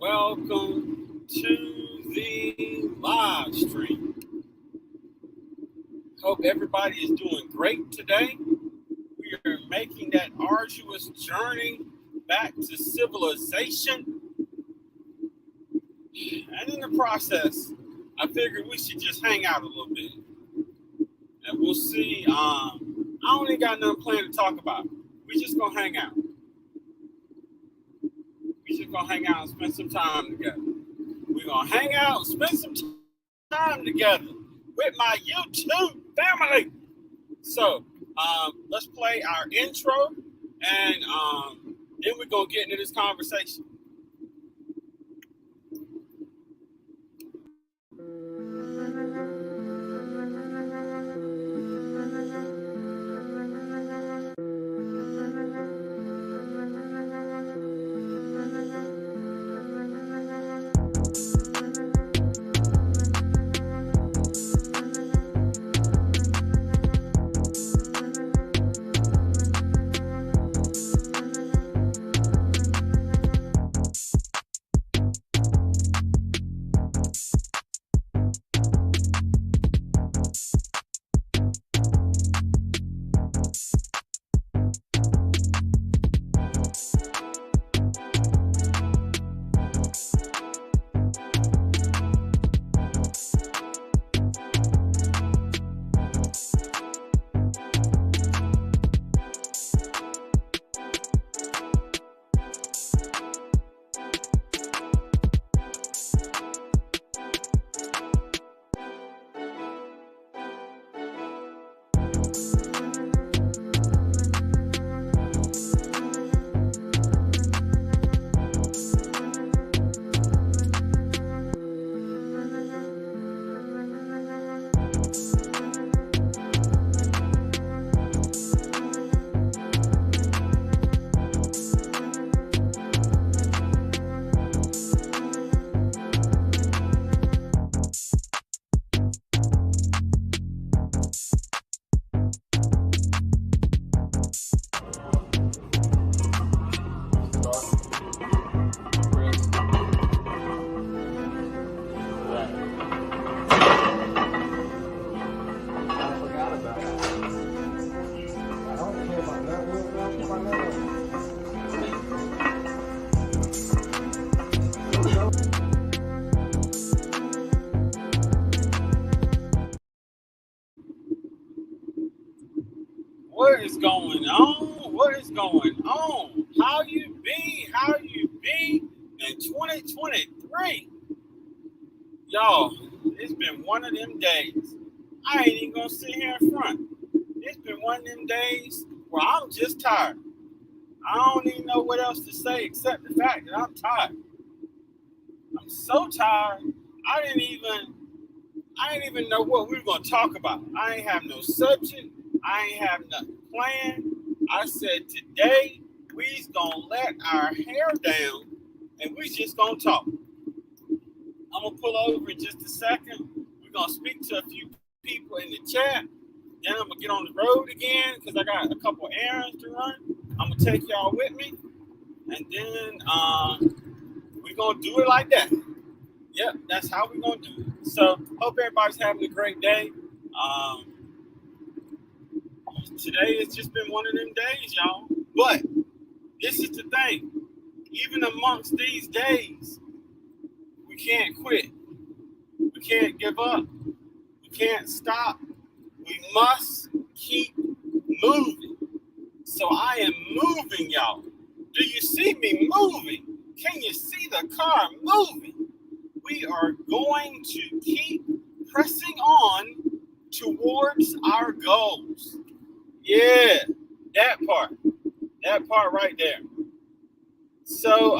welcome to the live stream. Hope everybody is doing great today. We are making that arduous journey back to civilization. And in the process, I figured we should just hang out a little bit. And we'll see. I don't even got nothing planned to talk about. We just gonna hang out. We just gonna hang out and spend some time together. We're gonna hang out and spend some time together with my YouTube family. So let's play our intro, and then we're gonna get into this conversation. What is going on? What is going on? How you be? How you be in 2023? Y'all, it's been one of them days. I ain't even gonna sit here in front. It's been one of them days where I'm just tired. I don't even know what else to say except the fact that I'm tired. I'm so tired. I didn't even know what we were gonna talk about. I ain't have no subject. I ain't have nothing planned. I said today we's gonna let our hair down and we just gonna talk. I'm gonna pull over in just a second. We're gonna speak to a few people in the chat. Then I'm gonna get on the road again because I got a couple errands to run. I'm gonna take y'all with me, and then we're gonna do it like that. Yep, that's how we're gonna do it. So hope everybody's having a great day. Today it's just been one of them days, y'all. But this is the thing. Even amongst these days, we can't quit. We can't give up. We can't stop. We must keep moving. So I am moving, y'all. Do you see me moving? Can you see the car moving? We are going to keep pressing on towards our goals. Yeah, that part right there. So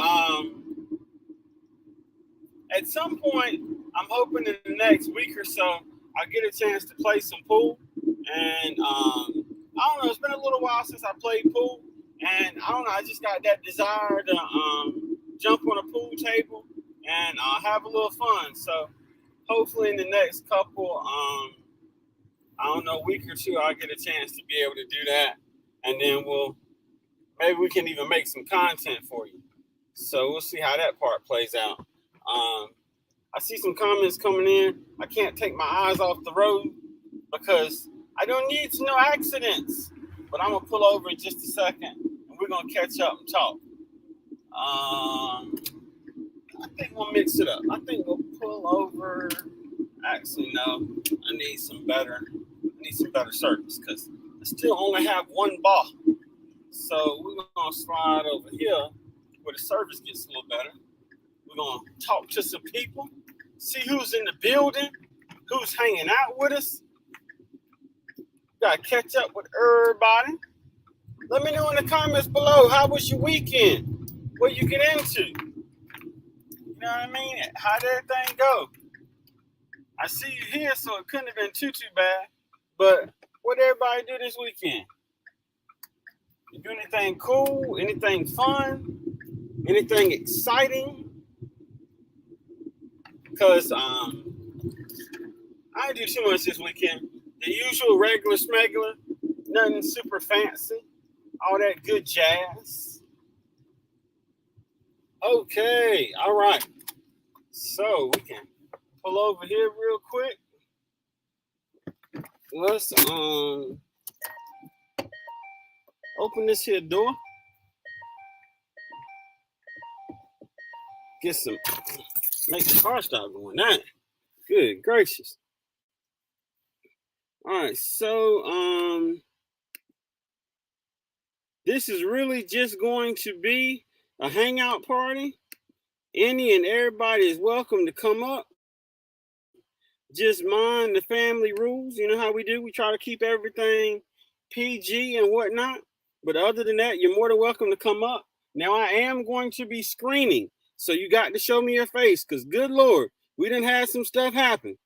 at some point, I'm hoping in the next week or so, I'll get a chance to play some pool. And I don't know, it's been a little while since I played pool. And I don't know, I just got that desire to jump on a pool table and have a little fun. So hopefully in the next couple, week or two, I'll get a chance to be able to do that. And then maybe we can even make some content for you. So we'll see how that part plays out. I see some comments coming in. I can't take my eyes off the road because I don't need to know accidents. But I'm gonna pull over in just a second, and we're gonna catch up and talk. I think we'll mix it up. I think we'll pull over. Actually, no. I need some better service because I still only have one bar. So we're gonna slide over here where the service gets a little better. We're gonna talk to some people, see who's in the building, who's hanging out with us. Gotta catch up with everybody. Let me know in the comments below, how was your weekend? What you get into? You know what I mean? How did everything go? I see you here, so it couldn't have been too bad. But what did everybody do this weekend? You do anything cool? Anything fun? Anything exciting? Because I didn't do too much this weekend. The usual regular smegular, nothing super fancy, all that good jazz. Okay, all right. So we can pull over here real quick. Let's open this here door. Make the car start going. That good gracious. All right, so this is really just going to be a hangout party. Any and everybody is welcome to come up. Just mind the family rules. You know how we do. We try to keep everything PG and whatnot. But other than that, you're more than welcome to come up. Now, I am going to be screening. So you got to show me your face because, good Lord, we done had some stuff happen.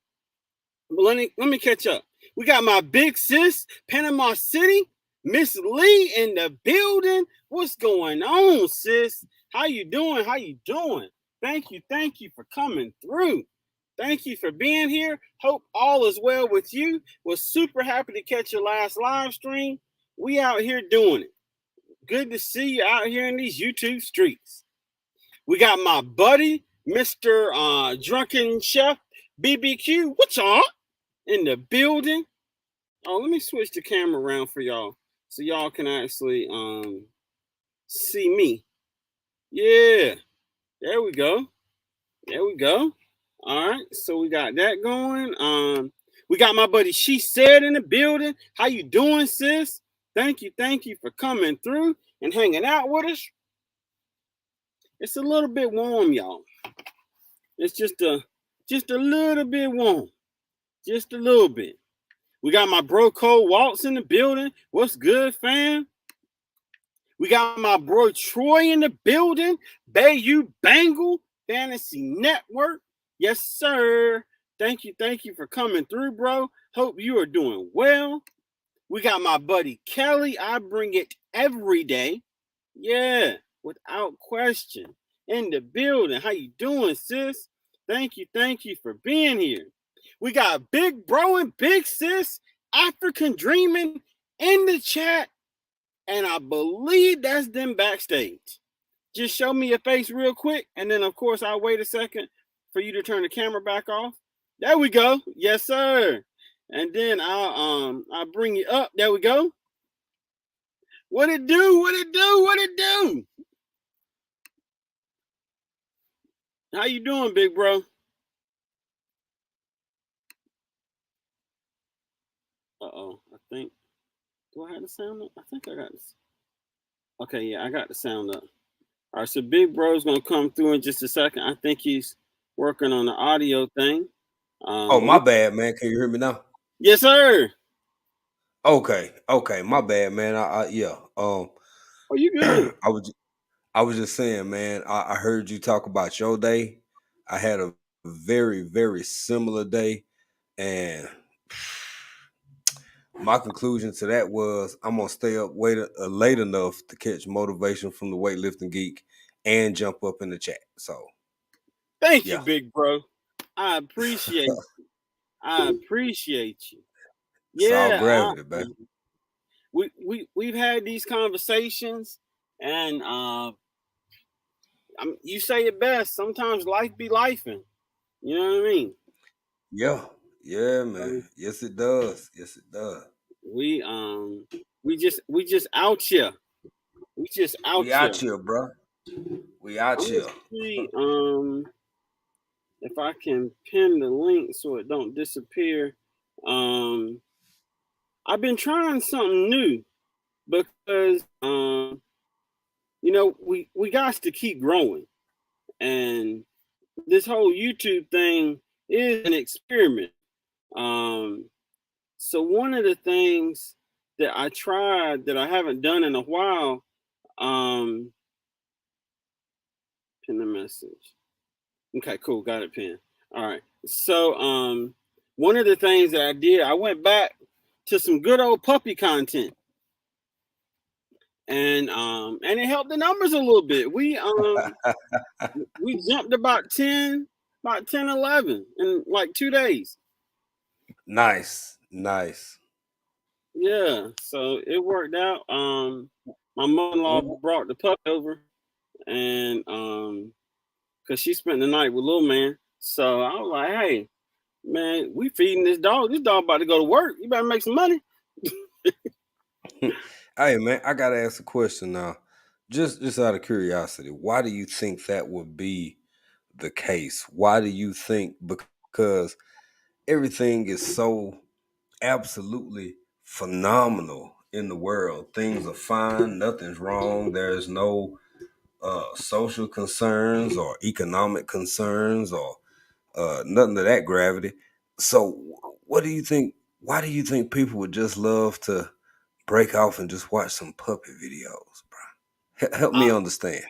But let me catch up. We got my big sis, Panama City, Miss Lee in the building. What's going on, sis? How you doing? How you doing? Thank you for coming through. Thank you for being here. Hope all is well with you. Was super happy to catch your last live stream. We out here doing it. Good to see you out here in these YouTube streets. We got my buddy, Mr. Drunken Chef BBQ. What's up? In the building. Oh, let me switch the camera around for y'all so y'all can actually see me. Yeah. There we go. All right, so we got that going. We got my buddy She Said in the building. How you doing, sis? Thank you for coming through and hanging out with us. It's a little bit warm, y'all. It's just a little bit warm. Just a little bit. We got my bro Cole Waltz in the building. What's good, fam? We got my bro Troy in the building. Bayou Bengal Fantasy Network. Yes, sir. Thank you for coming through, bro. Hope you are doing well. We got my buddy Kelly. I bring it every day. Yeah, without question. In the building. How you doing, sis? Thank you for being here. We got Big Bro and Big Sis, African Dreaming in the chat. And I believe that's them backstage. Just show me your face real quick. And then, of course, I'll wait a second for you to turn the camera back off. There we go. Yes, sir. And then I'll bring you up. There we go. What it do? How you doing, big bro? Uh-oh. I think. Do I have the sound up? I think I got this. Okay, yeah, I got the sound up. All right, so Big Bro's going to come through in just a second. I think he's working on the audio thing. Oh, my bad, man. Can you hear me now? Yes, sir. Okay, my bad, man. Oh, you good? I was just saying, man. I heard you talk about your day. I had a very, very similar day, and my conclusion to that was I'm gonna stay up late enough to catch motivation from the weightlifting geek and jump up in the chat. So, thank you, Big Bro. I appreciate you. Yeah, it's all gravity, man. We've had these conversations, and you say it best. Sometimes life be lifing. You know what I mean? Yeah, yeah, man. So Yes, it does. Yes, it does. we we just out here. We just out We out here. here, bro. We out I'm gonna here. see if I can pin the link so it don't disappear. Um, I've been trying something new because we got to keep growing, and this whole YouTube thing is an experiment. Um, so one of the things that I tried that I haven't done in a while, um, pin the message. Okay, cool, got it pinned. All right. So one of the things that I did, I went back to some good old puppy content. And it helped the numbers a little bit. We jumped about 10, 11 in like 2 days. Nice, nice. Yeah, so it worked out. My mother-in-law W- brought the puppy over, and cause she spent the night with little man. So I was like, hey, man, we feeding this dog. This dog about to go to work. You better make some money. Hey, man, I gotta ask a question now. Just out of curiosity, why do you think that would be the case? Why do you think? Because everything is so absolutely phenomenal in the world. Things are fine, nothing's wrong. There's no social concerns or economic concerns or nothing of that gravity. So, what do you think? Why do you think people would just love to break off and just watch some puppy videos, bro? Help me I, understand.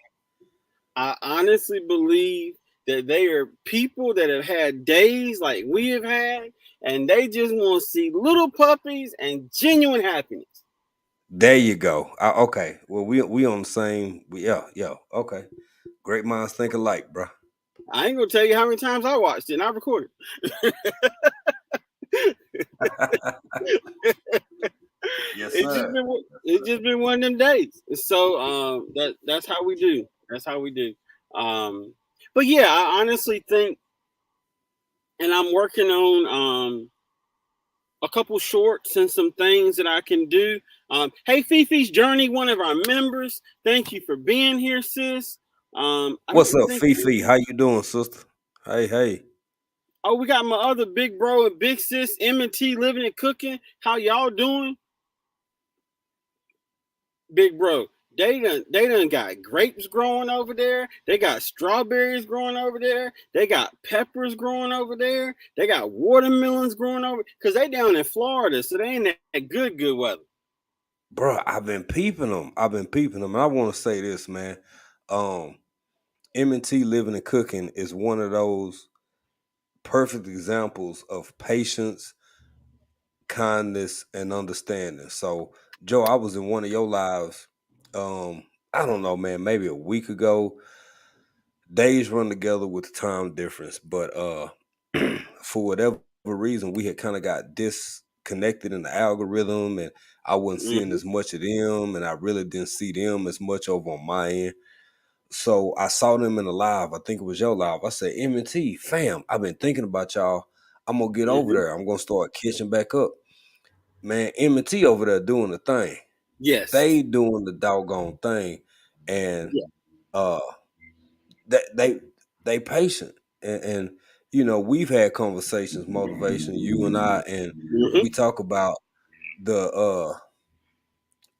I honestly believe that they are people that have had days like we have had, and they just want to see little puppies and genuine happiness. There you go. Okay. Well, we on the same. Yeah. Okay. Great minds think alike, bro. I ain't gonna tell you how many times I watched it and I recorded. Yes, sir. It's just been one of them days. So that's how we do. That's how we do. Um, but yeah, I honestly think, and I'm working on a couple shorts and some things that I can do. Hey, Fifi's Journey, one of our members. Thank you for being here, sis. I What's don't up, think. Fifi? How you doing, sister? Hey, hey. Oh, we got my other big bro and big sis, M&T, living and cooking. How y'all doing, big bro? They done got grapes growing over there. They got strawberries growing over there. They got peppers growing over there. They got watermelons growing over because they down in Florida, so they ain't that good weather. Bro, I've been peeping them. I've been peeping them. And I want to say this, man. Um, M&T Living and Cooking is one of those perfect examples of patience, kindness, and understanding. So, Joe, I was in one of your lives. I don't know, man, maybe a week ago. Days run together with the time difference, but for whatever reason, we had kind of got disconnected in the algorithm, and I wasn't seeing Mm-hmm. as much of them, and I really didn't see them as much over on my end. So I saw them in the live. I think it was your live. I said, M&T, fam, I've been thinking about y'all. I'm gonna get over Mm-hmm. there. I'm gonna start catching back up. Man, M&T over there doing the thing. Yes. They doing the doggone thing, and Yeah. uh, they patient, and we've had conversations, motivation, you and I, and we Mm-hmm. talk about the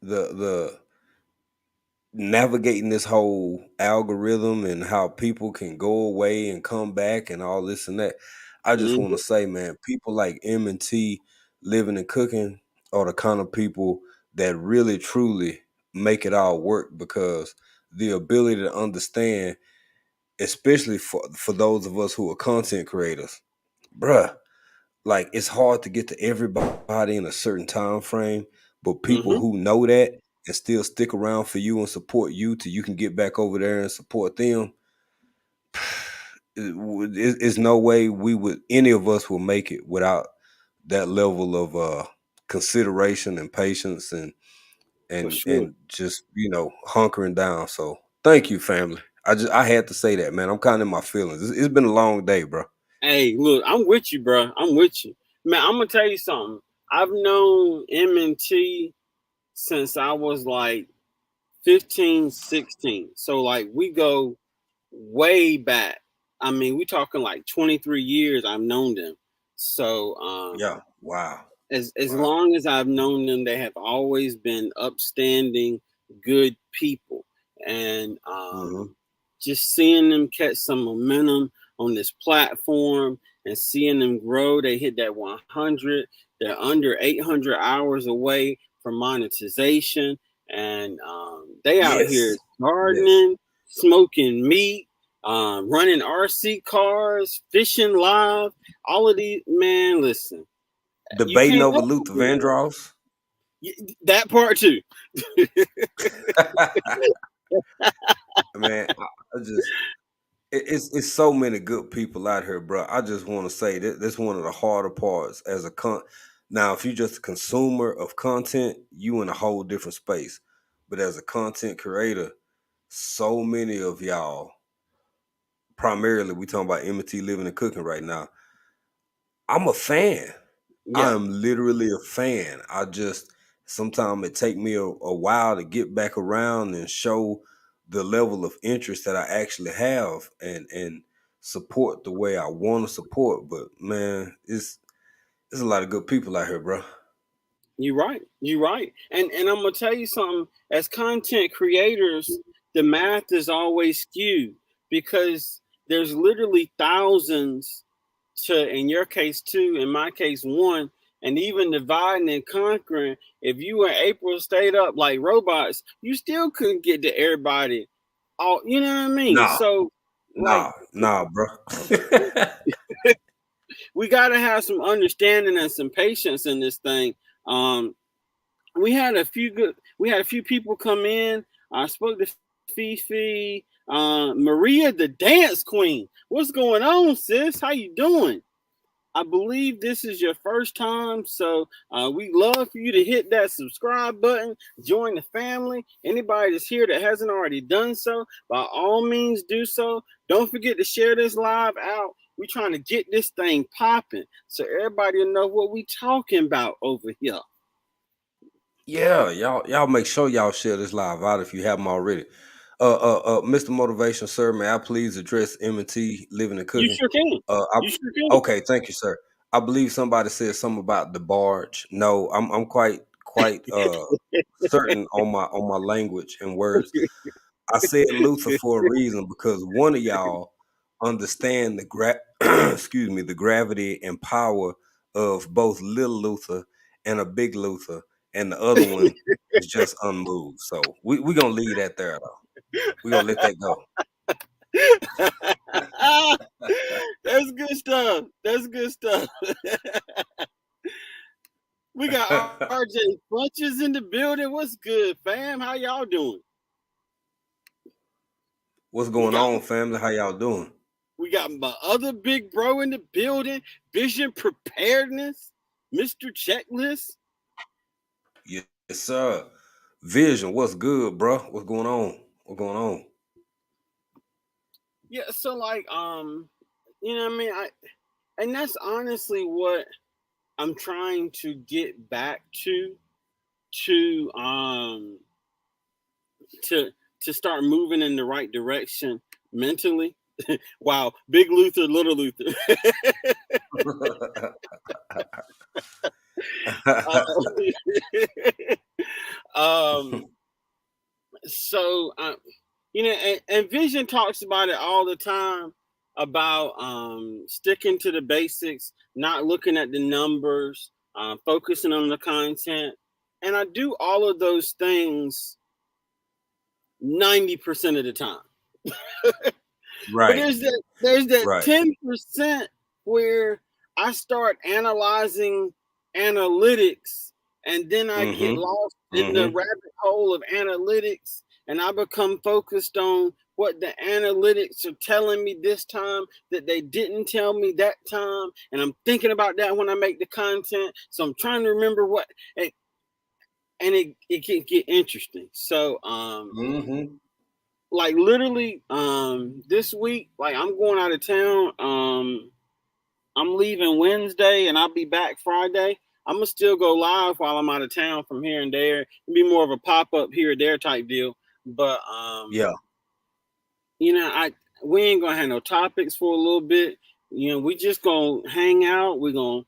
the navigating this whole algorithm and how people can go away and come back and all this and that. I just want Mm-hmm. to say, man, people like M&T living and cooking are the kind of people that really truly make it all work, because the ability to understand, especially for those of us who are content creators, bruh, like it's hard to get to everybody in a certain time frame, but people Mm-hmm. who know that and still stick around for you and support you till you can get back over there and support them, it's no way any of us will make it without that level of consideration and patience and For and sure. and just hunkering down. So thank you, family. I had to say that, man. I'm kind of in my feelings. It's been a long day, bro. Hey, look, I'm with you, bro. I'm with you, man. I'm gonna tell you something. I've known M&T since I was like 15, 16. So like we go way back. I mean, we talking like 23 years I've known them. So Yeah. Wow. as Wow. long as I've known them, they have always been upstanding, good people. And Mm-hmm. just seeing them catch some momentum on this platform and seeing them grow, they hit that 100. They're under 800 hours away from monetization, and they out here Yes. Yes. gardening, smoking meat, running RC cars, fishing live. All of these, man. Listen, you Debating can't over go Luther wrong. Vandross. That part too. Man, I just it's so many good people out here, bro. I just want to say that this one of the harder parts as a now, if you're just a consumer of content, you in a whole different space. But as a content creator, so many of y'all, primarily we talking about M&T living and cooking right now. I'm a fan. I Yeah, am literally a fan. I just sometimes it take me a while to get back around and show the level of interest that I actually have and support the way I want to support. But man, it's a lot of good people out here, bro. you're right. You're right. And I'm gonna tell you something. As content creators, the math is always skewed because there's literally thousands to, in your case two, in my case one, and even dividing and conquering. If you and April stayed up like robots, you still couldn't get to everybody. All you know what I mean? Nah, So like nah, bro. we got to have some understanding and some patience in this thing. Um, we had a few people come in. I spoke to Fifi, Maria, the dance queen. What's going on, sis? How you doing? I believe this is your first time, so we love for you to hit that subscribe button, join the family. Anybody that's here that hasn't already done so, by all means do so. Don't forget to share this live out. We're trying to get this thing popping so everybody will know what we talking about over here. Yeah, y'all make sure y'all share this live out if you haven't already. Mr. Motivation, sir, may I please address M&T living and You cooking? sure can. Uh, You sure can. okay, thank you, sir. I believe somebody said something about the barge. No, I'm quite certain on my language and words. I said Luther for a reason because one of y'all understand the excuse me, the gravity and power of both little Luther and a big Luther, and the other one is just unmoved. So we gonna leave that there though. We gonna let that go. That's good stuff. That's good stuff. We got RJ Bunches in the building. What's good, fam? How y'all doing? What's We going got on, family? How y'all doing? we got my other big bro in the building. Vision preparedness, Mr. Checklist. Yes, sir. Vision, what's good, bro? What's going on? What's going on? Yeah, so like you know what I mean? And that's honestly what I'm trying to get back to to to start moving in the right direction mentally. Wow, big Luther, little Luther. um, so you know, and Vision talks about it all the time about sticking to the basics, not looking at the numbers, focusing on the content, and I do all of those things 90% of the time. But Right, there's that right. 10% where I start analyzing analytics and then I get Mm-hmm. lost in the Mm-hmm. rabbit hole of analytics and I become focused on what the analytics are telling me this time that they didn't tell me that time. And I'm thinking about that when I make the content. So I'm trying to remember what and it can get interesting. So Mm-hmm. like literally, this week, like I'm going out of town. I'm leaving Wednesday and I'll be back Friday. I'm gonna still go live while I'm out of town from here and there. It'll be more of a pop up here or there type deal. But Yeah. I we ain't gonna have no topics for a little bit. We just gonna hang out. We're gonna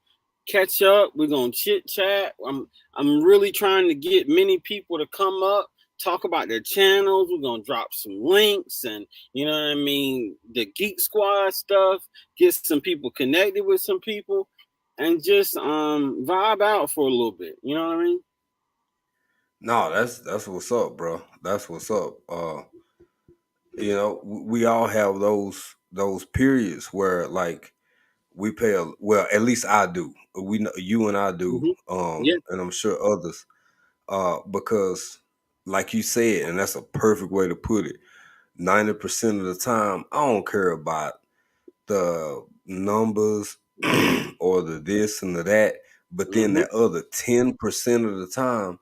catch up. We're gonna chit chat. I'm really trying to get many people to come up, talk about their channels. We're gonna drop some links and you know what I mean, the Geek Squad stuff, get some people connected with some people and just vibe out for a little bit. You know what I mean? No, that's what's up, bro. That's what's up. We all have those periods where like we pay well, at least I do. We know you and I do, Mm-hmm. Yeah. and I'm sure others. Because like you said, and that's a perfect way to put it, 90% of the time, I don't care about the numbers or the this and the that. But then Mm-hmm. that other 10% of the time,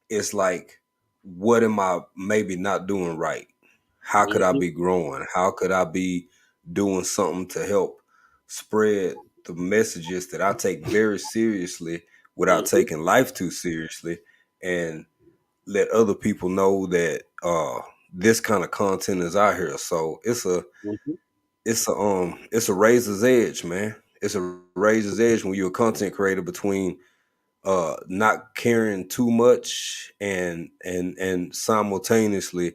it's like, what am I maybe not doing right? How could I Mm-hmm. be growing? How could I be doing something to help spread the messages that I take very seriously without Mm-hmm. taking life too seriously, and let other people know that this kind of content is out here. So Mm-hmm. it's a razor's edge, man. It's a razor's edge when you're a content creator between not caring too much and simultaneously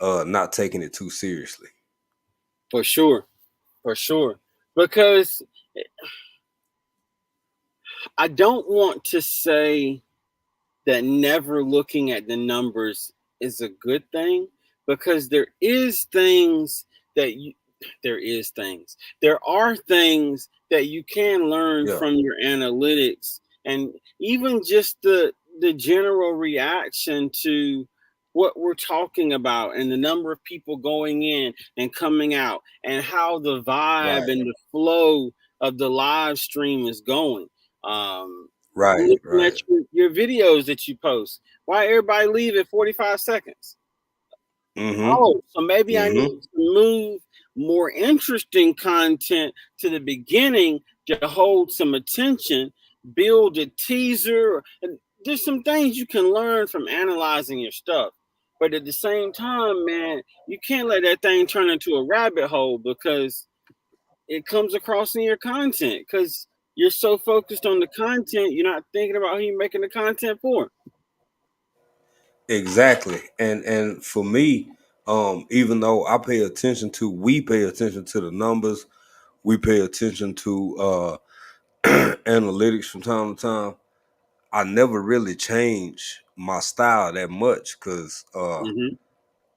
not taking it too seriously. For sure. For sure. Because I don't want to say that never looking at the numbers is a good thing because there are things that you can learn Yeah, from your analytics and even just the general reaction to what we're talking about and the number of people going in and coming out and how the vibe right, and the flow of the live stream is going. um, right, Looking at right. your videos that you post. Why everybody leave at 45 seconds? Mm-hmm. Oh, so maybe I Mm-hmm. need to move more interesting content to the beginning to hold some attention, build a teaser. There's some things you can learn from analyzing your stuff. But at the same time, man, you can't let that thing turn into a rabbit hole because it comes across in your content because you're so focused on the content, you're not thinking about who you're making the content for. Exactly. And for me, even though we pay attention to the numbers, we pay attention to analytics from time to time. I never really change my style that much because Mm-hmm.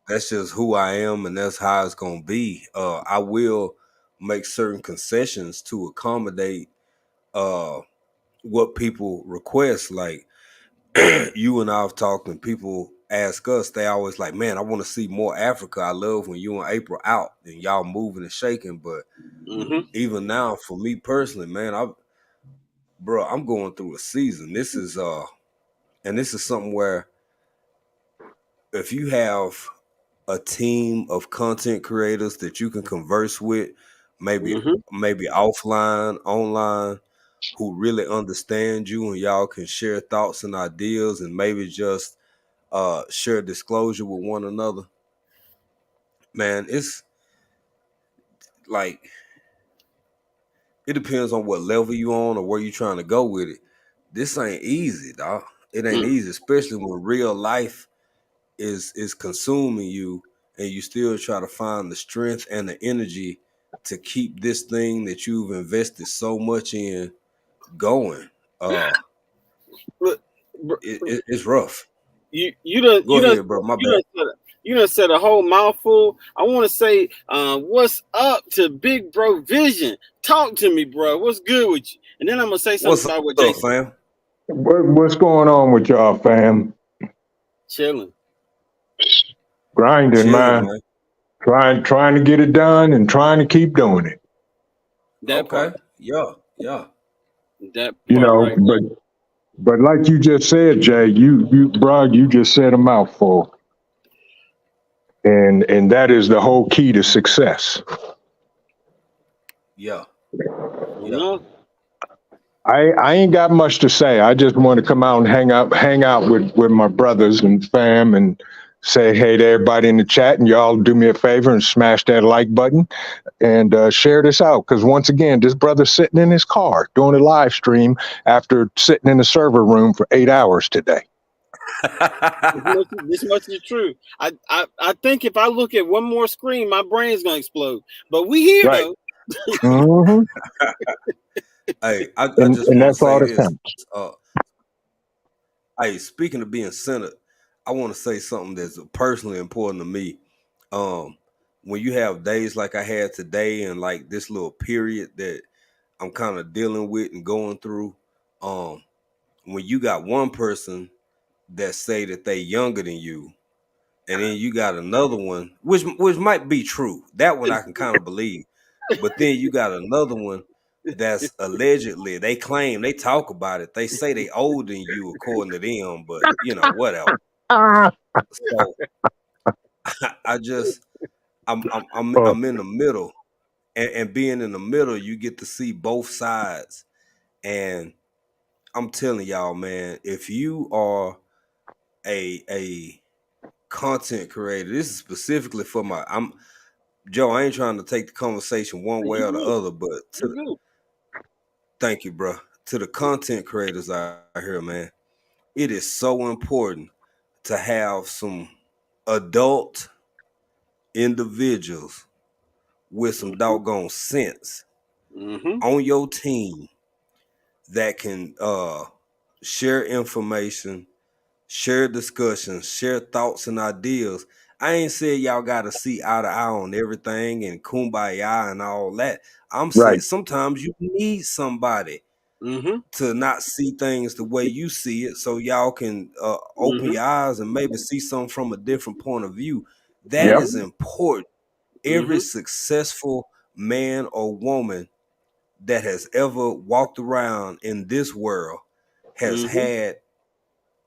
that's just who I am and that's how it's gonna be. I will make certain concessions to accommodate uh, what people request. Like you and I have talked, and people ask us, they always like, "Man, I want to see more Africa. I love when you and April out and y'all moving and shaking." But Mm-hmm. even now, for me personally, man, I'm going through a season. And this is something where if you have a team of content creators that you can converse with, maybe Mm-hmm. maybe offline, online, who really understand you and y'all can share thoughts and ideas and maybe just share disclosure with one another. Man, it's like it depends on what level you on or where you trying to go with it. This ain't easy, dog. It ain't Mm. easy, especially when real life is consuming you and you still try to find the strength and the energy to keep this thing that you've invested so much in going. Uh Look, br- it's rough. you done Go ahead, bro. My bad. you done said a whole mouthful. I want to say, what's up to Big Bro Vision? Talk to me, bro. What's good with you? And then I'm gonna say something What's about what up, Jason fam? What's going on with y'all, fam? chilling. Grinding, Chilling, man. man. Trying to get it done and trying to keep doing it. That Okay. part. Yeah, yeah. That You part know, right there. but like you just said, Jay, you just said a mouthful. And that is the whole key to success. Yeah. No. I ain't got much to say. I just want to come out and hang out with my brothers and fam and say hey to everybody in the chat, and y'all do me a favor and smash that like button and share this out, because once again, this brother's sitting in his car doing a live stream after sitting in the server room for 8 hours today. This much is true. I think if I look at one more screen, my brain's gonna explode. But we here Right. though. Mm-hmm. Hey, I And just want to that's all say that this. counts. Hey, speaking of being centered, I want to say something that's personally important to me. When you have days like I had today and like this little period that I'm kind of dealing with and going through, when you got one person that say that they younger than you, and then you got another one, which might be true. That one I can kind of believe. But then you got another one that's allegedly, they claim, they talk about it. They say they older than you according to them, but whatever. So I just I'm in the middle. And being in the middle, you get to see both sides. And I'm telling y'all, man, if you are a content creator, this is specifically for I'm Joe, I ain't trying to take the conversation one way or the other, but thank you, bro. To the content creators out here, man, it is so important to have some adult individuals with some doggone sense on your team that can share information, share discussions, share thoughts and ideas. I ain't saying y'all got to see eye to eye on everything and kumbaya and all that. I'm saying Right. sometimes you need somebody to not see things the way you see it, so y'all can open your eyes and maybe see something from a different point of view. That Yep. is important. Every successful man or woman that has ever walked around in this world has had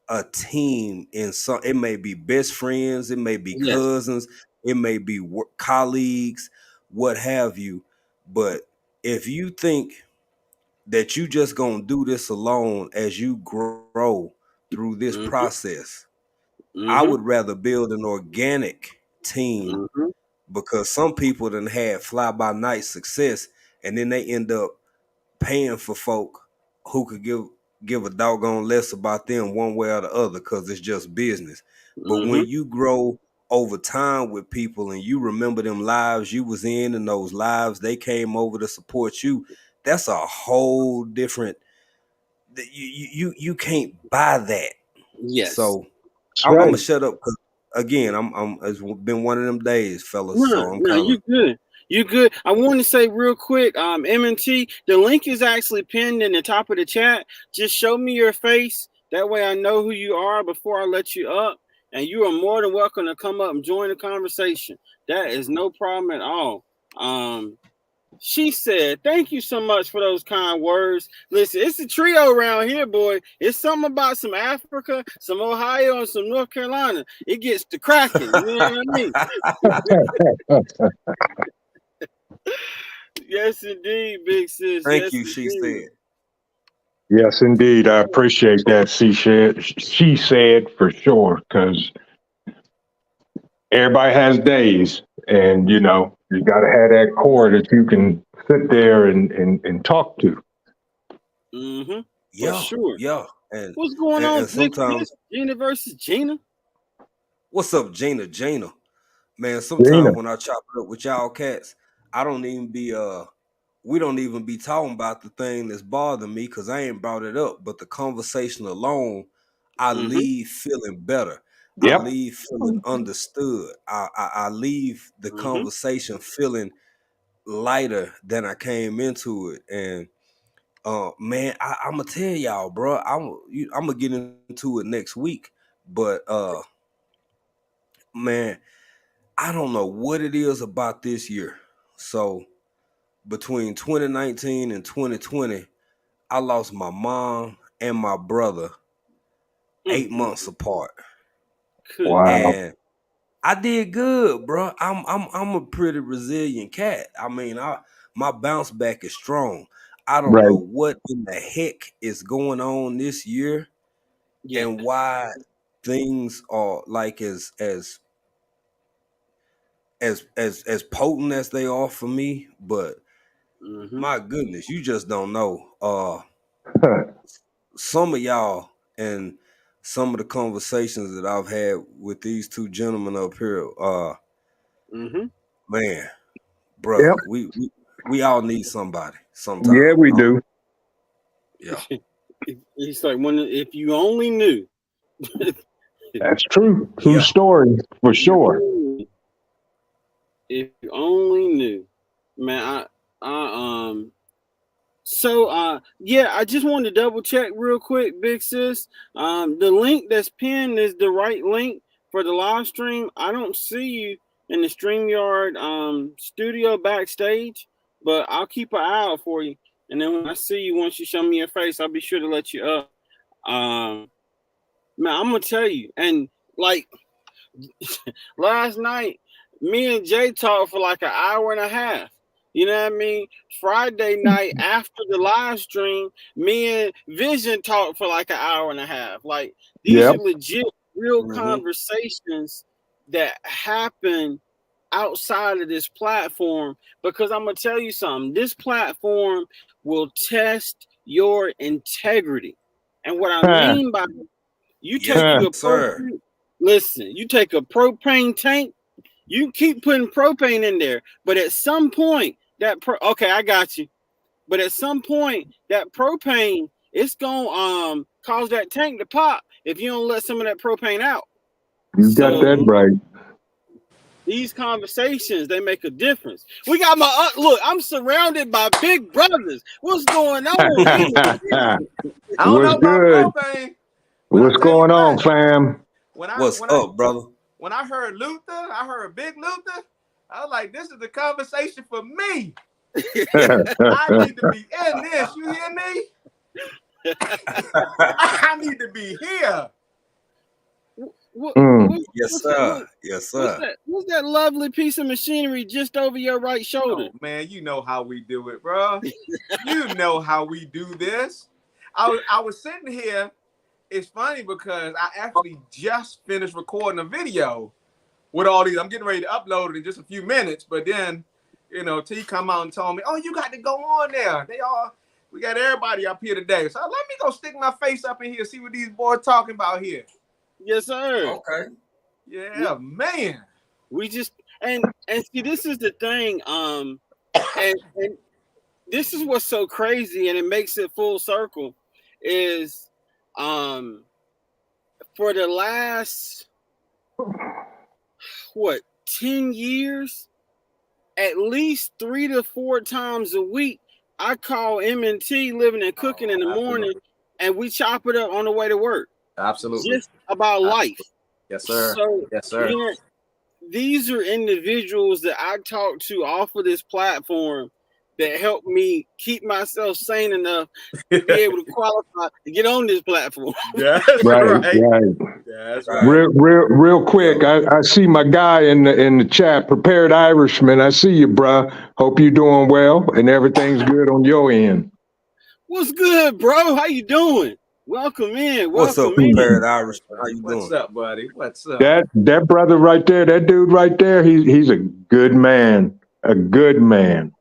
a team in some. It may be best friends, it may be cousins, it may be colleagues, what have you. But if you think that you just gonna do this alone as you grow through this process, I would rather build an organic team, because some people done had fly by night success and then they end up paying for folk who could give a doggone less about them one way or the other, because it's just business. But when you grow over time with people and you remember them lives you was in and those lives they came over to support you, that's a whole different. You can't buy that. So I'm Right. gonna shut up because again it's been one of them days, fellas. So I'm No, kind you of. good. You good. I want to say real quick, M&T, the link is actually pinned in the top of the chat. Just show me your face. That way I know who you are before I let you up. And you are more than welcome to come up and join the conversation. That is no problem at all. She said, thank you so much for those kind words. Listen, it's a trio around here, boy. It's something about some Africa, some Ohio, and some North Carolina. It gets to cracking. You know what I mean? Yes, indeed, big sis. Thank Yes, you, she indeed. said. Yes, indeed. I appreciate that. She said for sure, because everybody has days, and you got to have that core that you can sit there and talk to. For sure. Yeah. And What's going on, and big sometimes, sis? Gina versus Gina? what's up, Gina? Man, Gina. sometimes when I chop it up with y'all cats, I don't even be we don't even be talking about the thing that's bothering me because I ain't brought it up. But the conversation alone, I leave feeling better. I Yep. leave feeling understood. I leave the conversation feeling lighter than I came into it. And man, I'm gonna tell y'all, bro. I'm gonna get into it next week. But man, I don't know what it is about this year. So between 2019 and 2020, I lost my mom and my brother 8 months apart. Wow. And I did good, bro. I'm a pretty resilient cat. I mean, my bounce back is strong. I don't know Right. what in the heck is going on this year Yeah. and why things are like as potent as they are for me, but Mm-hmm. my goodness, you just don't know. Some of y'all and some of the conversations that I've had with these two gentlemen up here, Mm-hmm. man, Yep. bruh, we all need somebody Yeah, sometime. we do. Yeah. It's like if you only knew. That's true. True Yeah. story for sure. If you only knew, man. I So yeah, I just wanted to double check real quick, big sis. The link that's pinned is the right link for the live stream. I don't see you in the StreamYard studio backstage, but I'll keep an eye out for you. And then when I see you, once you show me your face, I'll be sure to let you up. Man, I'm gonna tell you, and like last night, me and Jay talked for like an hour and a half. You know what I mean? Friday night after the live stream, me and Vision talked for like an hour and a half. Like these Yep. are legit, real Mm-hmm. conversations that happen outside of this platform. Because I'm gonna tell you something. This platform will test your integrity, and what I Huh. mean by you Yes, take Huh. you a sir. propane. Listen, you take a propane tank. You keep putting propane in there, but at some point okay, I got you. But at some point that propane it's gonna cause that tank to pop if you don't let some of that propane out. You got So that Mm-hmm. right. these conversations they make a difference. We got my look. I'm surrounded by big brothers. What's going on in I don't know What's about good? propane, but I What's tell you going on, what, fam? when I What's when I up, brother? when I heard Luther, I heard Big Luther. I was like, this is the conversation for me. I need to be in this. You hear me? I need to be here. What, Mm. Yes, what's sir. Yes, sir. what's that lovely piece of machinery just over your right shoulder? Oh man, you know how we do it, bro. You know how we do this. I was sitting here. It's funny because I actually just finished recording a video with all these. I'm getting ready to upload it in just a few minutes, but then, T come out and told me, "Oh, you got to go on there. We got everybody up here today. So let me go stick my face up in here, see what these boys talking about here." Yes, sir. Okay. Yeah, man. We just and see this is the thing and this is what's so crazy and it makes it full circle is for the last 10 years at least 3 to 4 times a week I call M&T living and cooking in the morning and we chop it up on the way to work. Absolutely. Just about life. Yes, sir. So Yes, sir. these are individuals that I talk to off of this platform that help me keep myself sane enough to be able to qualify to get on this platform. That's Right. That's Right. right. Real quick. I see my guy in the chat, Prepared Irishman. I see you, bruh. Hope you're doing well and everything's good on your end. What's good, bro? How you doing? Welcome in. What's up, Welcome in. Prepared Irish? How you What's doing? up, buddy? What's up? That brother right there, that dude right there, he's a good man. A good man.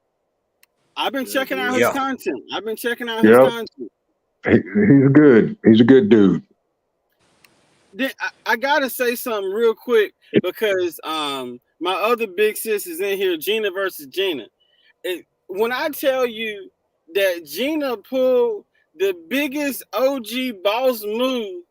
I've been checking out his Yeah. content. Yep. He's good. He's a good dude. I gotta say something real quick because my other big sis is in here, Gina versus Gina. When I tell you that Gina pulled the biggest OG boss move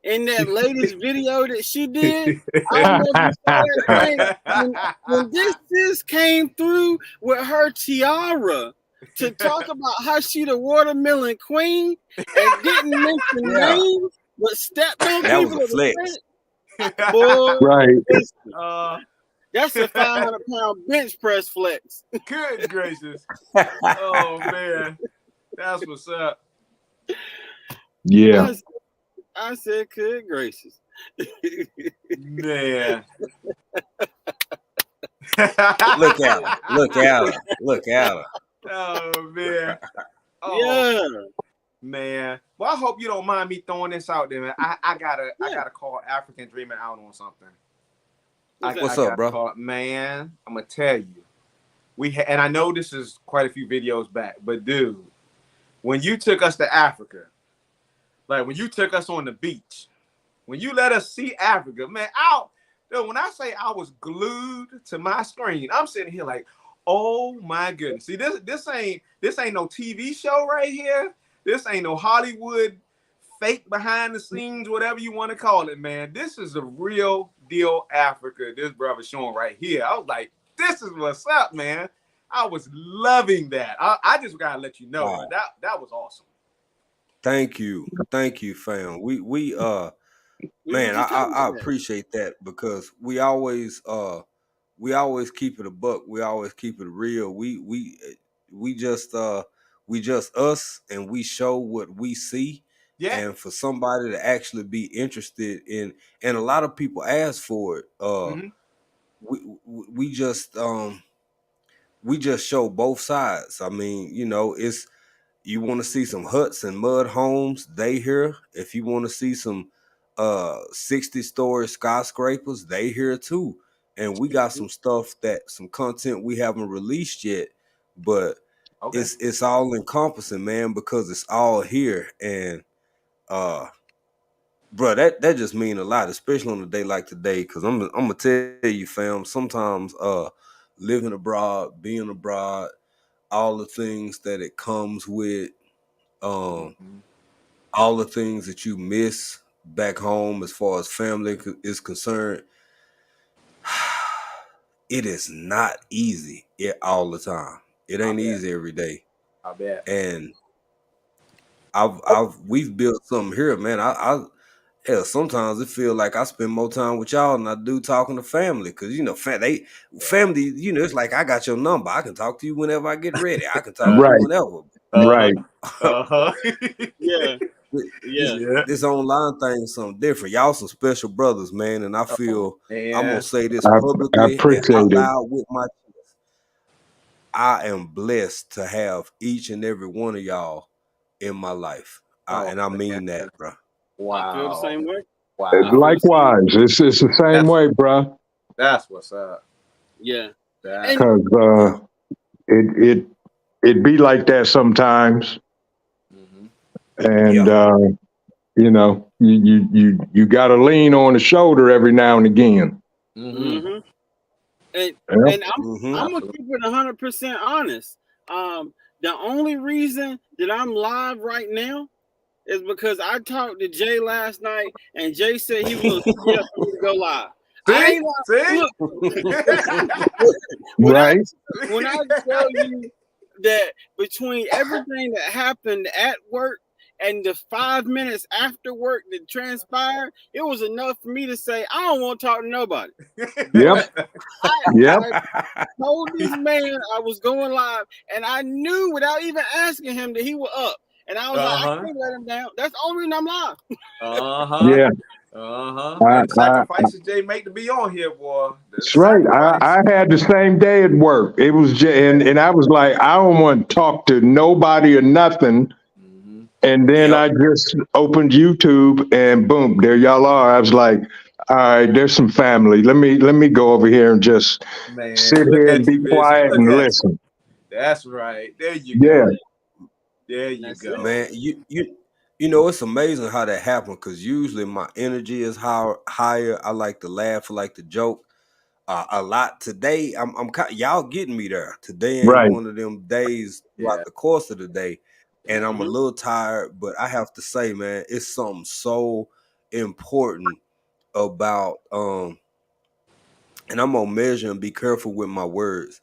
in that latest video that she did, I don't know if you saw that thing. When this sis came through with her tiara to talk about how she the watermelon queen and didn't mention names, but stepped on That people was a flex. boy, Right. that's a 500-pound bench press flex. Good gracious. Oh man. That's what's up. Yeah. I said, good gracious. Man. Look at her. Look at her. Look at her. Oh man. Oh Yeah. man. Well, I hope you don't mind me throwing this out there, man. I gotta call African Dreaming out on something. What's up, bro? Man, I'm gonna tell you. And I know this is quite a few videos back, but dude, when you took us to Africa, like when you took us on the beach, when you let us see Africa, man, dude, when I say I was glued to my screen, I'm sitting here like, oh my goodness. See, this ain't no TV show right here. This ain't no Hollywood fake behind the scenes, whatever you want to call it, man. This is a real deal Africa this brother's showing right here. I was like, this is what's up, man. I was loving that. I just gotta let you know, Wow. that was awesome. Thank you, fam. We man, I appreciate that because we always keep it a buck. We always keep it real. We just us, and we show what we see. Yeah. And for somebody to actually be interested in, and a lot of people ask for it. We just show both sides. I mean, it's, you want to see some huts and mud homes, they here. If you want to see some 60-story skyscrapers, they here too. And we got some stuff, some content we haven't released yet, but it's all encompassing, man, because it's all here. And bro, that just mean a lot, especially on a day like today, because I'm gonna tell you, fam, sometimes living abroad, being abroad, all the things that it comes with, all the things that you miss back home as far as family is concerned, it is not easy all the time. It ain't easy every day. I bet. And we've built something here, man. Hell, sometimes it feel like I spend more time with y'all than I do talking to family, because family. It's like I got your number. I can talk to you whenever I get ready. I can talk to you whenever. Right. Yeah. This online thing is something different. Y'all some special brothers, man, and I feel I'm gonna say this publicly I appreciate and out it. loud with my chest. I am blessed to have each and every one of y'all in my life, and I mean that, bro. Wow. I feel the same way. Wow. Likewise, it's the same way, bro. That's what's up. Yeah. Because it be like that sometimes, and you got to lean on the shoulder every now and again. And I'm gonna keep it 100% honest. The only reason that I'm live right now is because I talked to Jay last night, and Jay said he was going to go live. When I tell you that between everything that happened at work and the 5 minutes after work that transpired, it was enough for me to say, I don't want to talk to nobody. I told this man I was going live, and I knew without even asking him that he was up. And I was like, I can't let him down. That's the only reason I'm live. The sacrifices Jay make to be on here, boy. That's right. I had the same day at work. It was and I was like, I don't want to talk to nobody or nothing. And then I just opened YouTube, and boom, there y'all are. I was like, all right, there's some family. Let me go over here and just sit here and be quiet and listen. That's right. There you go. There you go, man. It's amazing how that happened, because usually my energy is higher. I like to laugh, I like to joke a lot. Today, I'm y'all getting me there. Today ain't one of them days throughout the course of the day, and I'm a little tired. But I have to say, man, it's something so important about and I'm gonna measure and be careful with my words,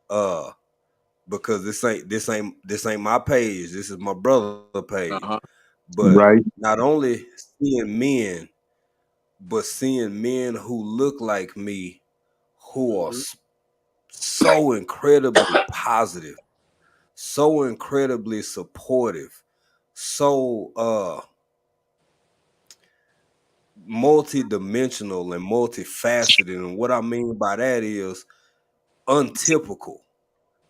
because this ain't my page. This is my brother's page. But not only seeing men, but seeing men who look like me, who are so incredibly positive, so incredibly supportive, so multi-dimensional and multifaceted, and what I mean by that is untypical.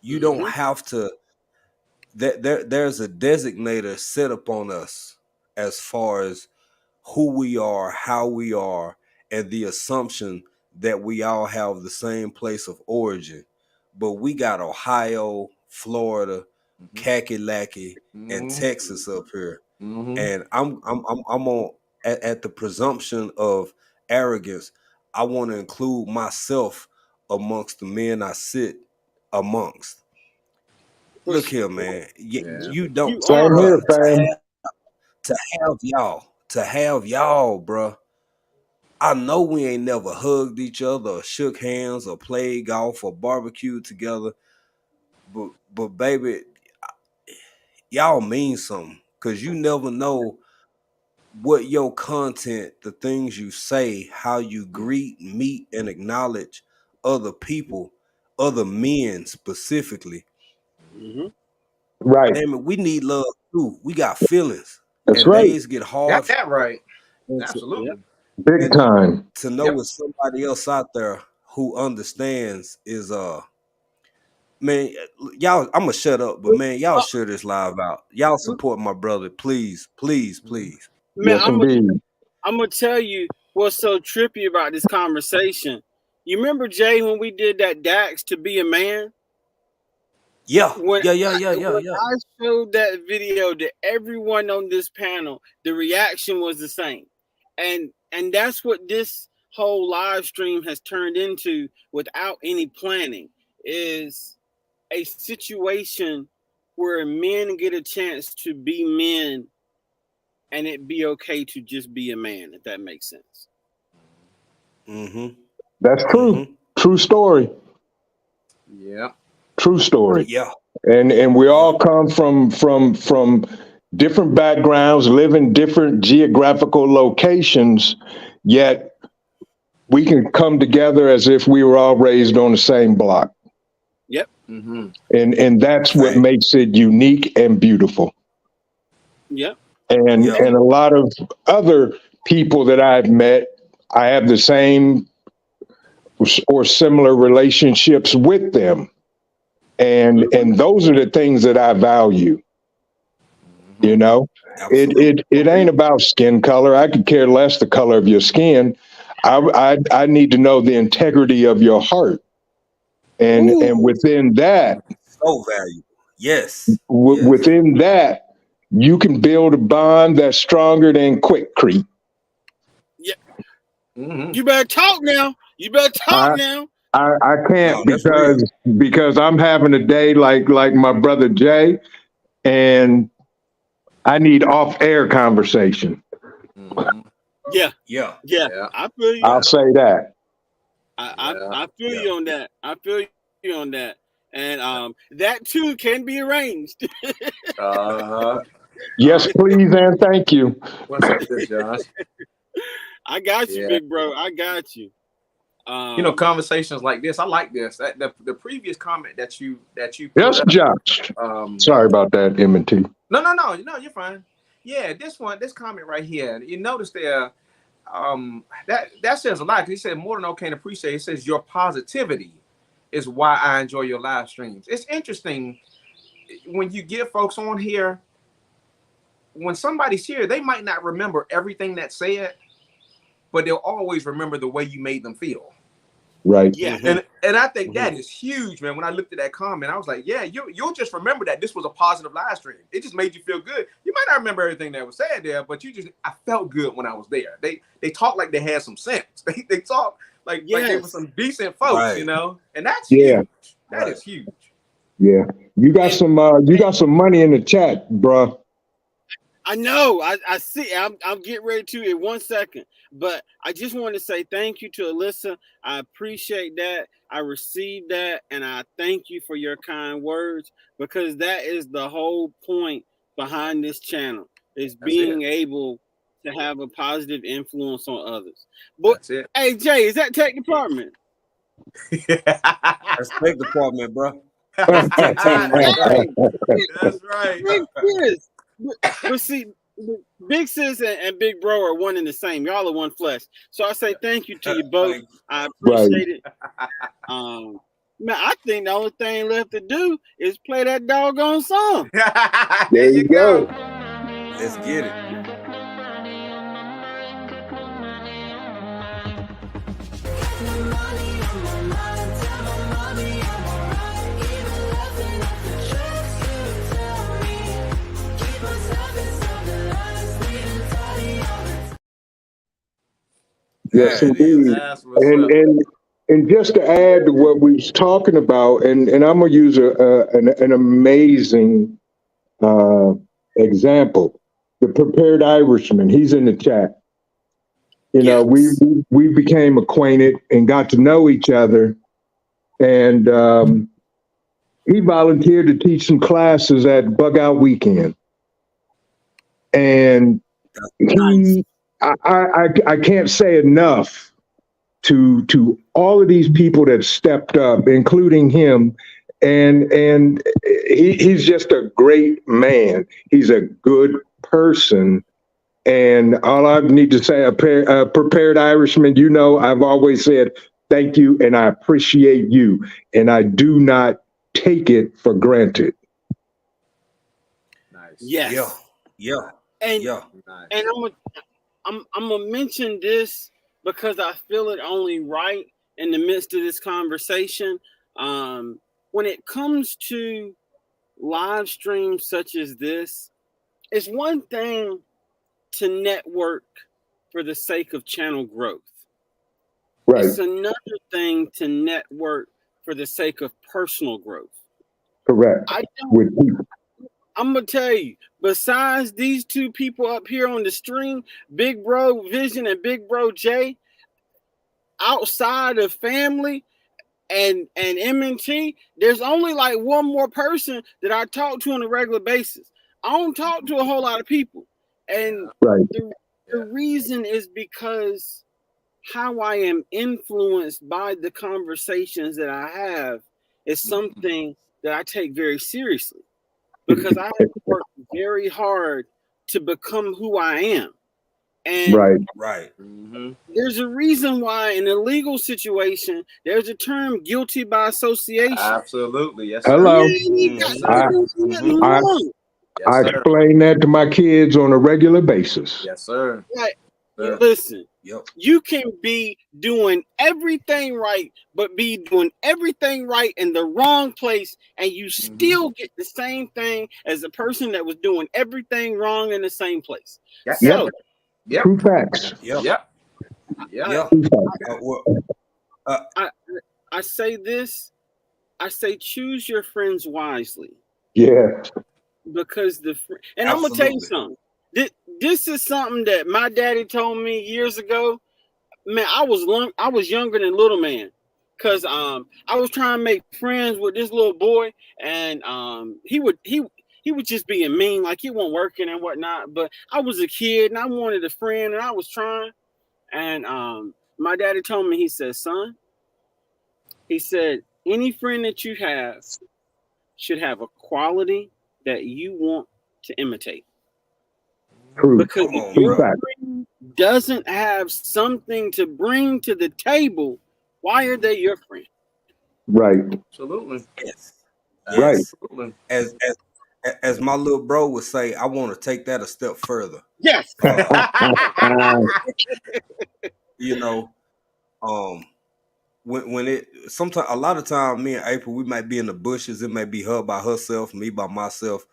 You don't have to. There's a designator set upon us as far as who we are, how we are, and the assumption that we all have the same place of origin. But we got Ohio, Florida, Kakalaki, and Texas up here, and I'm on at the presumption of arrogance. I want to include myself amongst the men I sit amongst. Look here, man. You don't Same here, fam. to have y'all, bruh. I know we ain't never hugged each other or shook hands or played golf or barbecued together, but baby, y'all mean something, because you never know what your content, the things you say, how you greet, meet, and acknowledge other people, other men specifically. Right. Damn it, we need love too. We got feelings. That's and right. Days get hard. Got that right. And Absolutely. Big time. To know with somebody else out there who understands is man, y'all, I'm gonna shut up, but man, y'all share this live out. Y'all support my brother, please, please, please. Man, Yes, indeed. I'm gonna tell you what's so trippy about this conversation. You remember, Jay, when we did that Dax to be a man? Yeah. When Yeah. I showed that video to everyone on this panel, the reaction was the same. And that's what this whole live stream has turned into without any planning, is a situation where men get a chance to be men and it be okay to just be a man, if that makes sense. That's true. True story. Yeah. True story. Yeah. And we all come from different backgrounds, live in different geographical locations, yet we can come together as if we were all raised on the same block. Yep. And that's what makes it unique and beautiful. Yep. And a lot of other people that I've met, I have the same or similar relationships with them. And those are the things that I value. You know, it ain't about skin color. I could care less the color of your skin. I need to know the integrity of your heart. And within that, so valuable. Yes. Within that, you can build a bond that's stronger than Quickcrete. Yeah. You better talk now. I can't because I'm having a day like my brother Jay, and I need off-air conversation. Yeah. I feel you. I'll say that. I feel you on that. I feel you on that. And that too can be arranged. Yes, please, and thank you. What's up, Josh? I got you, big bro. I got you. You know, conversations like this, I like this. The previous comment that you yes, up, Josh. Sorry about that, M&T. No, you're fine. Yeah, this comment right here. You notice there, that says a lot. He said more than okay and appreciate. It says your positivity is why I enjoy your live streams. It's interesting when you get folks on here. When somebody's here, they might not remember everything that's said, but they'll always remember the way you made them feel. Right. Yeah. And I think that is huge, man. When I looked at that comment, I was like, yeah, you'll just remember that this was a positive live stream. It just made you feel good. You might not remember everything that was said there, but I felt good when I was there. They talked like they had some sense. They talked like they were some decent folks, you know? And that's huge. That is huge. Yeah. You got some money in the chat, bro. I know. I see. I'll get ready to in 1 second. But I just want to say thank you to Alyssa. I appreciate that. I received that. And I thank you for your kind words, because that is the whole point behind this channel, is being able to have a positive influence on others. But hey, Jay, is that tech department? That's tech department, bro. That's right. But see, Big Sis and Big Bro are one and the same. Y'all are one flesh. So I say thank you to you both. I appreciate it. Man, I think the only thing left to do is play that doggone song. There you go. Let's get it. Yes, indeed. And just to add to what we was talking about, and I'm gonna use an amazing example. The Prepared Irishman. He's in the chat. You know, we became acquainted and got to know each other, and he volunteered to teach some classes at Bug Out Weekend, and I can't say enough to all of these people that stepped up, including him, and he's just a great man. He's a good person, and all I need to say, a Prepared Irishman, you know, I've always said thank you, and I appreciate you, and I do not take it for granted. Nice. Yes. Yeah. And I'm gonna mention this because I feel it only right in the midst of this conversation. When it comes to live streams such as this, it's one thing to network for the sake of channel growth. Right. It's another thing to network for the sake of personal growth. Correct. I'm going to tell you, besides these two people up here on the stream, Big Bro Vision and Big Bro J, outside of family and M&T, there's only like one more person that I talk to on a regular basis. I don't talk to a whole lot of people. And the reason is because how I am influenced by the conversations that I have is something that I take very seriously. Because I have to work very hard to become who I am. And there's a reason why in a legal situation, there's a term guilty by association. Absolutely. Yes, sir. Hello. I explain that to my kids on a regular basis. Yes, sir. Right. Listen, you can be doing everything right, but be doing everything right in the wrong place, and you still get the same thing as the person that was doing everything wrong in the same place. So, true facts. I say this. I say choose your friends wisely. Yeah. Because I'm gonna tell you something. This is something that my daddy told me years ago. Man, I was younger than little man, cause I was trying to make friends with this little boy, and he was just being mean, like he wasn't working and whatnot. But I was a kid and I wanted a friend, and I was trying. And my daddy told me, he said, son, he said, any friend that you have should have a quality that you want to imitate. True. Because if your friend doesn't have something to bring to the table, why are they your friend? Right. Absolutely. Yes. Right. Absolutely. As my little bro would say, I want to take that a step further. Yes. You know, when it sometimes a lot of time me and April, we might be in the bushes. It may be her by herself, me by myself.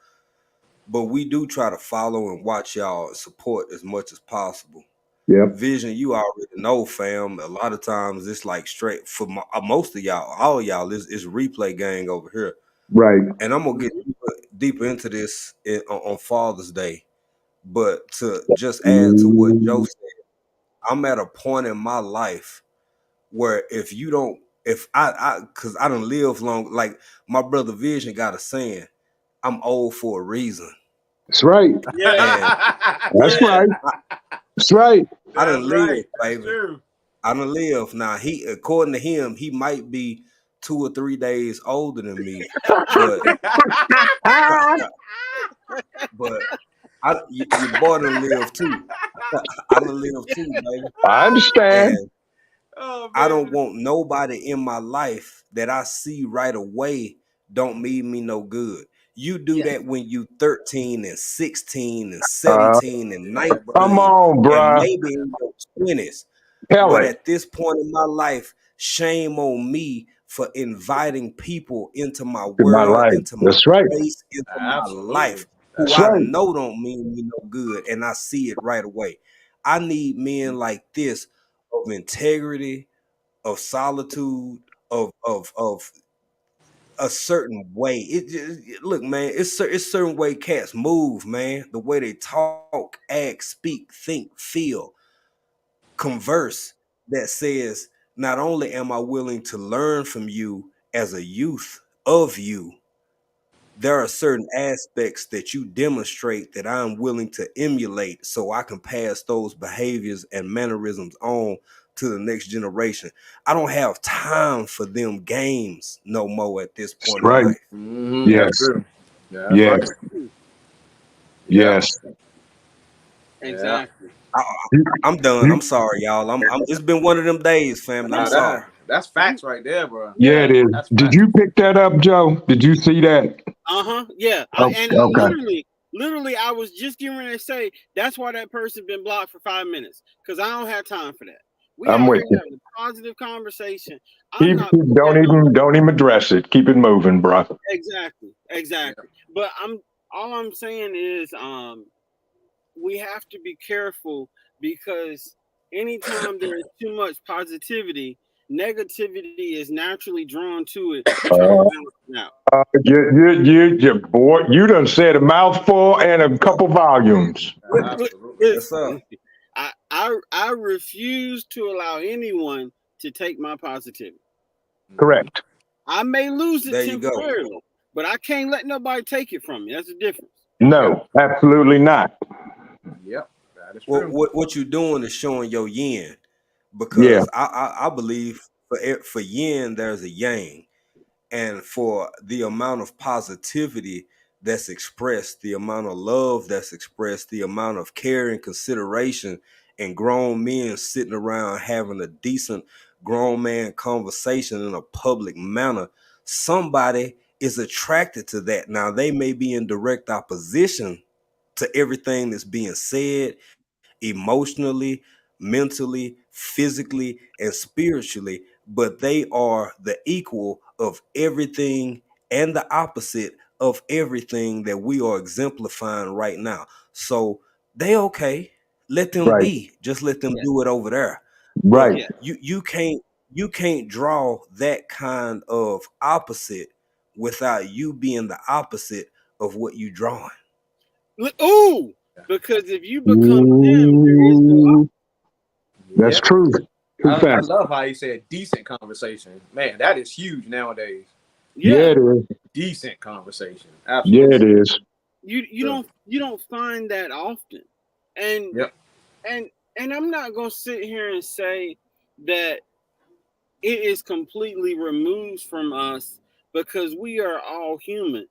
But we do try to follow and watch y'all, support as much as possible. Yep. Vision, you already know, fam. A lot of times it's like straight for most of y'all, all y'all, it's replay gang over here. Right. And I'm gonna get deeper into this on Father's Day. But to just add to what Joe said, I'm at a point in my life where if I because I don't live long, like my brother Vision got a saying, I'm old for a reason. That's right. Yeah. That's right. That's right. I done live, right. baby. I done live. Now he, according to him, he might be 2 or 3 days older than me, but Your boy done live too. I done live too, baby. I understand. And Oh, I man. don't want nobody in my life that I see right away don't mean me no good. You do that when you 13 and 16 and 17 and Come 19 on, and bruh. maybe in your 20s. Tell But it. at this point in my life, shame on me for inviting people into my In my world, life. into my That's right. space, into my Absolutely. life, who That's I right. know don't mean me no good, and I see it right away. I need men like this of integrity, of solitude, of a certain way. Look, man, it's certain way cats move, man. The way they talk, act, speak, think, feel, converse. That says, not only am I willing to learn from you as a youth of you, there are certain aspects that you demonstrate that I'm willing to emulate so I can pass those behaviors and mannerisms on to the next generation. I don't have time for them games no more at this That's point in right. life. Mm-hmm. Yes. That's true. Yeah, that's Yes. right. Yeah. Yes. Exactly. I'm done. I'm sorry, y'all. It's been one of them days, family. I'm Nah, sorry. that's facts right there, bro. Yeah, it is. That's Did facts. you pick that up, Joe? Did you see that? Yeah. Okay. Literally, I was just getting ready to say that's why that person been blocked for 5 minutes because I don't have time for that. We I'm out with here you. having a positive conversation. Don't even address it. Keep it moving, bro. Exactly. Yeah. But all I'm saying is we have to be careful because anytime there is too much positivity, negativity is naturally drawn to it. You boy, you done said a mouthful and a couple volumes. Absolutely. Yes, sir. I refuse to allow anyone to take my positivity. Correct. I may lose it There you go. temporarily, but I can't let nobody take it from me. That's the difference. No, absolutely not. Yep. That is Well, true. what you're doing is showing your yin, Yeah. because I believe for yin there's a yang, and for the amount of positivity that's expressed, the amount of love that's expressed, the amount of care and consideration, and grown men sitting around having a decent grown man conversation in a public manner, somebody is attracted to that. Now, they may be in direct opposition to everything that's being said emotionally, mentally, physically, and spiritually, but they are the equal of everything and the opposite of everything that we are exemplifying right now. So they okay. Let them Right. be. Just let them do it over there. But Right. you can't draw that kind of opposite without you being the opposite of what you drawing. Ooh, because if you become them, there is no. That's Yep. true. I love how you said decent conversation. Man, that is huge nowadays. Yeah, it is. Decent conversation. Absolutely. Yeah, it is. You don't find that often, and Yep. and I'm not gonna sit here and say that it is completely removed from us because we are all human.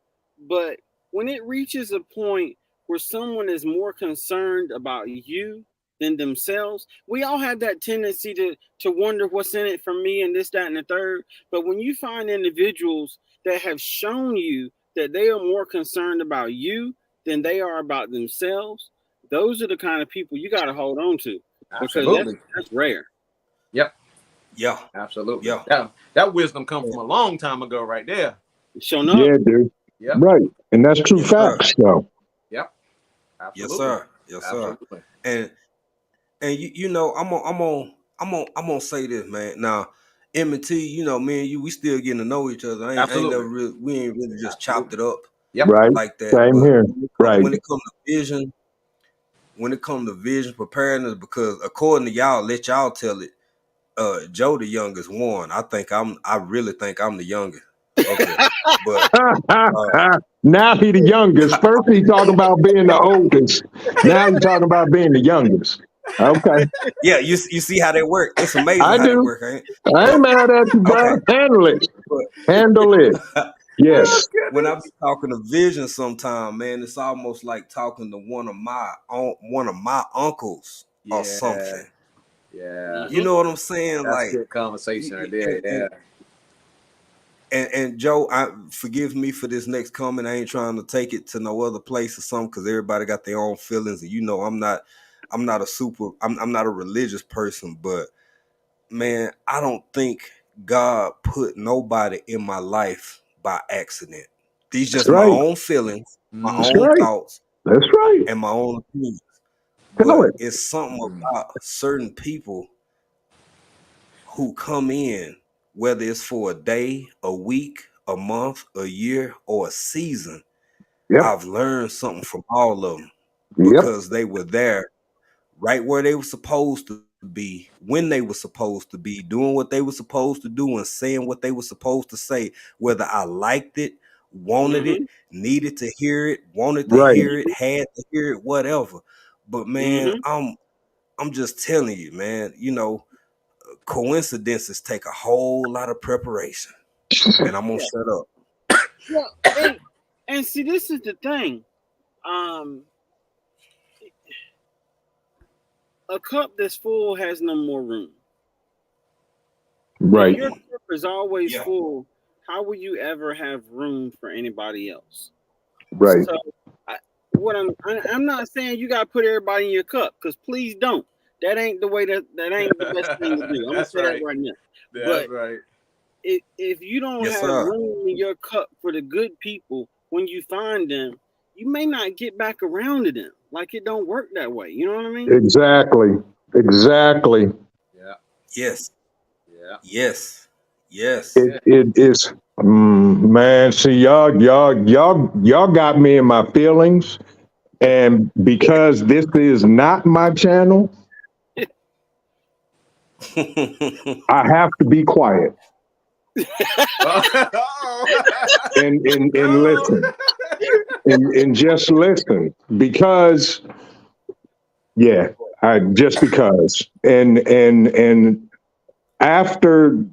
But when it reaches a point where someone is more concerned about you than themselves, we all have that tendency to wonder what's in it for me and this, that, and the third. But when you find individuals that have shown you that they are more concerned about you than they are about themselves, those are the kind of people you got to hold on to. Absolutely. Because that's rare. Yep. Yeah. Absolutely. Yeah. That wisdom come from a long time ago right there. Showing up. Yeah, dude. Yep. Right. And that's true Yes, sir. facts, though. Yep. Yes, Absolutely. sir. Yes, sir. Absolutely. And you know, I'm gonna say this, man. Now, M&T, you know, me and you, we still getting to know each other. I ain't never really, we ain't really just chopped it up Yep. Right. like that. Same But here. Right. when it comes to vision preparedness, because according to y'all, let y'all tell it, Joe the youngest one. I really think I'm the youngest. Okay. But now he the youngest. First he talking about being the oldest. Now he talking about being the youngest. Okay. yeah, you see how they work. It's amazing I how they do. work, ain't it? I ain't mad at you, bro. Okay. Handle it. But Handle it. Yes. When I be talking to Vision sometime, man, it's almost like talking to one of my uncles or something. Yeah. You know what I'm saying? That's Like, good conversation right there. and, Yeah. and Joe, forgive me for this next comment. I ain't trying to take it to no other place or something, because everybody got their own feelings, and I'm not a religious person, but man, I don't think God put nobody in my life by accident. These That's just my right. own feelings, my That's own right. thoughts, That's right. and my own opinions. Tell But it. it's something about certain people who come in, whether it's for a day, a week, a month, a year, or a season. Yep. I've learned something from all of them Yep. because they were there right where they were supposed to be, when they were supposed to be, doing what they were supposed to do, and saying what they were supposed to say, whether I liked it, wanted it, needed to hear it, wanted to Right. hear it, had to hear it, whatever. But man, I'm just telling you, man, coincidences take a whole lot of preparation. And I'm gonna shut up. Well, and see, this is the thing. A cup that's full has no more room. Right. If your cup is always full, how will you ever have room for anybody else? Right. So, I'm not saying you got to put everybody in your cup, because please don't. That ain't the way. That ain't the best thing to do. I'm gonna say that right now. That's right. If you don't Yes, have sir. room in your cup for the good people, when you find them, you may not get back around to them. Like, it don't work that way. You know what I mean? Exactly. Yeah. Yes. Yeah. Yes. Yes. It is. Man, see, y'all got me in my feelings, and because this is not my channel, I have to be quiet and listen and just listen, because just because. And after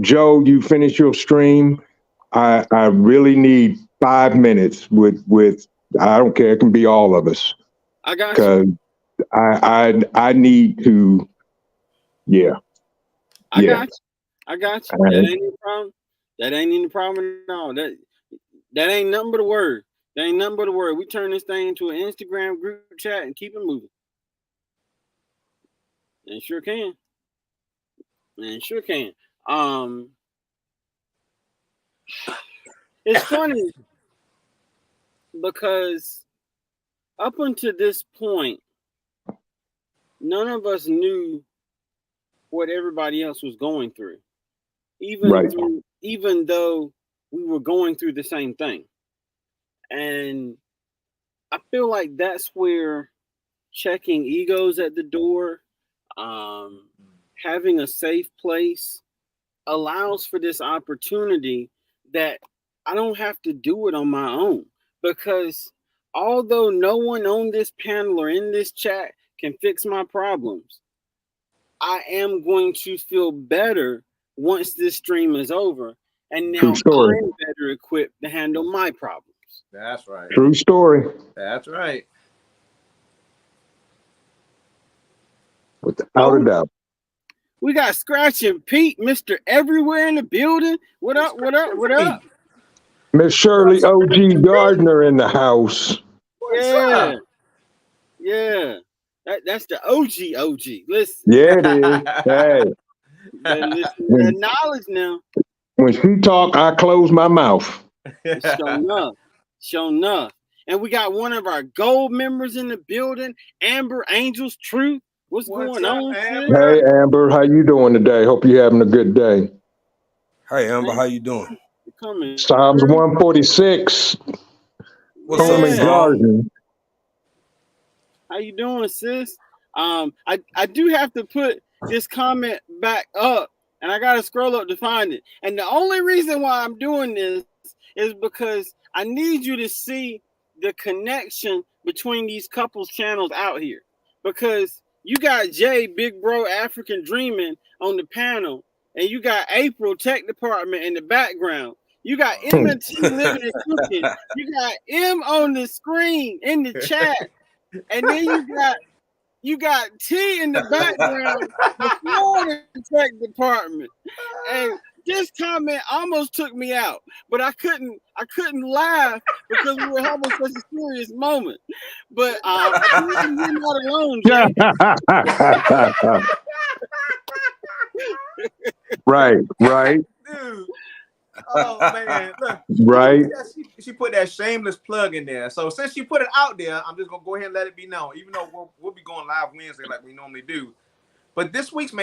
Joe, you finish your stream, I really need 5 minutes with I don't care, it can be all of us, I got you. because I need to. I got you. That ain't any problem. That ain't any problem at all. That ain't nothing but a word. That ain't nothing but a word. We turn this thing into an Instagram group chat and keep it moving. And sure can. It's funny because up until this point, none of us knew what everybody else was going through, even though we were going through the same thing. And I feel like that's where checking egos at the door, having a safe place, allows for this opportunity that I don't have to do it on my own. Because although no one on this panel or in this chat can fix my problems, I am going to feel better once this stream is over. And now I'm better equipped to handle my problems. That's right. True story. That's right. Without a doubt. We got Scratch and Pete, Mr. Everywhere in the building. What up? What up? What up? Miss Shirley OG Gardner in the house. Yeah. Yeah. That's the OG. Listen. Yeah, it is. Hey. Better listen to that knowledge now. When she talk, I close my mouth. Sure enough. And we got one of our gold members in the building, Amber Angels Truth. What's going on, Amber? Hey, Amber, how you doing today? Hope you're having a good day. Hey, Amber, how you doing? Psalms 146. What's up, Psalm? How you doing, sis? I do have to put this comment back up, and I gotta scroll up to find it. And the only reason why I'm doing this is because I need you to see the connection between these couples channels out here. Because you got Jay, Big Bro African Dreaming on the panel, and you got April Tech Department in the background. You got M&T living and cooking. You got M on the screen in the chat, and then you got T in the background, the Florida Tech Department, and this comment almost took me out, but I couldn't laugh because we were having such a serious moment. But you're not alone, Jay. Right. Dude. Oh man, look. Right. She put that shameless plug in there. So since she put it out there, I'm just gonna go ahead and let it be known. Even though we'll be going live Wednesday like we normally do. But this week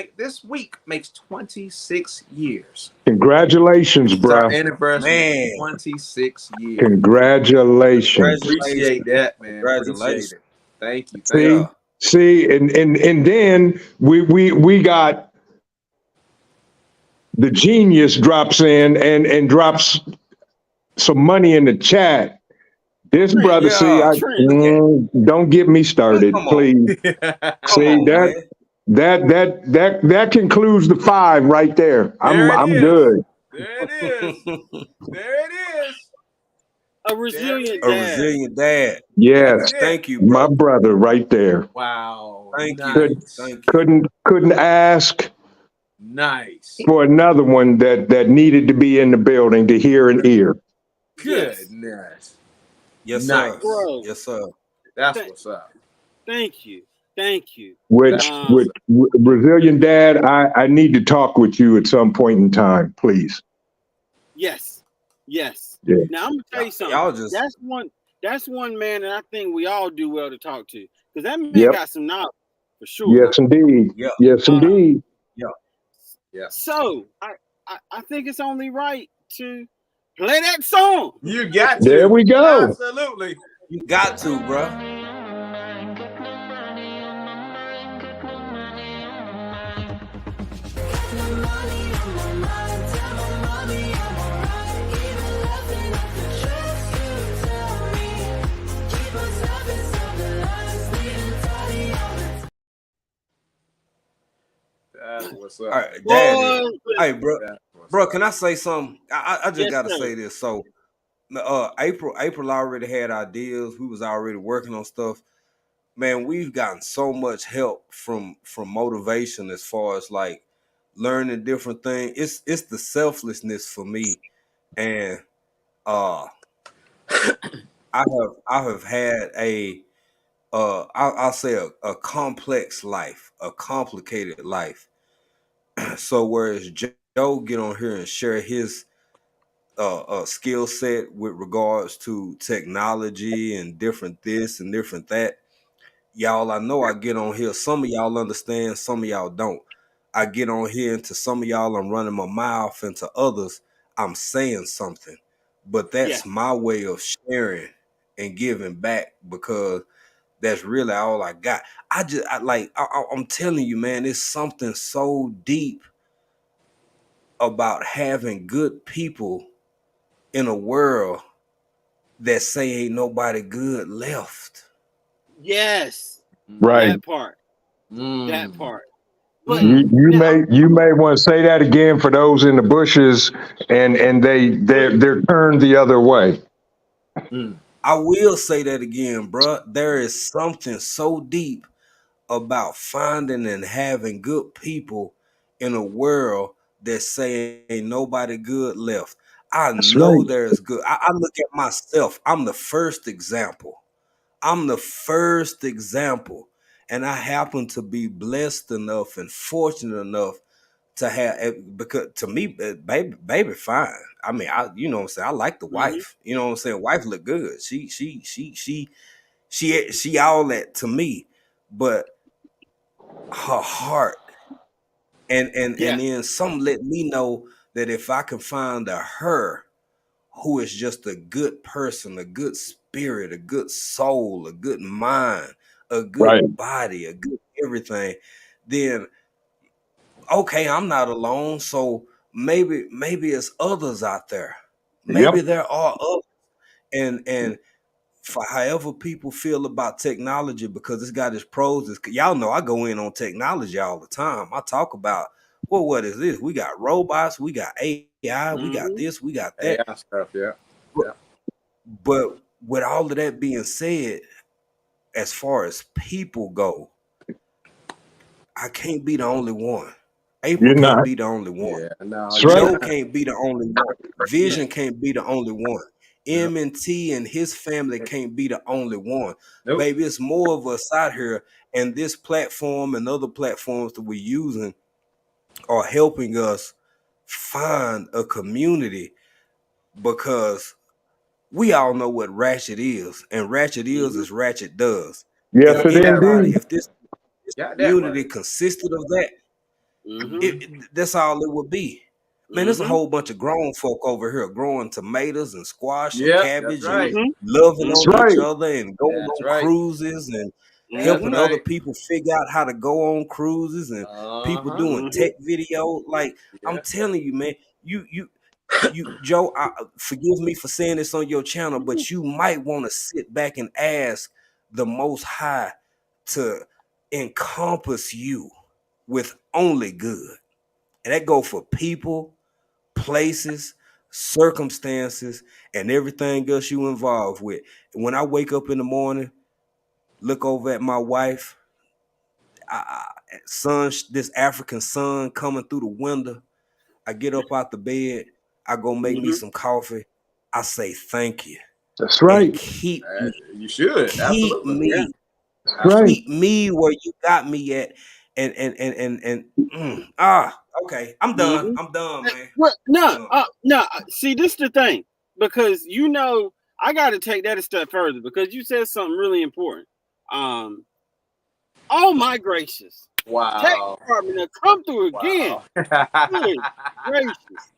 makes 26 years. Congratulations, bro. Our anniversary, 26 years. Congratulations. Appreciate that, man. Congratulations. Appreciate it. Thank you. See, and then we got the genius drops in and drops some money in the chat. This brother, don't get me started, please. See that concludes the 5 right there. I'm good. There it is. A resilient dad. Yes. Thank you, bro. My brother right there. Wow. Thank you. Couldn't ask nice for another one that needed to be in the building to hear an ear. Goodness. Yes, nice. sir. Bro. Yes, sir. That's what's up. Thank you. With Brazilian Dad, I need to talk with you at some point in time, please. Yes. Yeah. Now I'm gonna tell you something. That's one man that I think we all do well to talk to, because that man got some knowledge for sure. Yes, indeed. Yep. Yes, indeed. Yeah. So I think it's only right to play that song. You got to. There we go. Absolutely. You got to, bro. That's what's up. All right, Daddy. Hey, bro, can I say something? I just gotta say this. So, April already had ideas. We was already working on stuff. Man, we've gotten so much help from motivation as far as like learning different things. It's the selflessness for me, and I have had I'll say a complex life, a complicated life. So whereas Joe get on here and share his skill set with regards to technology and different this and different that, y'all, I know I get on here. Some of y'all understand, some of y'all don't. I get on here, and to some of y'all I'm running my mouth, and to others I'm saying something. But that's my way of sharing and giving back, because that's really all I got. I'm telling you, man, it's something so deep about having good people in a world that say ain't nobody good left. Yes. Right. That part. That part. But you may want to say that again for those in the bushes and they're turned the other way. I will say that again, bro. There is something so deep about finding and having good people in a world that say ain't nobody good left. That's know right. there's good. I look at myself. I'm the first example. And I happen to be blessed enough and fortunate enough to have, because to me, baby fine. I mean, you know what I'm saying? I like the wife. You know what I'm saying? Wife look good. She all that to me. But her heart and then some let me know that if I can find her who is just a good person, a good spirit, a good soul, a good mind, a good body, a good everything, then okay, I'm not alone. So maybe it's others out there. Maybe there are others. And for however people feel about technology, because it's got its pros. Y'all know I go in on technology all the time. I talk about, what is this? We got robots, we got AI, we got this, we got that. AI stuff, yeah. But with all of that being said, as far as people go, I can't be the only one. April You're can't not. be the only one. Yeah, no, That's Joe right. can't be the only one. Vision can't be the only one. M&T and his family can't be the only one. Nope. Baby, it's more of us out here, and this platform and other platforms that we're using are helping us find a community, because we all know what ratchet is, and ratchet is ratchet does. Yes, And it anybody, indeed. if this Got that community right. consisted of that, that's all it would be. Man, there's a whole bunch of grown folk over here growing tomatoes and squash and Yep, cabbage that's right. and loving That's on each right. other and going That's on right. cruises and That's helping other right. people figure out how to go on cruises, and people doing tech video. Like, I'm telling you, man, you Joe, forgive me for saying this on your channel, but you might want to sit back and ask the Most High to encompass you with only good. And that go for people, places, circumstances, and everything else you involved with. And when I wake up in the morning, look over at my wife, this African sun coming through the window, I get up out the bed, I go make me some coffee, I say thank you. That's right. And keep You should. keep Absolutely. me, Right. keep me where you got me at. Okay, I'm done. I'm done, man. Well, no. See, this is the thing, because I got to take that a step further, because you said something really important. Oh my gracious! Wow. Tech department have come through again. Good gracious.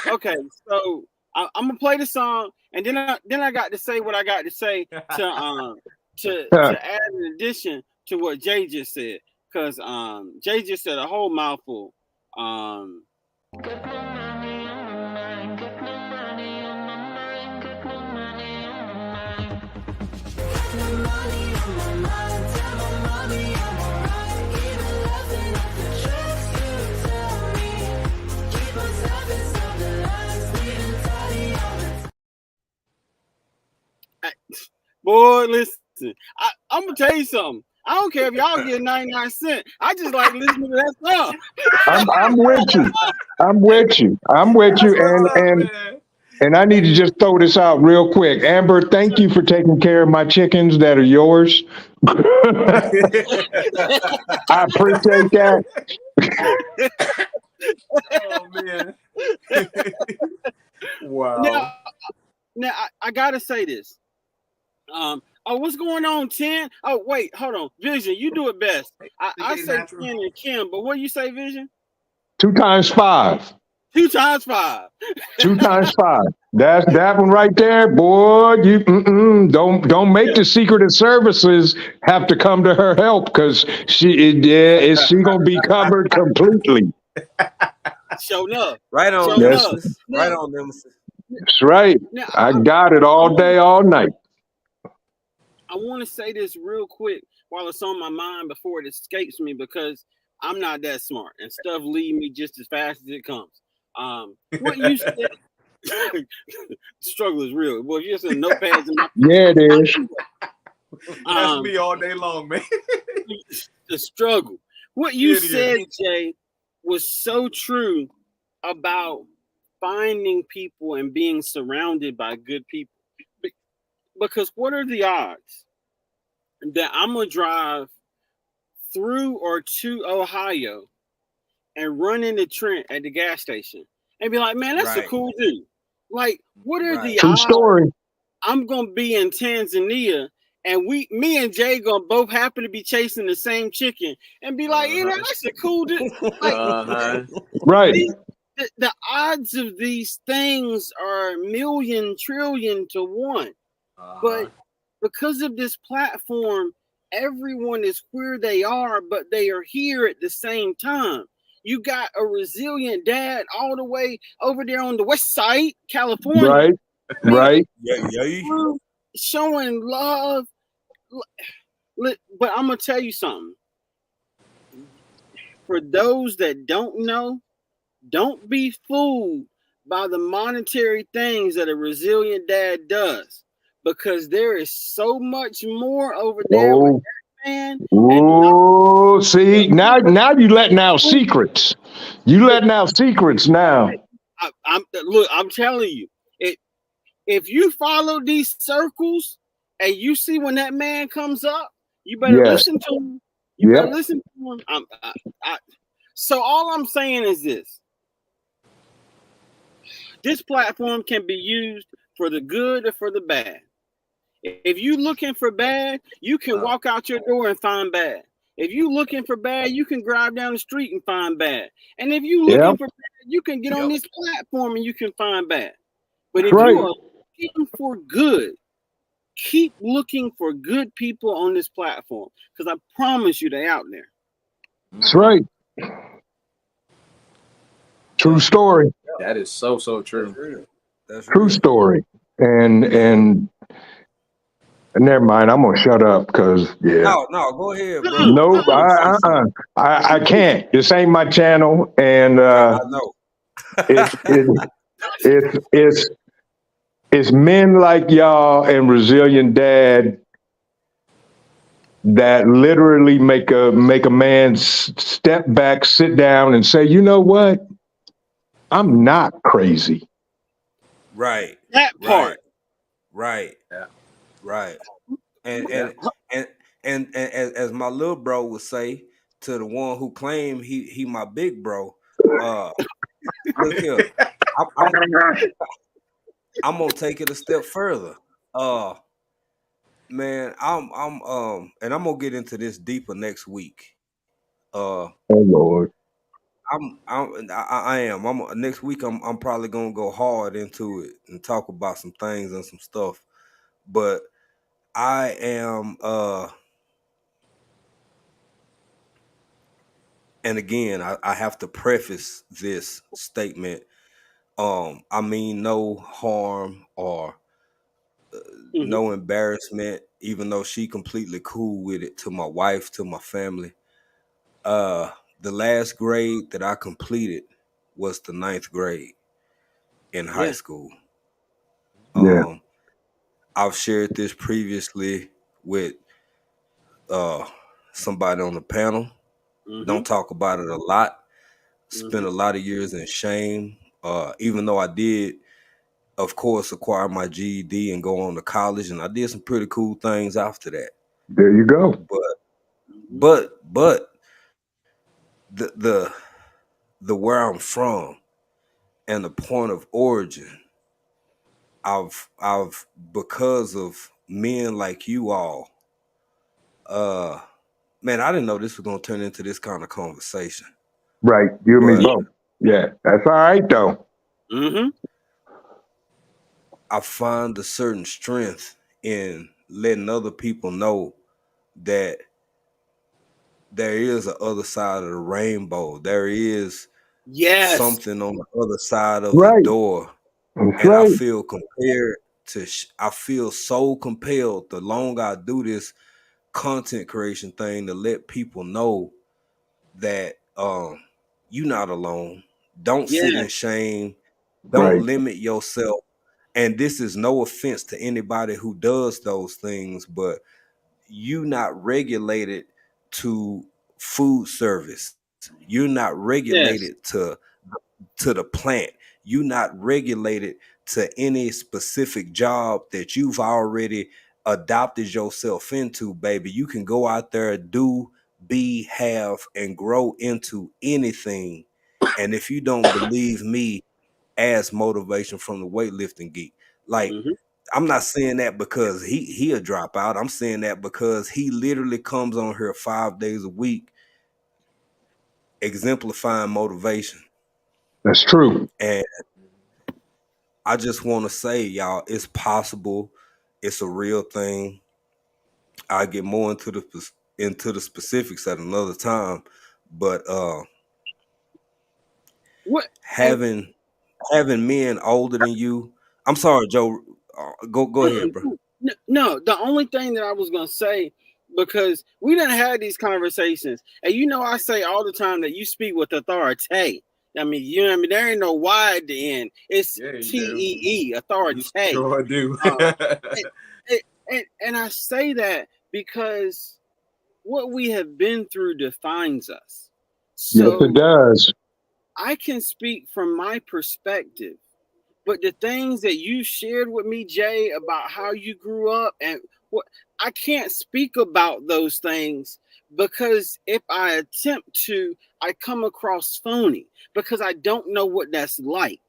Okay. So I'm gonna play the song, and then I got to say what I got to say to add an addition to what Jay just said, because Jay just said a whole mouthful. Boy, listen, I'm gonna tell you something. I don't care if y'all get 99 cents. I just like listening to that song. I'm with you. I'm with you. I'm with you. And I need to just throw this out real quick. Amber, thank you for taking care of my chickens that are yours. I appreciate that. Oh man. Wow. Now I gotta say this. What's going on, 10? Oh, wait, hold on. Vision, you do it best. I say 10 and Kim, but what do you say, Vision? 2 times 5. 2 times 5. 2 times 5. That's that one right there, boy. You don't make the Secret Services have to come to her help, because is she gonna be covered completely? Show enough. Right on, nemesis. Right on, nemesis. That's right. Now, I got it all day, all night. I want to say this real quick while it's on my mind before it escapes me, because I'm not that smart and stuff leave me just as fast as it comes. What you said, struggle is real. Well, if you just notepads in my yeah, it is. That's me all day long, man. The struggle. What you said, Jay, was so true about finding people and being surrounded by good people. Because what are the odds that I'm going to drive through or to Ohio and run into Trent at the gas station and be like, man, that's a cool dude. Like, what are the True odds story. I'm going to be in Tanzania and me and Jay going to both happen to be chasing the same chicken and be like, that's a cool dude. Like, right. The odds of these things are million, trillion to 1. But because of this platform, everyone is where they are, but they are here at the same time. You got a resilient dad all the way over there on the west side, California. Right. Showing love. But I'm going to tell you something. For those that don't know, don't be fooled by the monetary things that a resilient dad does, because there is so much more over there with that man. Oh, see, now you letting out secrets. You letting out secrets now. I'm telling you, if you follow these circles and you see when that man comes up, you better listen to him. You better listen to him. So all I'm saying is this. This platform can be used for the good or for the bad. If you're looking for bad, you can walk out your door and find bad. If you're looking for bad, you can drive down the street and find bad. And if you're looking for bad, you can get on this platform and you can find bad. But if you are looking for good, keep looking for good people on this platform, because I promise you they're out there. That's right. True story. That is so true. That's true story. And never mind. I'm gonna shut up because No, go ahead, bro. Nope. I can't. This ain't my channel, and I know. It's men like y'all and Resilient Dad that literally make a man step back, sit down, and say, you know what? I'm not crazy. Right. That part. Right. Yeah. Right. And as my little bro would say to the one who claimed he my big bro, look here, I'm gonna take it a step further. Man, I'm and I'm gonna get into this deeper next week. Oh Lord. I am. Next week. I'm probably gonna go hard into it and talk about some things and some stuff. But I am. And again, I have to preface this statement. I mean no harm or no embarrassment, even though she completely cool with it, to my wife, to my family. The last grade that I completed was the 9th grade in high school. I've shared this previously with somebody on the panel. Don't talk about it a lot. Spent a lot of years in shame. Even though I did, of course, acquire my GED and go on to college, and I did some pretty cool things after that. There you go. But the where I'm from and the point of origin, I've because of men like you all, man, I didn't know this was gonna turn into this kind of conversation. Right, you and me both. Yeah, that's all right though. I find a certain strength in letting other people know that there is a other side of the rainbow. There is something on the other side of the door. And I feel I feel so compelled the longer I do this content creation thing to let people know that you're not alone. Don't sit in shame. Don't limit yourself. And this is no offense to anybody who does those things, but you not regulated to food service. You're not regulated to the plant. You're not regulated to any specific job that you've already adopted yourself into, baby. You can go out there, do, be, have, and grow into anything. And if you don't believe me, ask Motivation from the Weightlifting Geek. Like, I'm not saying that because he'll drop out. I'm saying that because he literally comes on here 5 days a week exemplifying motivation. That's true. And I just want to say, y'all, it's possible. It's a real thing. I'll get more into the specifics at another time. But having men older than you. I'm sorry, Joe. Go ahead, bro. No, the only thing that I was gonna say, because we done had these conversations, and you know I say all the time that you speak with authority. I mean, you know what I mean? There ain't no Y at the end. It's TEE, authority. Sure do. And I say that because what we have been through defines us. So yes, it does. I can speak from my perspective, but the things that you shared with me, Jay, about how you grew up and what, I can't speak about those things because if I attempt to, I come across phony because I don't know what that's like.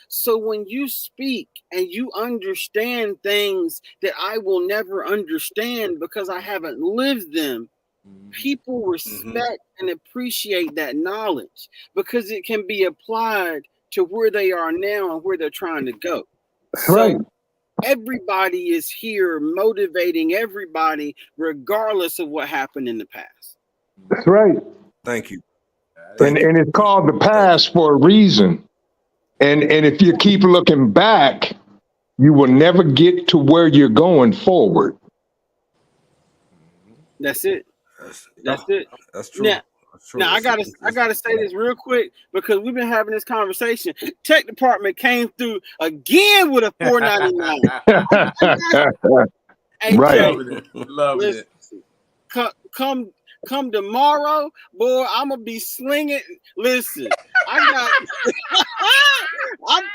So when you speak and you understand things that I will never understand because I haven't lived them, people respect and appreciate that knowledge because it can be applied to where they are now and where they're trying to go. So Right. everybody is here motivating everybody regardless of what happened in the past. That's right. Thank you. And it's called the past for a reason. And if you keep looking back, you will never get to where you're going forward. That's it. That's it. That's true. Now I gotta say this real quick because we've been having this conversation. Tech department came through again with a $4.99. Hey, Right. Loving it. Come tomorrow, boy. I'm gonna be slinging. Listen, I'm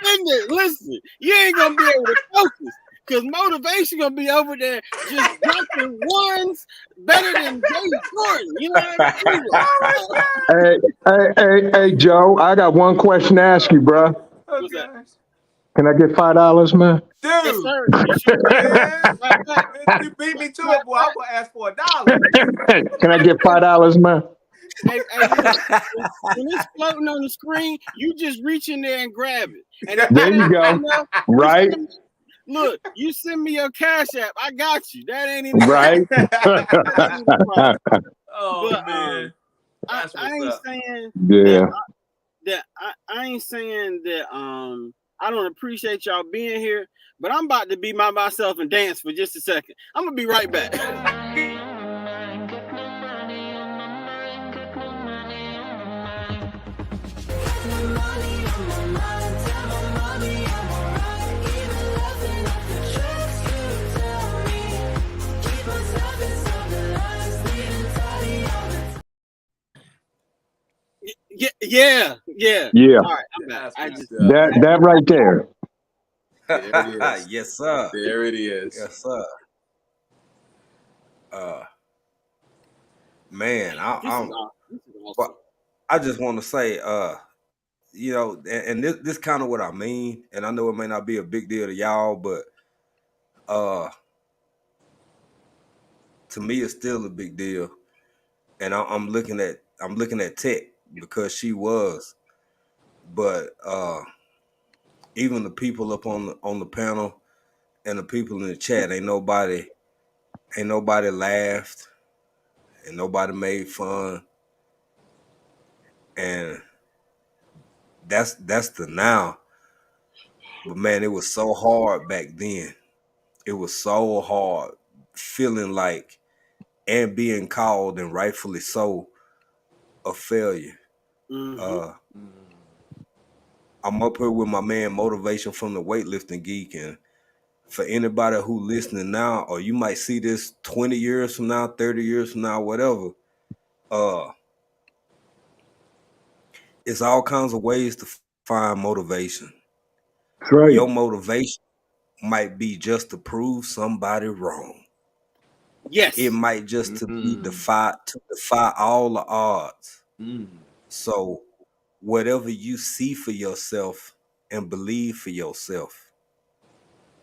thinking. Listen, you ain't gonna be able to focus. Because motivation gonna be over there just dropping ones better than Jay Jordan. You know what I mean? Hey, Joe, I got one question to ask you, bro. What's that? Can I get $5, man? Dude, Yes, sir. You sure? you beat me to it, boy. I'm gonna ask for $1. Can I get $5, man? Hey, when it's floating on the screen, you just reach in there and grab it. And there you go. Right. Look, you send me your Cash App. I got you. That ain't even right. Oh, but, man. I ain't saying I ain't saying that I don't appreciate y'all being here, but I'm about to be myself and dance for just a second. I'm gonna be right back. Yeah. All right, I'm back. That right there. There it is. Yes, sir. There it is. Yes, sir. Man, I just want to say, you know, and this kind of what I mean, and I know it may not be a big deal to y'all, but to me, it's still a big deal. And I'm looking at Tech because she was, but even the people up on the panel and the people in the chat, ain't nobody laughed, and nobody made fun, and that's the now. But man, it was so hard back then. It was so hard feeling like and being called, and rightfully so, a failure. I'm up here with my man Motivation from the Weightlifting Geek, and for anybody who listening now, or you might see this 20 years from now, 30 years from now, whatever, it's all kinds of ways to find motivation. That's right. Your motivation might be just to prove somebody wrong. Yes. It might just to defy all the odds. So whatever you see for yourself and believe for yourself,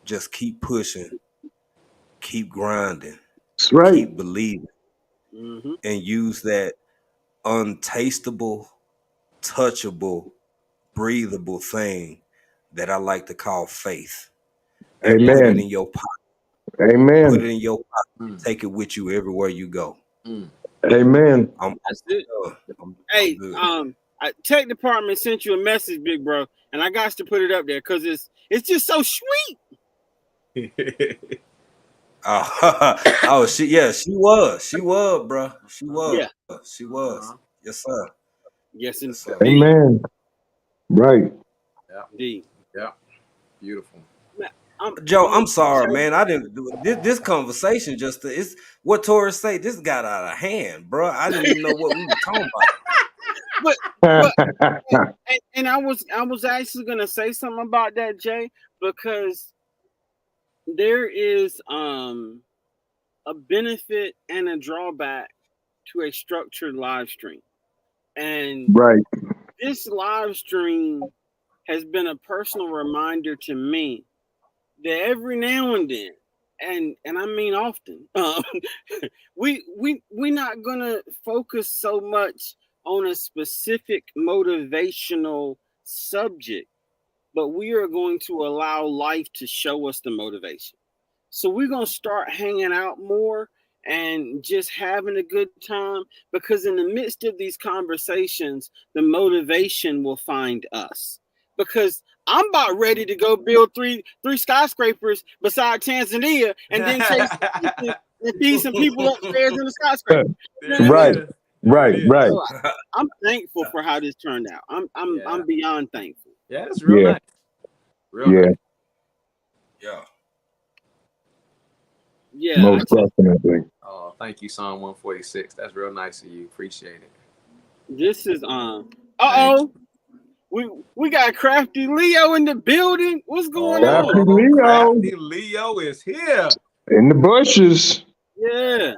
just keep pushing, keep grinding, That's right. keep believing, and use that untastable, touchable, breathable thing that I like to call faith. And Amen. put it in your pocket. Amen. Put it in your pocket. Take it with you everywhere you go. Amen. That's it. Hey, Tech department sent you a message, big bro, and I got to put it up there because it's just so sweet. She was, bro. She was. Yeah. She was. Yes, sir. Yes, sir. Amen. Right. Yeah. D. Yeah. Beautiful. Joe, I'm sorry, man. I didn't do this conversation. Just it's what Taurus say. This got out of hand, bro. I didn't even know what we were talking about. And I was actually gonna say something about that, Jay, because there is a benefit and a drawback to a structured live stream, and Right. this live stream has been a personal reminder to me that every now and then, and I mean often, we're not gonna focus so much on a specific motivational subject, but we are going to allow life to show us the motivation. So we're gonna start hanging out more and just having a good time, because in the midst of these conversations, the motivation will find us. Because I'm about ready to go build three skyscrapers beside Tanzania and then chase and feed some people upstairs in the skyscraper. You know what I mean? Right. So I'm thankful for how this turned out. I'm beyond thankful. Yeah, it's real nice. Real nice. Yeah. Most definitely. Oh, thank you, Psalm 146. That's real nice of you. Appreciate it. This is we got Crafty Leo in the building. What's going on? Crafty Leo. Crafty Leo is here. In the bushes. Yeah.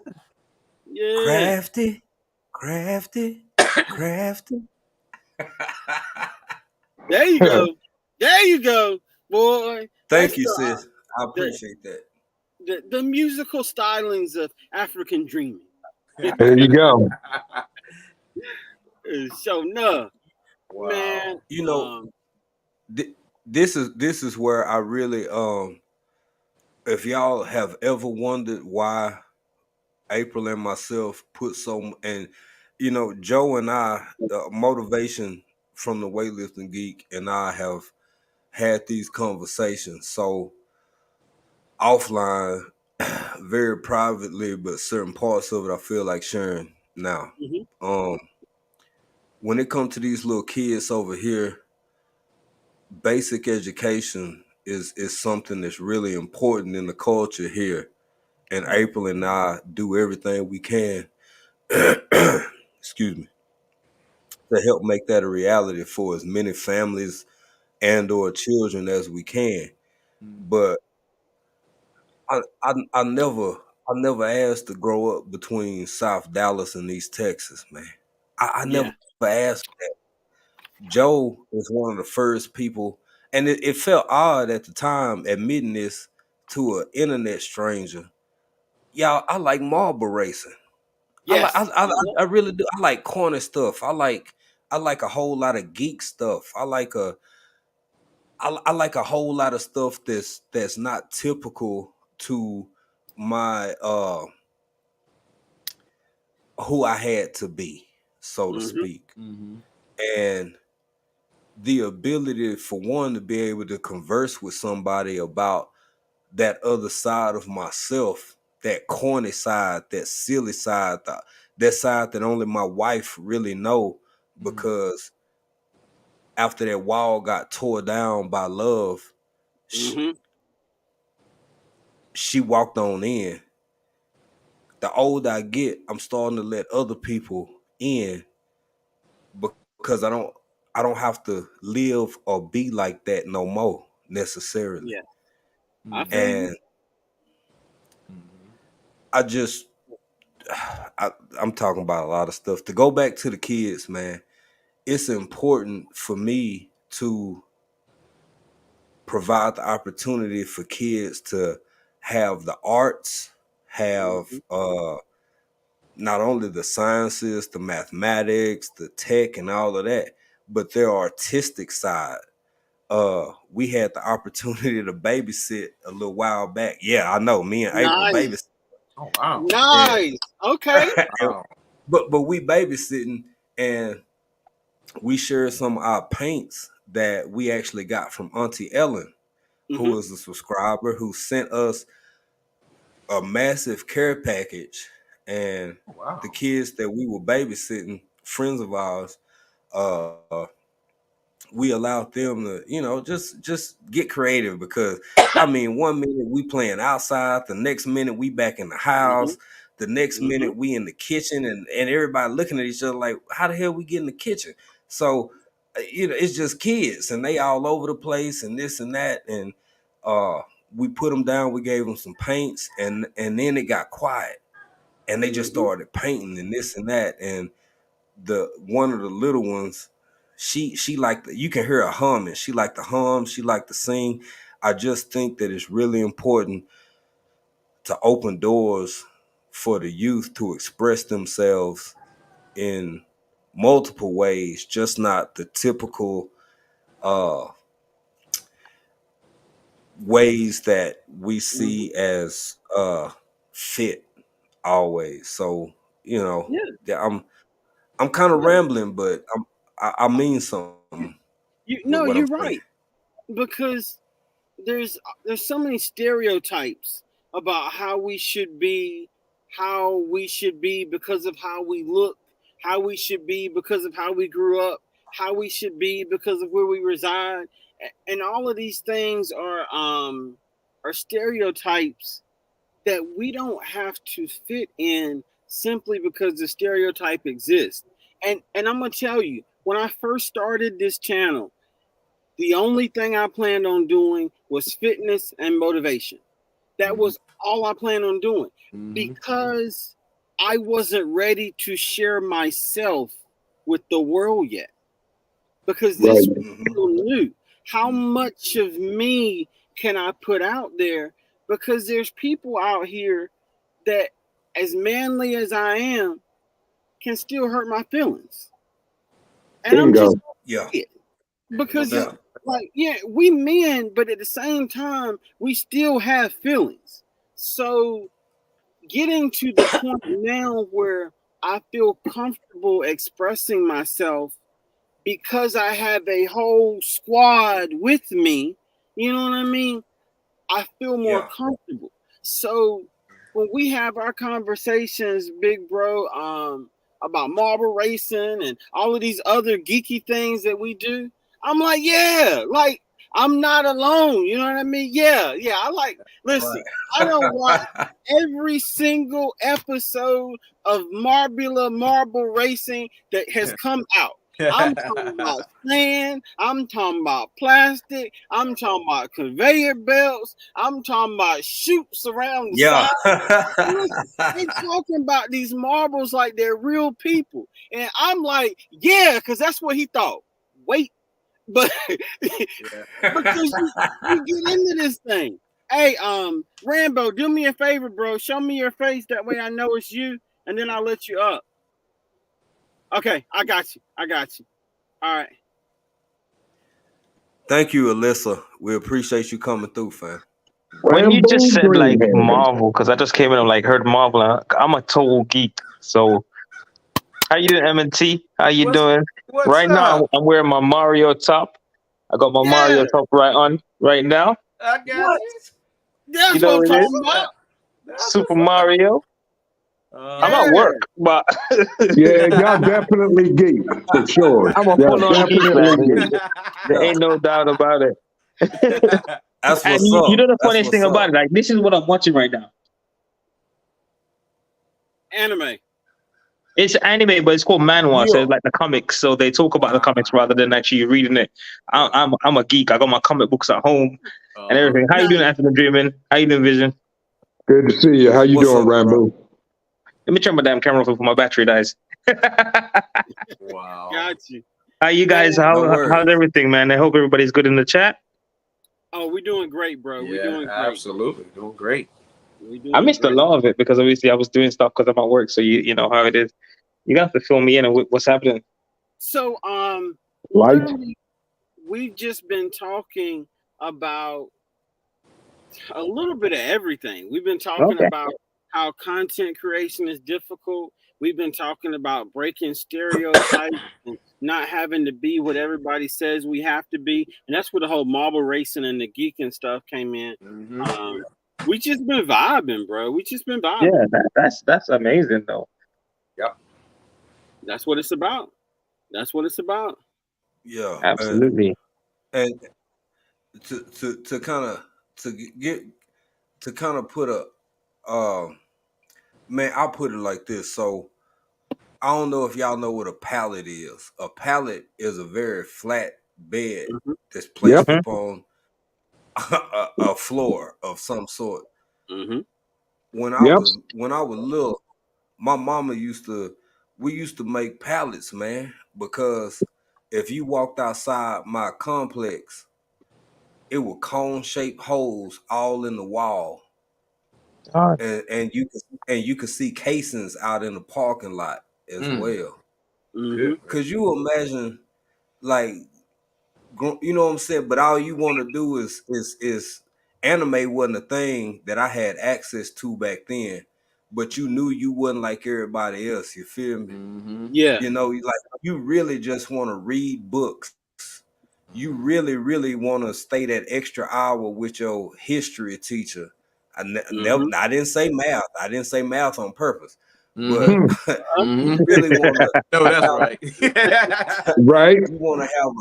Crafty. There you go, boy. Thank you, sis. I appreciate that. The musical stylings of African dreaming. There you go. So no, wow. Man. You know, this is where I really if y'all have ever wondered why April and myself put and you know, Joe and I, the motivation from the weightlifting geek and I have had these conversations so offline, very privately, but certain parts of it I feel like sharing now. When it comes to these little kids over here, basic education is something that's really important in the culture here. And April and I do everything we can excuse me, to help make that a reality for as many families and or children as we can. But I never asked to grow up between South Dallas and East Texas, man. I never asked that. Joe was one of the first people, and it felt odd at the time admitting this to an internet stranger. Y'all, I like marble racing. Yes. I really do. I like corny stuff. I like a whole lot of geek stuff. I like a whole lot of stuff that's not typical to my who I had to be, so to speak. And the ability for one to be able to converse with somebody about that other side of myself, that corny side, that silly side, that side that only my wife really know, because after that wall got tore down by love, she walked on in. The older I get, I'm starting to let other people in because I don't have to live or be like that no more necessarily. Yeah. And I'm talking about a lot of stuff. To go back to the kids, man, it's important for me to provide the opportunity for kids to have the arts, have not only the sciences, the mathematics, the tech, and all of that, but their artistic side. We had the opportunity to babysit a little while back. Yeah, I know. Me and April babysit. Oh wow! Nice. Yeah. Okay. Wow. But we babysitting, and we shared some of our paints that we actually got from Auntie Ellen, who is a subscriber who sent us a massive care package. And the kids that we were babysitting, friends of ours, we allowed them to, you know, just get creative, because I mean, 1 minute we playing outside, the next minute we back in the house, the next minute we in the kitchen, and everybody looking at each other like, how the hell we get in the kitchen? So, you know, it's just kids and they all over the place and this and that. And we put them down, we gave them some paints, and then it got quiet and they just started painting and this and that. And one of the little ones, she liked you can hear her humming. She liked to hum, she liked to sing. I just think that it's really important to open doors for the youth to express themselves in multiple ways, just not the typical ways that we see as fit always. So, you know, I'm kind of rambling, but I mean something. You're right, because there's so many stereotypes about how we should be because of how we look, how we should be because of how we grew up, how we should be because of where we reside, and all of these things are stereotypes that we don't have to fit in simply because the stereotype exists. And I'm gonna tell you, when I first started this channel, the only thing I planned on doing was fitness and motivation. That was all I planned on doing, because I wasn't ready to share myself with the world yet, because this was still new. How much of me can I put out there? Because there's people out here that, as manly as I am, can still hurt my feelings. And I'm just because we men, but at the same time, we still have feelings. So getting to the point now where I feel comfortable expressing myself because I have a whole squad with me, you know what I mean? I feel more comfortable. So when we have our conversations, big bro, about marble racing and all of these other geeky things that we do, I'm like, like I'm not alone. You know what I mean? Listen, I don't watch every single episode of marble racing that has come out. I'm talking about sand. I'm talking about plastic. I'm talking about conveyor belts. I'm talking about chutes around the side. They're talking about these marbles like they're real people. And I'm like, because that's what he thought. Wait. But because you get into this thing. Hey, Rambo, do me a favor, bro. Show me your face. That way I know it's you. And then I'll let you up. Okay, I got you. All right. Thank you, Alyssa. We appreciate you coming through, fam. When you just said like Marvel, because I just came in and like heard Marvel, and I'm a total geek. So, how you doing, M&T? How you doing? Right now, I'm wearing my Mario top. I got my Mario top on right now. I got you. That's you know what I'm talking about. Super Mario. I'm at work, but y'all definitely geek for sure. I'm a full-on geek, man. There ain't no doubt about it. That's what's and up. You know the funniest thing about it? Like, this is what I'm watching right now. Anime. It's anime, but it's called manhwa, so it's like the comics. So they talk about the comics rather than actually reading it. I'm a geek. I got my comic books at home and everything. How you doing, Anthony Dreaming? How you doing, Vision? Good to see you. How you doing, Rambo? Let me turn my damn camera off before my battery dies. Wow. Got you. How you guys? How's everything, man? I hope everybody's good in the chat. Oh, we're doing great, bro. We're doing great. Absolutely. Doing great. I missed a lot of it because obviously I was doing stuff because I'm at work. So you know how it is. You got to fill me in on what's happening. So we've just been talking about a little bit of everything. We've been talking about how content creation is difficult. We've been talking about breaking stereotypes and not having to be what everybody says we have to be. And that's where the whole marble racing and the geeking stuff came in. We just been vibing, bro. We just been vibing. Yeah, that's amazing, though. Yep. That's what it's about. That's what it's about. Yeah, Absolutely. And to kind of to get to kind of put a man, I'll put it like this. So I don't know if y'all know what a pallet is. A pallet is a very flat bed that's placed Yep. upon a floor of some sort. Mm-hmm. When Yep. I was little, my mama we used to make pallets, man, because if you walked outside my complex, it were cone shaped holes all in the wall. And you could see casings out in the parking lot as well. Mm-hmm. Cause you imagine, like, you know what I'm saying? But all you want to do is anime wasn't a thing that I had access to back then. But you knew you wasn't like everybody else. You feel me? Yeah. You know, like you really just want to read books. You really want to stay that extra hour with your history teacher. I didn't say math. I didn't say math on purpose. But you really want to. No, that's right. Right. You want to have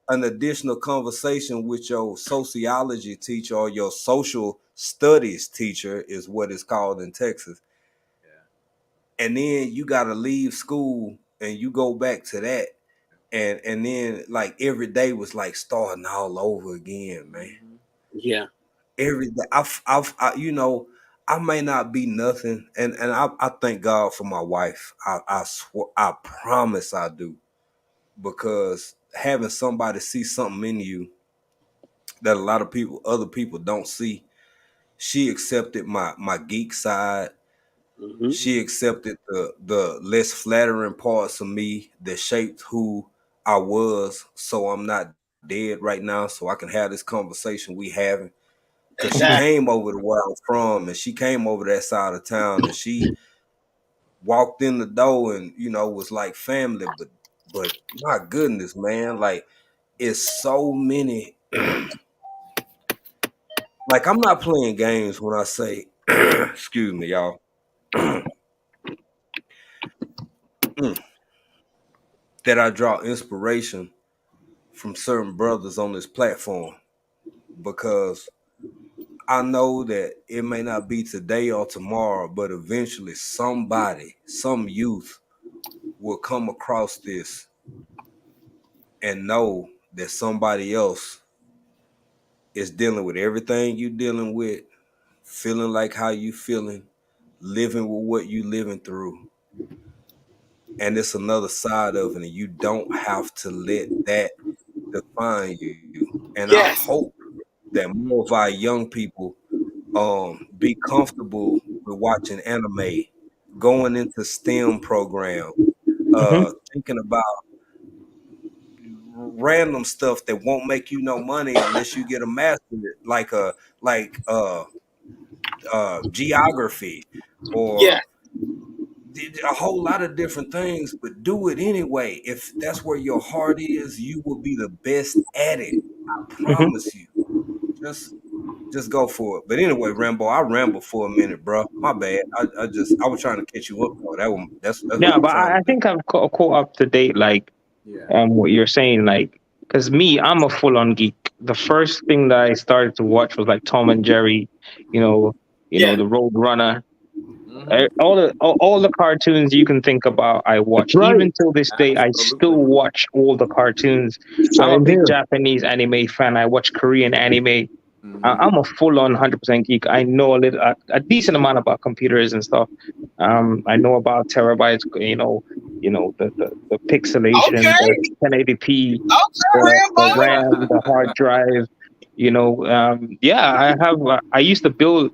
an additional conversation with your sociology teacher or your social studies teacher, is what it's called in Texas. And then you got to leave school and you go back to that. And then like every day was like starting all over again, man. Yeah. Every day, you know, I may not be nothing, and I thank God for my wife. I promise I do, because having somebody see something in you that a lot of other people don't see. She accepted my geek side. She accepted the less flattering parts of me that shaped who I was, so I'm not dead right now, so I can have this conversation we having. Cause she came over to where I'm from, and she came over that side of town, and she walked in the door, and you know was like family. But my goodness, man, like it's so many. Like I'm not playing games when I say, excuse me, y'all. That I draw inspiration from certain brothers on this platform, because I know that it may not be today or tomorrow, but eventually somebody, some youth will come across this and know that somebody else is dealing with everything you dealing with, feeling like how you feeling, living with what you living through. And it's another side of it, and you don't have to let that define you. And I Yes. hope that more of our young people be comfortable with watching anime, going into STEM programs, thinking about random stuff that won't make you no money unless you get a master, like geography Yeah. or a whole lot of different things, but do it anyway. If that's where your heart is, you will be the best at it. I promise you. Just go for it. But anyway, Rambo, I rambled for a minute, bro. My bad. I was trying to catch you up though. That's what Yeah, I'm but trying to I do. think I've caught up to date, like, what you're saying, like, because me, I'm a full-on geek. The first thing that I started to watch was like Tom and Jerry, you know, Yeah. the Road Runner, all the cartoons you can think about. I watch. That's right. Even till this day, I still watch all the cartoons. I'm a Same big here. Japanese anime fan. I watch Korean anime. I'm a full-on 100% geek. I know a decent amount about computers and stuff. I know about terabytes. The pixelation, Okay. the 1080p, Okay, the Rambo. RAM, the hard drive. Yeah, I used to build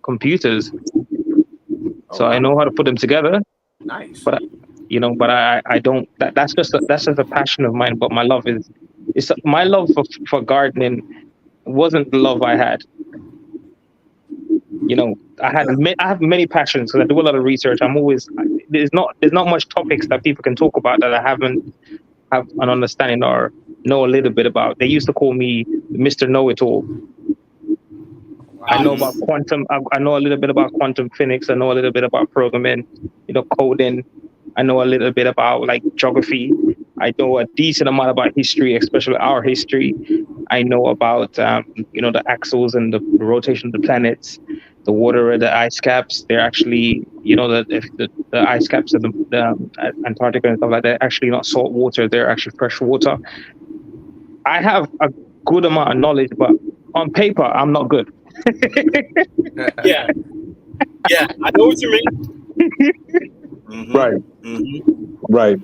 computers, so I know how to put them together. Nice. But I don't. That's just a passion of mine. But my love is my love for gardening wasn't the love I had. I have many passions because I do a lot of research. There's not much topics that people can talk about that I haven't have an understanding or know a little bit about. They used to call me Mr. Know-it-all. I know about quantum. I know a little bit about quantum physics. I know a little bit about programming, coding. I know a little bit about like geography. I know a decent amount about history, especially our history. I know about the axles and the rotation of the planets, the water, the ice caps. They're actually, the ice caps of the Antarctica and stuff like that, actually not salt water. They're actually fresh water. I have a good amount of knowledge, but on paper, I'm not good. Yeah, I know what you mean. Right. Right.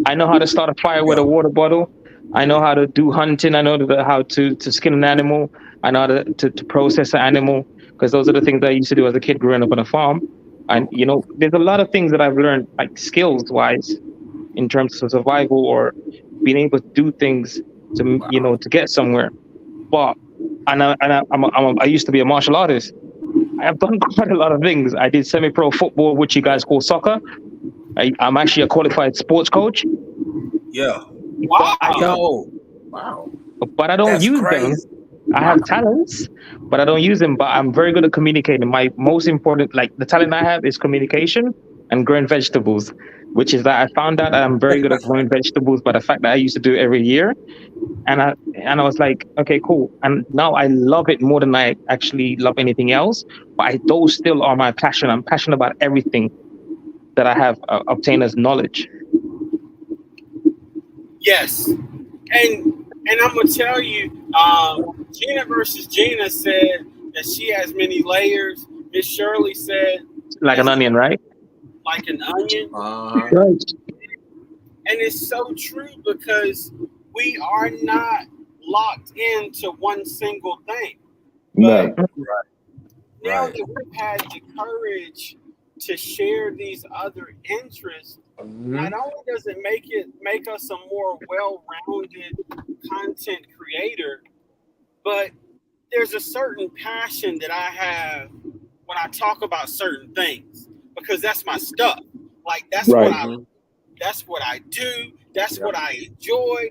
I know how to start a fire with a water bottle. I know how to do hunting. I know how to skin an animal. I know how to process an animal, because those are the things that I used to do as a kid growing up on a farm. And, there's a lot of things that I've learned, like skills-wise, in terms of survival or being able to do things to get somewhere. But I used to be a martial artist. I have done quite a lot of things. I did semi-pro football, which you guys call soccer. I'm actually a qualified sports coach. Yeah. Wow. But I don't use them. I have talents, but I don't use them. But I'm very good at communicating. My most important, the talent I have is communication and growing vegetables, which is that I found out that I'm very good at growing vegetables by the fact that I used to do it every year. And I was like, okay, cool. And now I love it more than I actually love anything else. But those still are my passion. I'm passionate about everything that I have obtained as knowledge. Yes. And I'm going to tell you, Gina versus Gina said that she has many layers. Miss Shirley said... Like an onion, right? Like an onion. Right. And it's so true, because we are not locked into one single thing. But now that we've had the courage to share these other interests, not only does it make us a more well-rounded content creator, but there's a certain passion that I have when I talk about certain things, because that's my stuff. Like that's what I do. That's what I enjoy.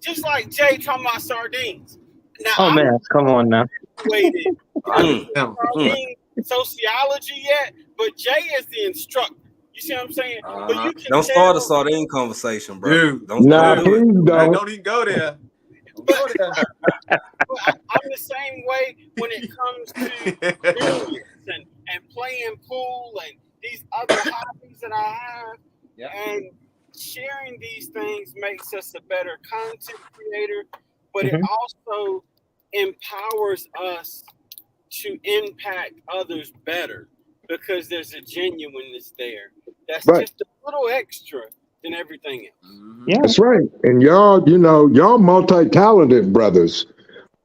Just like Jay talking about sardines. Now, man, come on now. Sardine sociology yet, but Jay is the instructor. You see what I'm saying? But you can don't start a sardine conversation, bro. Dude, please don't. Don't even go there. But I'm the same way when it comes to billiards and playing pool and these other hobbies that I have. Yep. And sharing these things makes us a better content creator, but it also empowers us to impact others better, because there's a genuineness there that's just a little extra than everything else. Yeah, that's right. And y'all multi-talented brothers.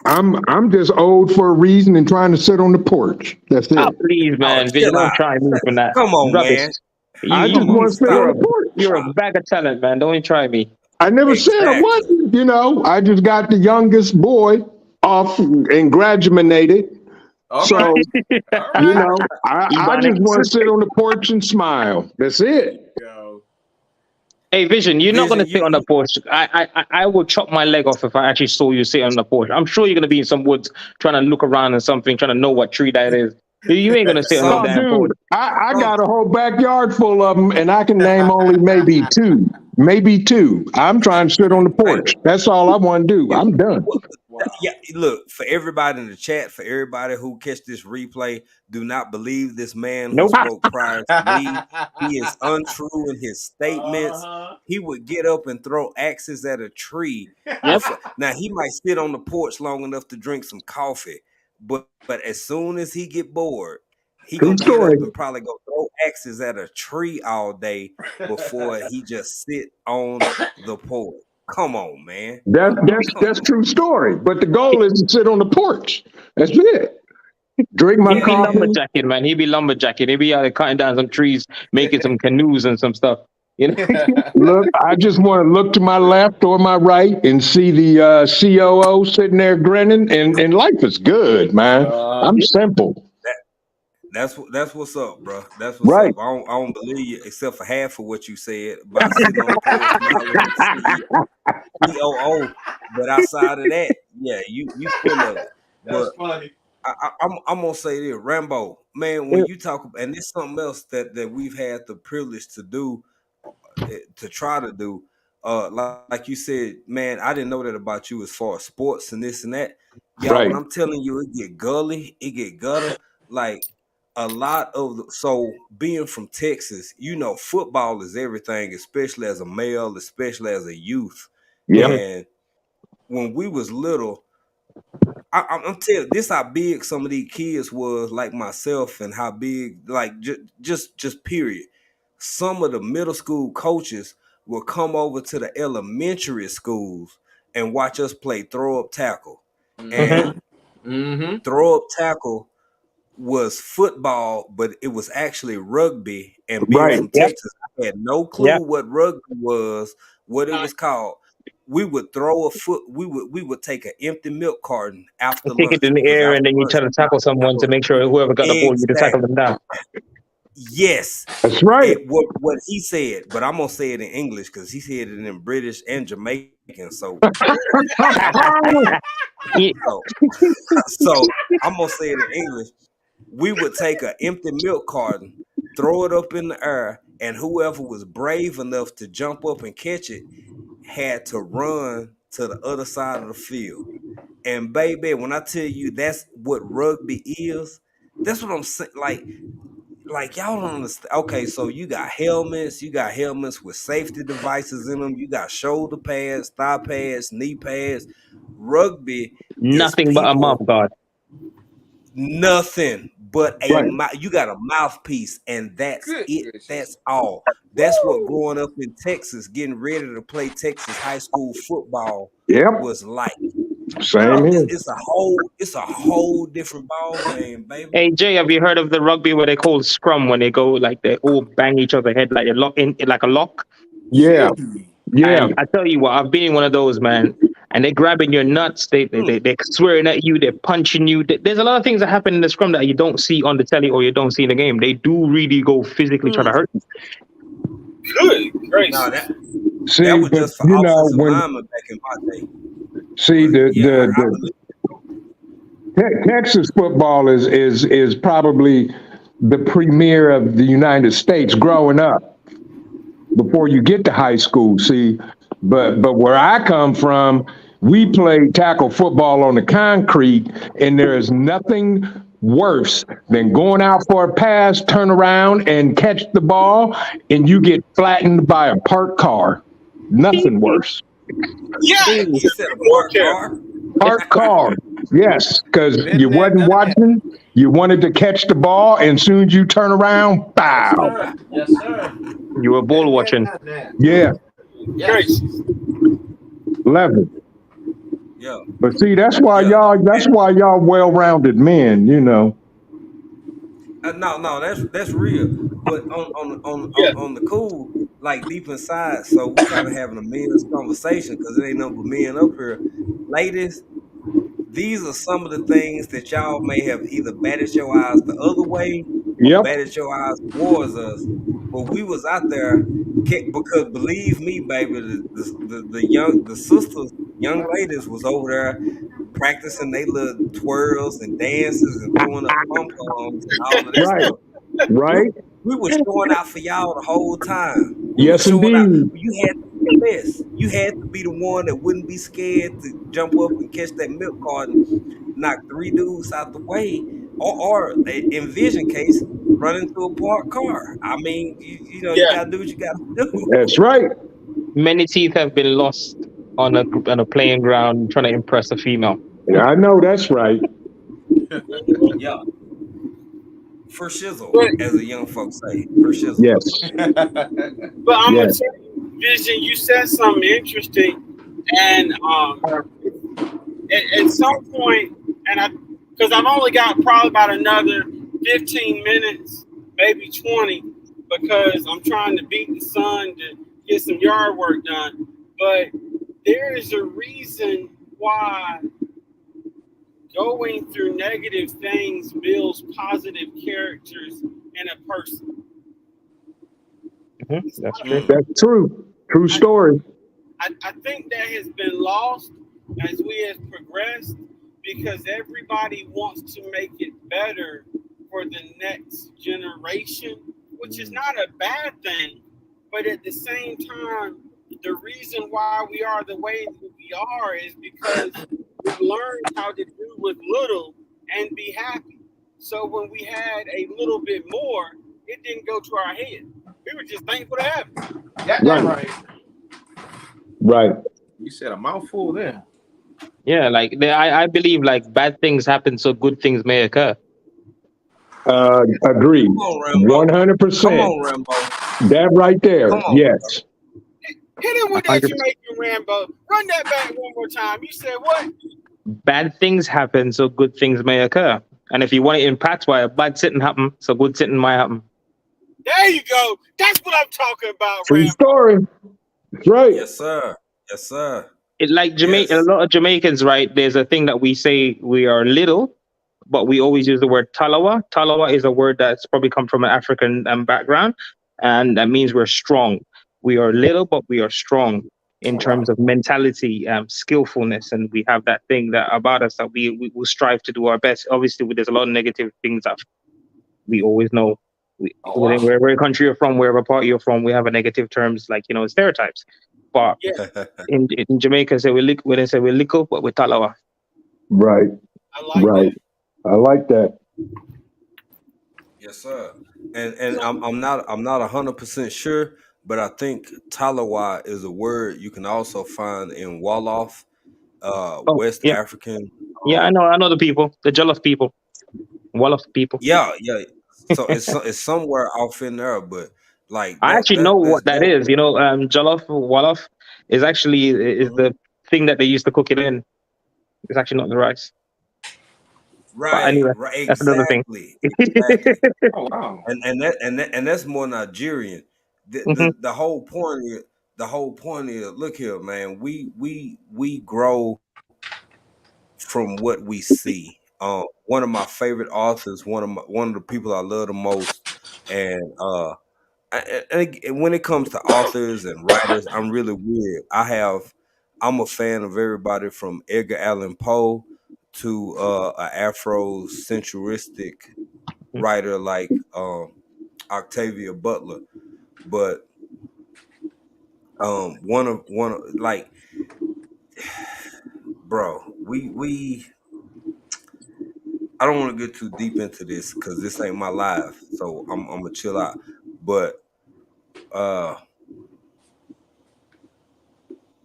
I'm just old for a reason and trying to sit on the porch. That's it. Please, man, don't try me for that. Come on, man. I just want to sit on the porch. You're a bag of talent, man. Don't even try me. I never said I wasn't. I just got the youngest boy off and graduated. So, I just want to sit on the porch and smile. That's it. Hey, Vision, you're not going to sit on the porch. I will chop my leg off if I actually saw you sit on the porch. I'm sure you're going to be in some woods trying to look around and something, trying to know what tree that is. You ain't going to sit on the damn porch. I got a whole backyard full of them, and I can name only maybe two. I'm trying to sit on the porch. That's all I want to do. I'm done. Yeah, look, for everybody in the chat, for everybody who catch this replay, do not believe this man who spoke prior to me. He is untrue in his statements. He would get up and throw axes at a tree. Now, he might sit on the porch long enough to drink some coffee, but as soon as he get bored, he gonna get up and probably go throw axes at a tree all day before he just sit on the porch. Come on, man. That's true story. But the goal is to sit on the porch. That's it. Drink my coffee. Lumberjacking, man. He be lumberjacking. He be out there cutting down some trees, making some canoes and some stuff. Look, I just want to look to my left or my right and see the COO sitting there grinning, and life is good, man. I'm simple. That's what's up, bro. That's what's up. I don't believe you except for half of what you said about sitting on the porch. But outside of that, yeah, you full of it. That's funny. I'm gonna say this, Rambo, man. When you talk, and it's something else that we've had the privilege to do, to try to do like you said, man, I didn't know that about you as far as sports and this and that. Y'all, when I'm telling you, it get gully, it get gutter. Like a lot of so being from Texas, you know, football is everything, especially as a male, especially as a youth. Yep. And when we was little, I'm telling you, this how big some of these kids was, like myself, and how big, like just period. Some of the middle school coaches will come over to the elementary schools and watch us play throw up tackle. And throw up tackle was football, but it was actually rugby. And being from Texas, I had no clue what rugby was, what it was called. We would throw a foot. We would take an empty milk carton after Take lunch. it in the air, and then you try to tackle someone to make sure whoever got the ball, you to tackle them down. Yes, that's right. What he said, but I'm gonna say it in English because he said it in British and Jamaican. So, so I'm gonna say it in English. We would take an empty milk carton, throw it up in the air, and whoever was brave enough to jump up and catch it had to run to the other side of the field. And baby, when I tell you that's what rugby is, that's what I'm saying. Like y'all don't understand. Okay, so you got helmets with safety devices in them. You got shoulder pads, thigh pads, knee pads. Rugby nothing but a mouth guard. Nothing but you got a mouthpiece, and that's it. That's all. That's what growing up in Texas, getting ready to play Texas high school football was like. Same here. It's a whole different ball game, baby. Hey Jay, have you heard of the rugby where they call scrum, when they go like they all bang each other head like a lock in like a lock? Yeah. And I tell you what, I've been in one of those, man. And they're grabbing your nuts, they're swearing at you, they're punching you. There's a lot of things that happen in the scrum that you don't see on the telly or you don't see in the game. They do really go physically try to hurt you. Good gracious. No, that was just for offensive linemen back in my day. See, Texas football is probably the premier of the United States growing up before you get to high school. See, but where I come from, we play tackle football on the concrete, and there is nothing worse than going out for a pass, turn around and catch the ball, and you get flattened by a parked car. Nothing worse. Yeah, you said a parked car. Parked car. Yes, because you wasn't watching. You wanted to catch the ball, and as soon as you turn around, bow. Yes, sir. You were ball watching. Yeah. Yes. Love it. Yeah. But see, that's why y'all well-rounded men, you know. No, that's real. But on the cool, like deep inside, so we kind of having a men's conversation because it ain't no but men up here. Ladies, these are some of the things that y'all may have either batted your eyes the other way or batted your eyes towards us. But we was out there because believe me, baby, the sisters, young ladies was over there practicing they little twirls and dances and throwing up pom-poms and all of that stuff. Right. We were showing out for y'all the whole time. Yes, indeed. You had to be the best. You had to be the one that wouldn't be scared to jump up and catch that milk carton, knock 3 dudes out the way, or in vision case, run into a parked car. I mean, you gotta do what you gotta do. That's right. Many teeth have been lost on a playing ground trying to impress a female. Yeah, I know that's right. Yeah. For shizzle, as the young folks say. For shizzle. Yes. But I'm gonna tell you, Vision, you said something interesting, and at some point, because I've only got probably about another 15 minutes, maybe 20, because I'm trying to beat the sun to get some yard work done. But there is a reason why going through negative things builds positive characters in a person. That's true. That's true. True story. I think that has been lost as we have progressed because everybody wants to make it better for the next generation, which is not a bad thing. But at the same time, the reason why we are the way that we are is because we learned how to do with little and be happy. So when we had a little bit more, it didn't go to our head. We were just thankful to have it. Yeah, that's right. Right. You said a mouthful there. Yeah, like I believe like bad things happen so good things may occur. Agreed. 100%. Come on, Rambo. That right there. Yes. Hit him with that Jamaican Rambo. Run that back one more time. You said what? Bad things happen so good things may occur. And if you want it in patois, bad sitting happen so good sitting might happen. There you go. That's what I'm talking about, True Rambo. story. That's right. Yes, sir. Yes, sir. It like Jamaica. Yes. A lot of Jamaicans, right? There's a thing that we say we are little, but we always use the word talawa. Talawa is a word that's probably come from an African background, and that means we're strong. We are little, but we are strong in terms of mentality, skillfulness, and we have that thing that about us that we will strive to do our best. Obviously, there's a lot of negative things that we always know. Wherever country you're from, wherever part you're from, we have a negative terms like stereotypes. But in Jamaica, when they say we're little, but we're talawa. Right. That. I like that. Yes, sir. And I'm not 100% sure, but I think talawa is a word you can also find in Wolof, West African. Yeah, I know the people, the Jollof people, Wolof people. Yeah. So it's somewhere off in there, but like I actually know what that is. Jollof, Wolof is actually the thing that they used to cook it in. It's actually not the rice. Right, anyway, right, that's another thing. Exactly. Oh wow. And that's more Nigerian. The whole point is, look here, man. We grow from what we see. One of my favorite authors, one of the people I love the most, and when it comes to authors and writers, I'm really weird. I'm a fan of everybody from Edgar Allan Poe to an Afrocenturistic writer like Octavia Butler, but one of like, bro, we I don't want to get too deep into this because this ain't my life, so I'm gonna chill out. But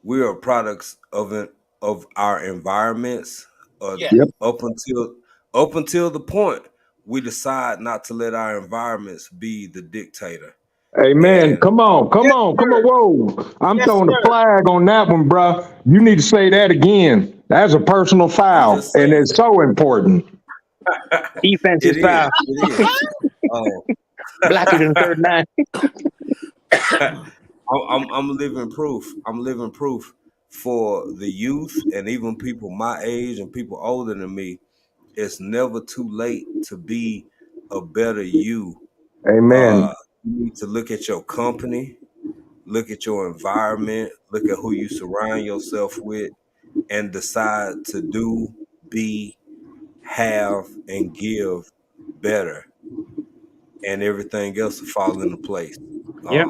we are products of our environments. Up until the point we decide not to let our environments be the dictator. Amen. Come on. Whoa. I'm throwing a flag on that one, bro. You need to say that again. That's a personal foul, and it's so important. Defense is foul. Blacker than third nine. I'm living proof. I'm living proof for the youth and even people my age and people older than me. It's never too late to be a better you. Amen. You need to look at your company, look at your environment, look at who you surround yourself with, and decide to do, be, have, and give better. And everything else will fall into place. Yeah.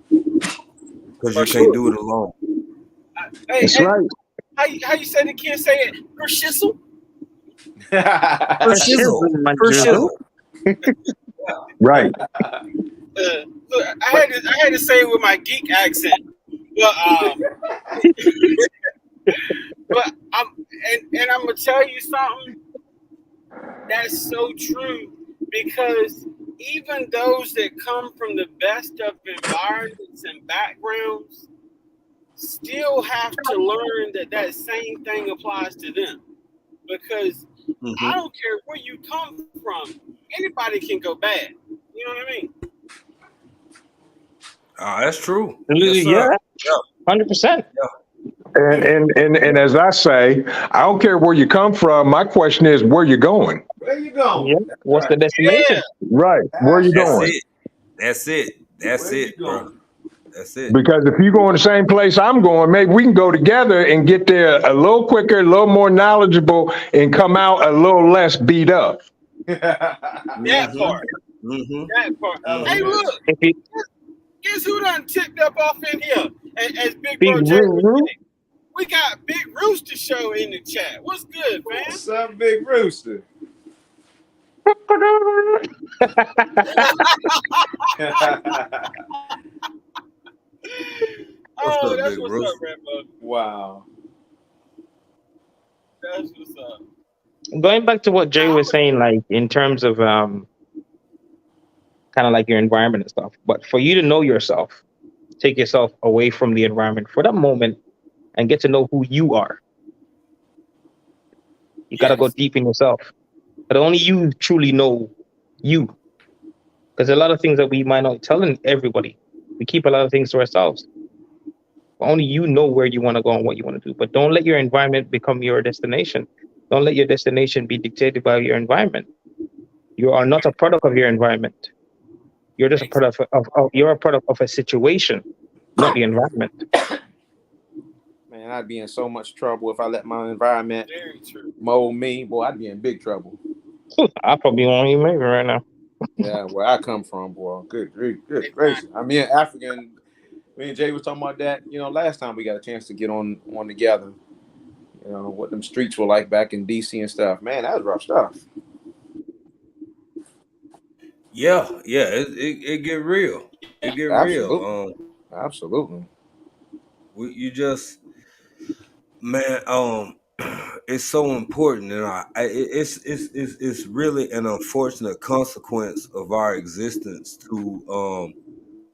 Because you can't do it alone. That's right. How you say the kids say it? For shizzle? For shizzle. Right. Look, I had to say it with my geek accent, but I'm gonna tell you something that's so true, because even those that come from the best of environments and backgrounds still have to learn that same thing applies to them, because I don't care where you come from, anybody can go bad. You know what I mean? That's true. Yeah, 100%. And as I say, I don't care where you come from. My question is, where you going? Where you going? Yeah. What's the destination? Yeah. Right. Where you going? That's it, bro. That's it. Because if you go in the same place I'm going, maybe we can go together and get there a little quicker, a little more knowledgeable, and come out a little less beat up. That part. That part. Hey, look. Guess who done tipped up off in here? As Big Bro J was saying. We got Big Rooster Show in the chat. What's good, man? What's up, Big Rooster? Oh, that's what's up, Rambo. Wow. That's what's up. Going back to what Jay was saying, like in terms of kind of like your environment and stuff. But for you to know yourself, take yourself away from the environment for that moment and get to know who you are. You gotta go deep in yourself. But only you truly know you. Because a lot of things that we might not tell everybody. We keep a lot of things to ourselves. But only you know where you want to go and what you want to do. But don't let your environment become your destination. Don't let your destination be dictated by your environment. You are not a product of your environment. You're just a product you're a product of a situation, not the environment. Man, I'd be in so much trouble if I let my environment mold me. Boy, I'd be in big trouble. I probably won't even make it right now. Yeah, where I come from, boy. Good gracious. I mean, African. Me and Jay was talking about that. You know, last time we got a chance to get on together. You know what them streets were like back in DC and stuff. Man, that was rough stuff. Yeah, it get real. It get real. Absolutely. You just, man, it's so important, and it's really an unfortunate consequence of our existence to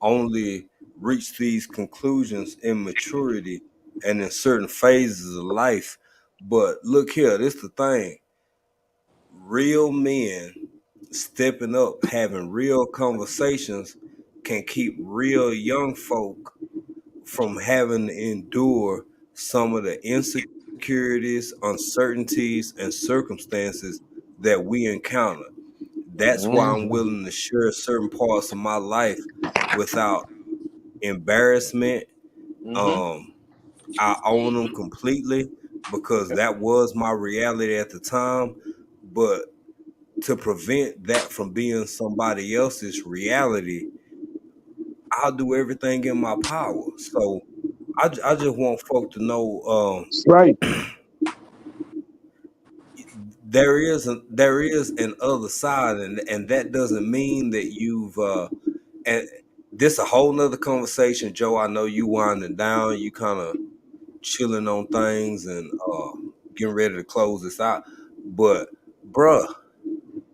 only reach these conclusions in maturity and in certain phases of life. But look here, this the thing. Real men stepping up, having real conversations can keep real young folk from having to endure some of the insecurities, uncertainties, and circumstances that we encounter. That's why I'm willing to share certain parts of my life without embarrassment. I own them completely because that was my reality at the time. But to prevent that from being somebody else's reality, I'll do everything in my power. So I just want folk to know, right. there is an other side, and that doesn't mean that you've and this a whole nother conversation, Joe. I know you winding down, you kind of chilling on things and getting ready to close this out. But bruh,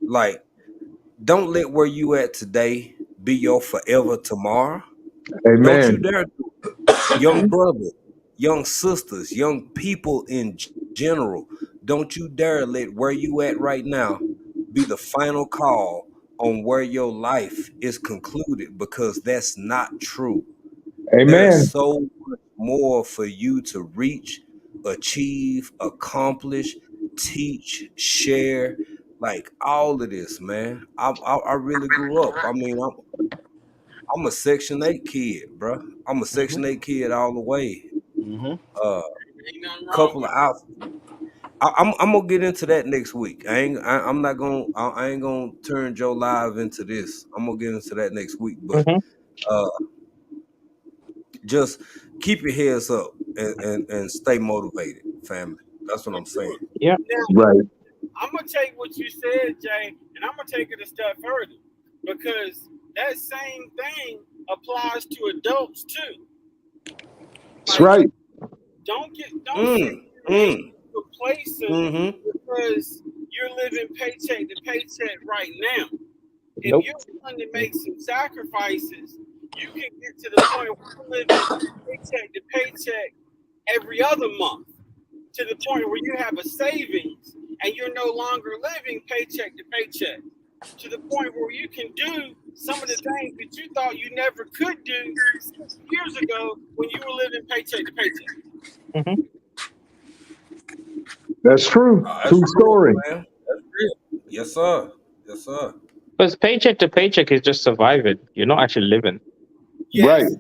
like, don't let where you at today be your forever tomorrow. Amen. Don't you dare do it. Young brothers, young sisters, young people in general, don't you dare let where you at right now be the final call on where your life is concluded, because that's not true. Amen. There's so much more for you to reach, achieve, accomplish, teach, share, like all of this, man. I really grew up. I mean, I'm a Section 8 kid, bro. I'm a Section 8 kid all the way. Couple of outfits. I'm gonna get into that next week. I ain't gonna turn Joe Live into this. I'm gonna get into that next week. But just keep your heads up and stay motivated, family. That's what I'm saying. Yeah, right. I'm gonna take what you said, Jay, and I'm gonna take it a step further, because that same thing applies to adults too. That's right. Don't sit complacent because you're living paycheck to paycheck right now. If you're willing to make some sacrifices, you can get to the point where you're living paycheck to paycheck every other month, to the point where you have a savings and you're no longer living paycheck to paycheck, to the point where you can do some of the things that you thought you never could do 6 years ago when you were living paycheck to paycheck. That's true. True story. Man. That's real. Yes, sir. Yes, sir. Because paycheck to paycheck is just surviving. You're not actually living. Yes. Right.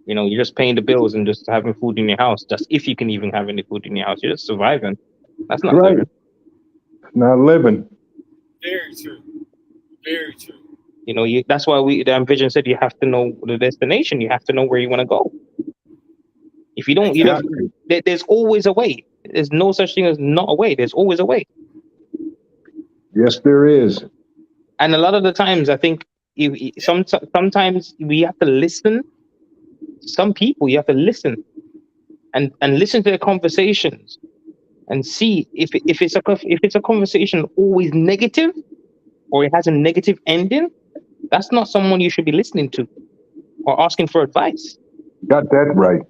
You know, you're just paying the bills and just having food in your house. Just if you can even have any food in your house, you're just surviving. That's not living. Not living. Very true. Very true. You know, that's why the Ambition said you have to know the destination. You have to know where you want to go. If you don't, there's always a way. There's no such thing as not a way. There's always a way. Yes, there is. And a lot of the times, I think sometimes we have to listen. Some people, you have to listen and listen to their conversations and see if it's a conversation always negative or it has a negative ending. That's not someone you should be listening to or asking for advice. Got that right.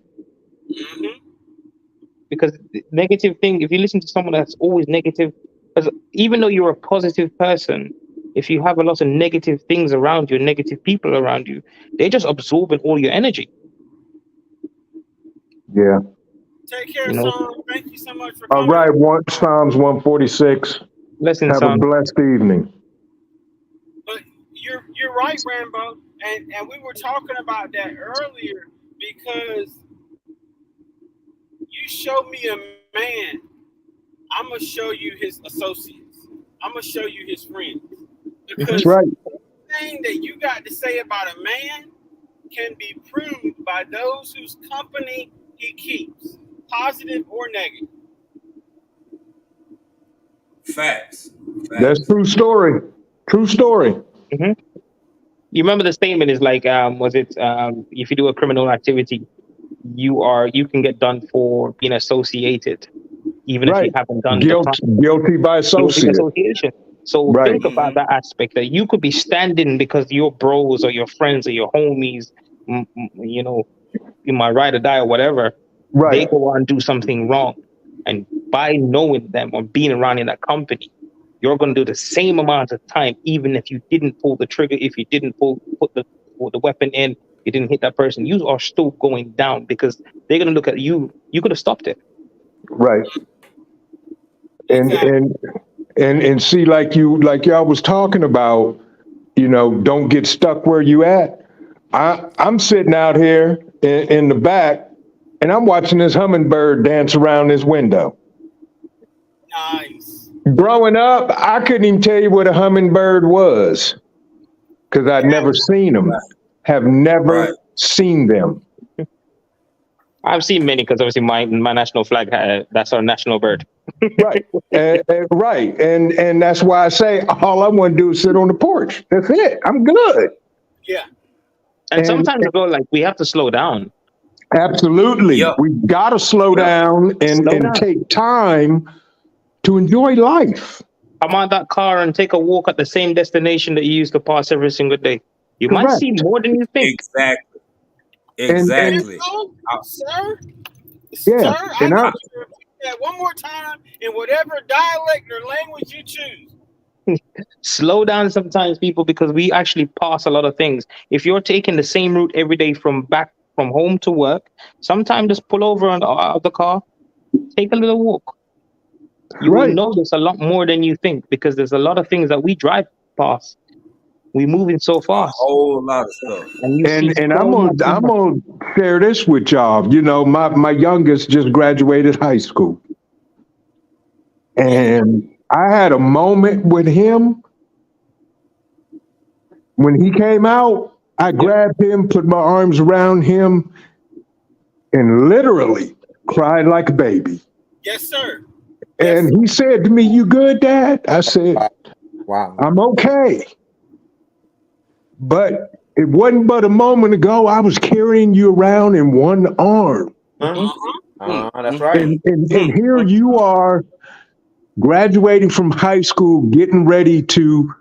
Because the negative thing, if you listen to someone that's always negative, because even though you're a positive person, if you have a lot of negative things around you, negative people around you, they're just absorbing all your energy. Yeah. Take care, son. Thank you so much for coming. All right, Psalms 146. Listen, have a blessed evening. But you're right, Rambo, and we were talking about that earlier because you show me a man, I'm gonna show you his associates. I'm gonna show you his friends. Because that's right. Everything that you got to say about a man can be proved by those whose company he keeps, positive or negative. Facts. That's true story. True story. Mm-hmm. You remember the statement is like, if you do a criminal activity, you can get done for being associated, even if you haven't done guilty by association. So think about that aspect, that you could be standing because your bros or your friends or your homies, you know, you might ride or die or whatever. Right. They go on and do something wrong, and by knowing them or being around in that company, you're going to do the same amount of time, even if you didn't pull the trigger, if you didn't put the weapon in, you didn't hit that person. You are still going down because they're going to look at you. You could have stopped it. Right. And see, like y'all was talking about, you know, don't get stuck where you at. I'm sitting out here in the back, and I'm watching this hummingbird dance around this window. Nice. Growing up, I couldn't even tell you what a hummingbird was because I'd never seen them. Have never seen them. I've seen many because obviously my national flag, that's our national bird. Right. Right. And that's why I say all I want to do is sit on the porch. That's it. I'm good. Yeah. And sometimes as well, like, we have to slow down. Absolutely. Yep. We've got to slow down and take time to enjoy life. Come on that car and take a walk at the same destination that you used to pass every single day. You might see more than you think. Exactly. Sir? Yeah. Sir, I got you to repeat that one more time in whatever dialect or language you choose. Slow down sometimes, people, because we actually pass a lot of things. If you're taking the same route every day from home to work, sometimes just pull over out of the car, take a little walk. You will notice a lot more than you think because there's a lot of things that we drive past. We're moving so fast. A whole lot of stuff. And I'm gonna share this with y'all. You know, my youngest just graduated high school. And I had a moment with him. When he came out, I grabbed him, put my arms around him, and literally cried like a baby. Yes, sir. And he said to me, "You good, Dad?" I said, "Wow, I'm okay." But it wasn't but a moment ago I was carrying you around in one arm. That's right. And here you are graduating from high school, getting ready to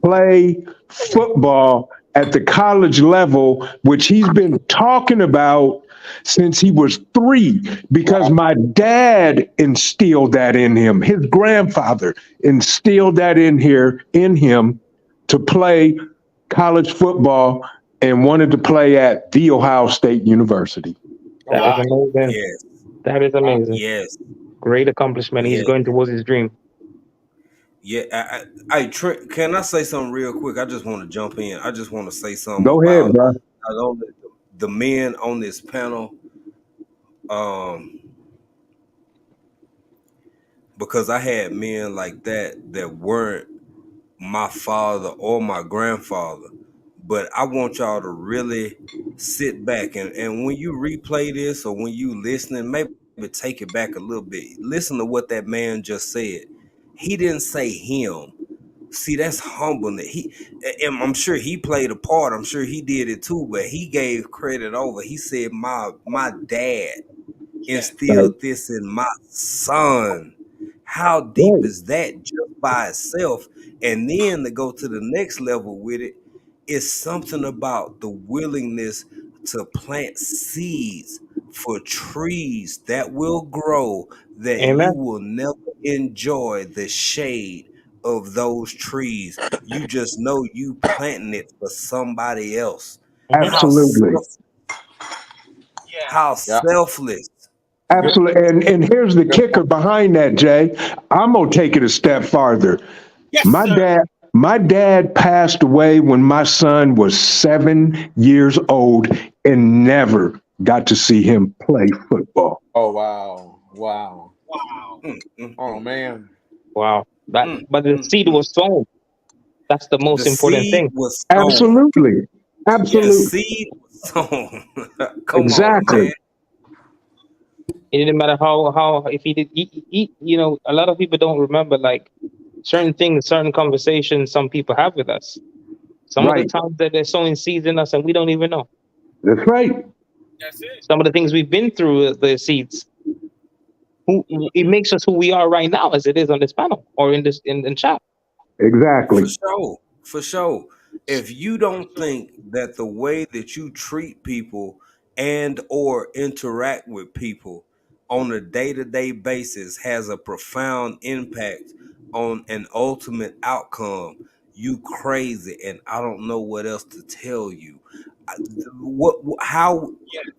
play football at the college level, which he's been talking about since he was 3, because my dad instilled that in him. His grandfather instilled that in him to play college football and wanted to play at The Ohio State University. That is amazing. Yes. That is amazing. Yes. Great accomplishment. He's going towards his dream. Yeah. Trent, can I say something real quick? I just want to jump in. I just want to say something. Go ahead, bro. The men on this panel, because I had men like that weren't my father or my grandfather. But I want y'all to really sit back and when you replay this or when you listening, maybe take it back a little bit. Listen to what that man just said. He didn't say him. See, that's humbleness. And I'm sure he played a part. I'm sure he did it too, but he gave credit over. He said, my dad instilled this in my son. How deep is that just by itself? And then to go to the next level with it, it's something about the willingness to plant seeds for trees that will grow, that you will never enjoy the shade of those trees. You just know you planting it for somebody else. Absolutely. How selfless. Absolutely. And here's the kicker behind that, Jay. I'm gonna take it a step farther. Yes, my dad passed away when my son was 7 years old and never got to see him play football. Oh wow. Oh man. Wow. But the seed was sown. That's the most important thing. Absolutely. The seed was sown. Come exactly. on, man. It didn't matter how if he did eat, you know, a lot of people don't remember like certain things, certain conversations some people have with us. Some of the times that they're sowing seeds in us and we don't even know. That's right. That's it. Some of the things we've been through, the seeds. It makes us who we are right now, as it is on this panel or in this in chat. Exactly. For sure. If you don't think that the way that you treat people and or interact with people on a day-to-day basis has a profound impact on an ultimate outcome, you crazy, and I don't know what else to tell you.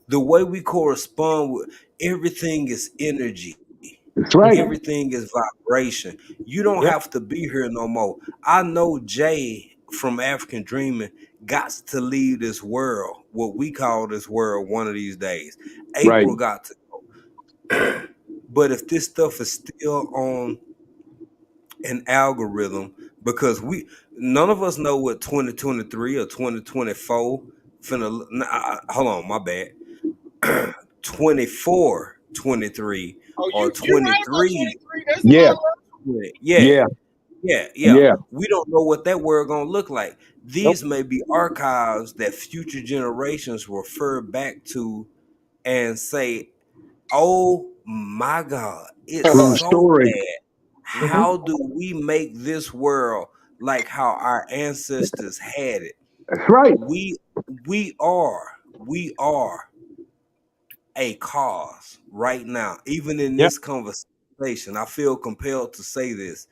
The way we correspond with everything is energy. That's right. Everything is vibration. You don't have to be here no more. I know Jay from African Dreaming got to leave this world, what we call this world, one of these days. April got to go. But if this stuff is still on an algorithm, because none of us know what 2023 or 2024 hold on, my bad. 24, 23 or 23. Yeah. We don't know what that world gonna look like. These may be archives that future generations refer back to and say, oh my God, it's so bad. How do we make this world like how our ancestors had it? That's right. We are a cause right now. Even in this conversation, I feel compelled to say this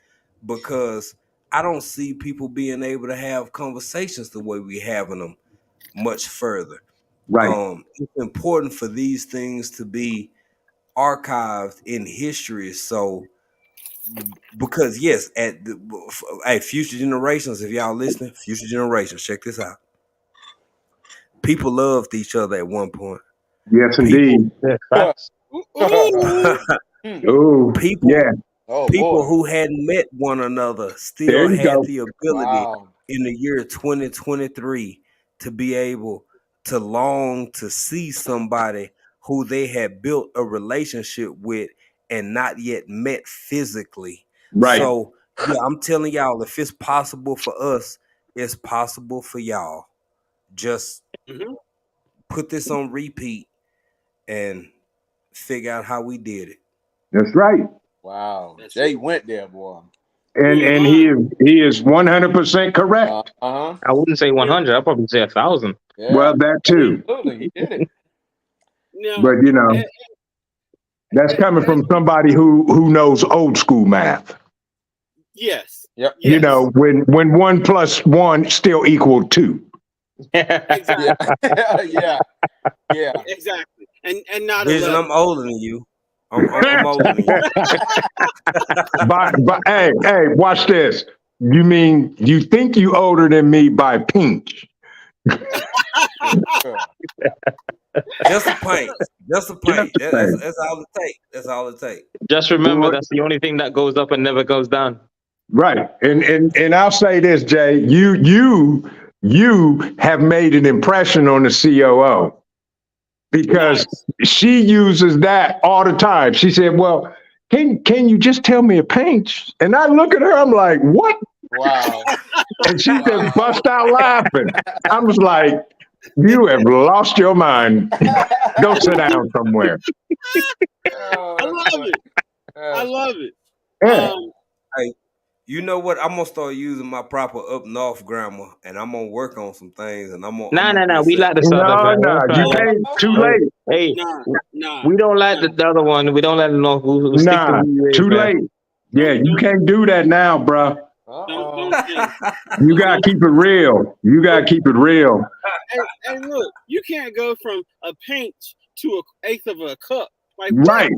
because I don't see people being able to have conversations the way we having them much further. Right. It's important for these things to be archived in history. So, because yes, future generations, if y'all listening, future generations, check this out. People loved each other at one point. Yes, indeed. People who hadn't met one another still had the ability in the year 2023 to be able to long to see somebody who they had built a relationship with and not yet met physically. Right. So yeah, I'm telling y'all, if it's possible for us, it's possible for y'all. Just put this on repeat and figure out how we did it. That's right. Wow. Jay went there, boy. And he is 100% correct. I wouldn't say 100. I'd probably say 1,000. Yeah. Well, that too. Absolutely, he did it. But you know, that's coming from somebody who knows old school math. Yes. Yep. You know, when 1 + 1 still equal 2. Exactly. Yeah. Exactly. And not Vision, I'm older than you. I'm older than you. But hey, watch this. You think you older than me by pinch? Just a pint. That's all it takes. That's all it takes. Just remember, that's the only thing that goes up and never goes down. Right. And I'll say this, Jay, you have made an impression on the COO because she uses that all the time. She said, well, can you just tell me a paint? And I look at her, I'm like, what? Wow. And she just bust out laughing. I was like, you have lost your mind. Go sit down somewhere. I love it. I love it. Yeah. Hey, you know what? I'm gonna start using my proper up north grammar, and I'm gonna work on some things. And I'm gonna. Nah. We like the southern. No, you can't. Too late. Hey, nah. We don't like the other one. We don't let them know who stick to too late. Yeah, you can't do that now, bro. You gotta keep it real. You gotta keep it real. Hey, look, you can't go from a paint to an eighth of a cup. Like right.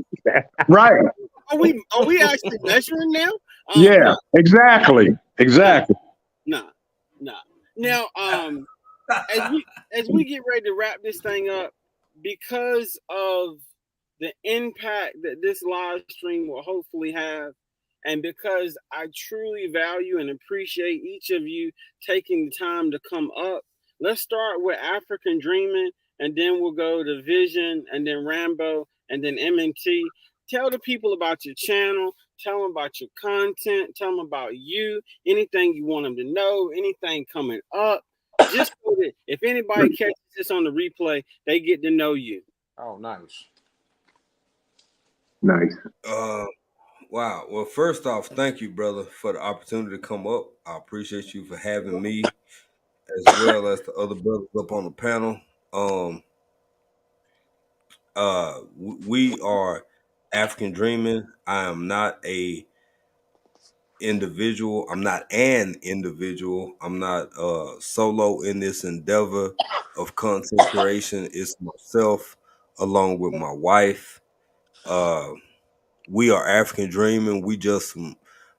Are we actually measuring now? Yeah, no. exactly. Nah. Now, as we get ready to wrap this thing up, because of the impact that this live stream will hopefully have, and because I truly value and appreciate each of you taking the time to come up, let's start with African Dreaming, and then we'll go to Vision, and then Rambo, and then MNT. Tell the people about your channel. Tell them about your content. Tell them about you. Anything you want them to know. Anything coming up. Just so that if anybody catches this on the replay, they get to know you. Oh, nice. Wow. Well, first off, thank you, brother, for the opportunity to come up. I appreciate you for having me, as well as the other brothers up on the panel. We are African Dreaming. I am not a individual. I'm not an individual. I'm not solo in this endeavor of content creation. It's myself along with my wife. We are African Dreaming. We just some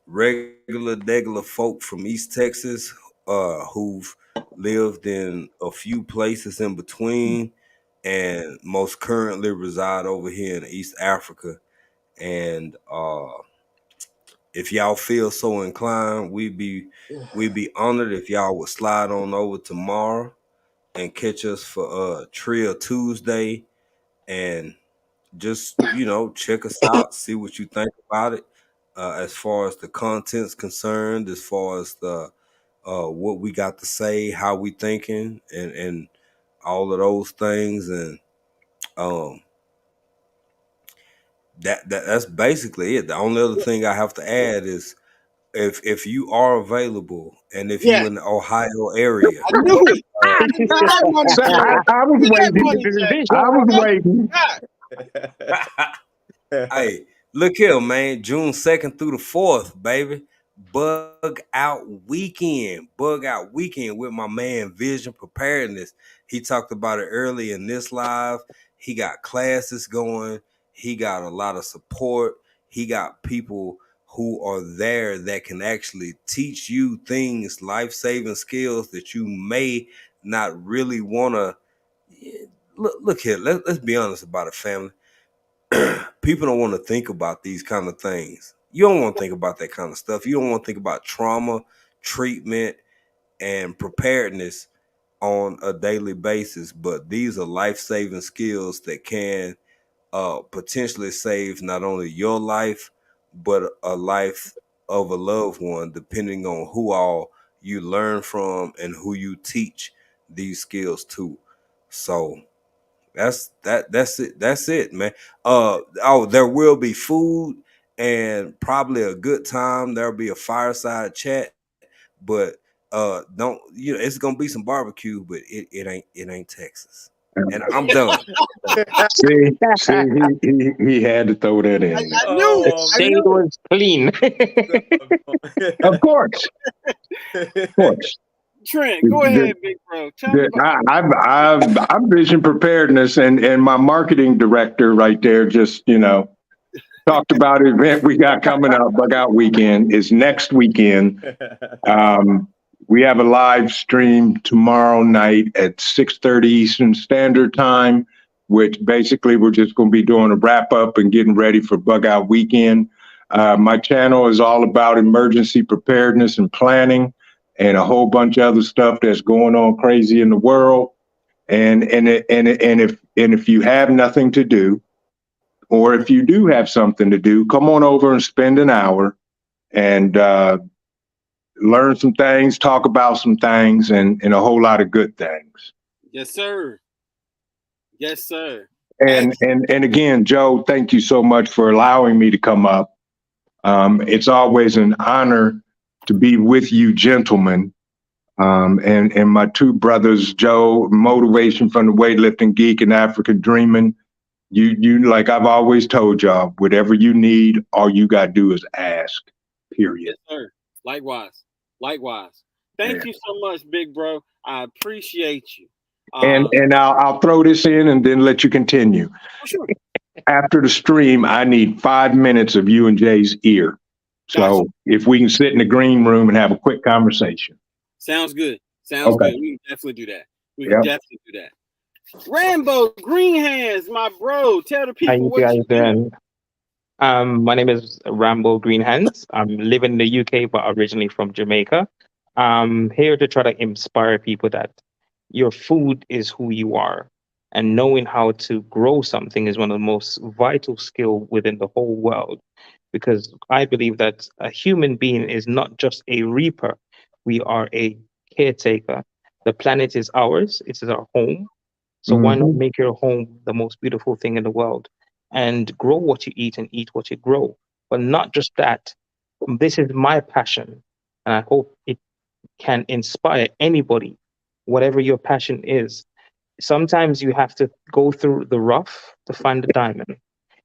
regular folk from East Texas who've lived in a few places in between and most currently reside over here in East Africa. And if y'all feel so inclined, we'd be honored if y'all would slide on over tomorrow and catch us for Trill Tuesday and just, check us out, see what you think about it. As far as the content's concerned, as far as the what we got to say, how we thinking, and all of those things, and that's basically it. The only other thing I have to add is if you are available and if you're in the Ohio area, I knew it. I was waiting. Hey, look here, man. June 2nd through the 4th, baby. Bug out weekend with my man Vision Preparedness. He talked about it early in this live. He got classes going. He got a lot of support. He got people who are there that can actually teach you things, life-saving skills that you may not really want to. Look here, let's be honest about it, family. People don't want to think about these kind of things. You don't want to think about that kind of stuff. You don't want to think about trauma, treatment, and preparedness on a daily basis. But these are life-saving skills that can potentially save not only your life, but a life of a loved one, depending on who all you learn from and who you teach these skills to. So that's it, man. There will be food and probably a good time. There'll be a fireside chat, but don't, it's gonna be some barbecue, but it ain't Texas. And I'm done. See, he had to throw that in. I knew it. It was clean. Of course. Trent, go ahead, big bro. I'm Vision Preparedness, and my marketing director right there just, talked about an event we got coming up. Bug Out Weekend is next weekend. We have a live stream tomorrow night at 6:30 Eastern Standard Time, which basically we're just going to be doing a wrap up and getting ready for Bug Out Weekend. My channel is all about emergency preparedness and planning and a whole bunch of other stuff that's going on crazy in the world. And if you have nothing to do, or if you do have something to do, come on over and spend an hour and learn some things, talk about some things, and a whole lot of good things. Yes, sir. Yes, sir. And again, Joe, thank you so much for allowing me to come up. It's always an honor to be with you gentlemen. And my two brothers, Joe, Motivation from the Weightlifting Geek and African Dreaming. You like I've always told y'all, whatever you need, all you gotta do is ask. Period. Yes, sir. Likewise. Thank you so much, big bro. I appreciate you. And I'll throw this in and then let you continue. Sure. After the stream, I need 5 minutes of you and Jay's ear. So if we can sit in the green room and have a quick conversation. Sounds good. Sounds good. We can definitely do that. Definitely do that. Rambo Green Hands, my bro. Tell the people what you doing. My name is Rambo Green Hands. I'm living in the UK, but originally from Jamaica. I'm here to try to inspire people that your food is who you are. And knowing how to grow something is one of the most vital skills within the whole world. Because I believe that a human being is not just a reaper. We are a caretaker. The planet is ours. It is our home. So why not make your home the most beautiful thing in the world and grow what you eat and eat what you grow? But not just that. This is my passion. And I hope it can inspire anybody, whatever your passion is. Sometimes you have to go through the rough to find the diamond.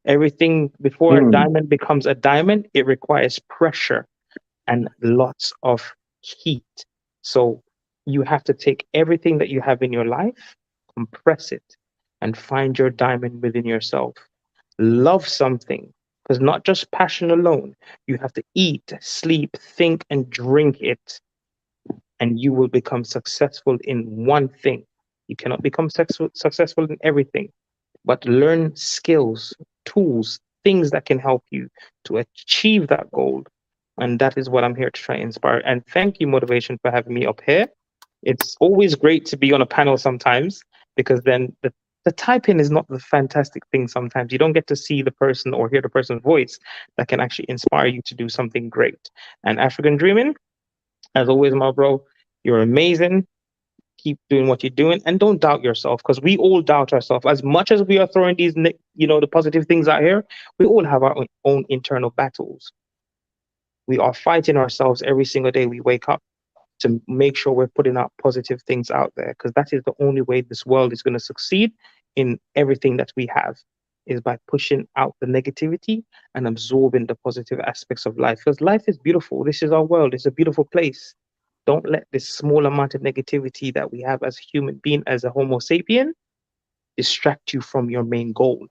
Everything before a diamond becomes a diamond, it requires pressure and lots of heat. So you have to take everything that you have in your life, compress it, and find your diamond within yourself. Love something, because not just passion alone. You have to eat, sleep, think, and drink it, and you will become successful in one thing. You cannot become successful in everything, but learn skills, tools, things that can help you to achieve that goal. And that is what I'm here to try and inspire. And thank you, Motivation, for having me up here. It's always great to be on a panel sometimes, because then the typing is not the fantastic thing sometimes. You don't get to see the person or hear the person's voice that can actually inspire you to do something great. And African Dreaming, as always, my bro, you're amazing. Keep doing what you're doing, and don't doubt yourself, because we all doubt ourselves. As much as we are throwing these, the positive things out here, we all have our own internal battles. We are fighting ourselves every single day we wake up to make sure we're putting out positive things out there, because that is the only way this world is going to succeed in everything that we have, is by pushing out the negativity and absorbing the positive aspects of life. Because life is beautiful. This is our world. It's a beautiful place. Don't let this small amount of negativity that we have as a human being, as a Homo sapien, distract you from your main goal,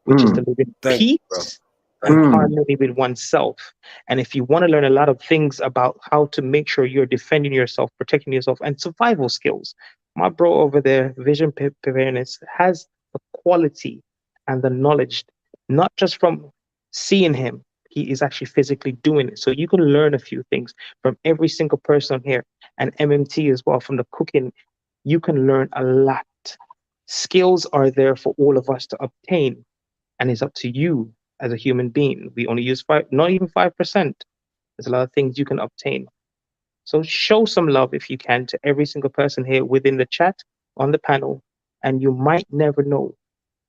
which is to live in peace and harmony with oneself. And if you want to learn a lot of things about how to make sure you're defending yourself, protecting yourself, and survival skills, my bro over there, Vision Preparedness, has the quality and the knowledge, not just from seeing him, he is actually physically doing it. So you can learn a few things from every single person here, and MMT as well, from the cooking. You can learn a lot. Skills are there for all of us to obtain, and it's up to you as a human being. We only use not even 5%. There's a lot of things you can obtain. So show some love if you can to every single person here within the chat, on the panel, and you might never know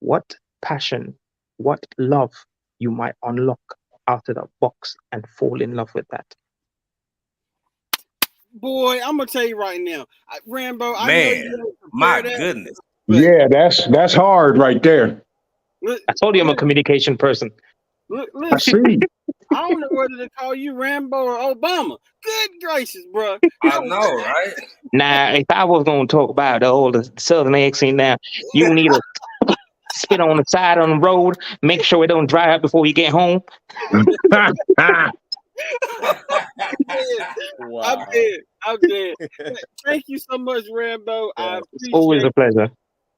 what passion, what love you might unlock out of that box and fall in love with that. Boy, I'm gonna tell you right now, Rambo. My goodness. Yeah, that's hard right there. I told you I'm a communication person. I see. I don't know whether to call you Rambo or Obama. Good gracious, bro. I know, right? Nah, if I was gonna talk about the Southern accent now, you need to spit on the side on the road, make sure it don't dry up before you get home. Wow. I'm dead. Thank you so much, Rambo. I appreciate it's always a pleasure.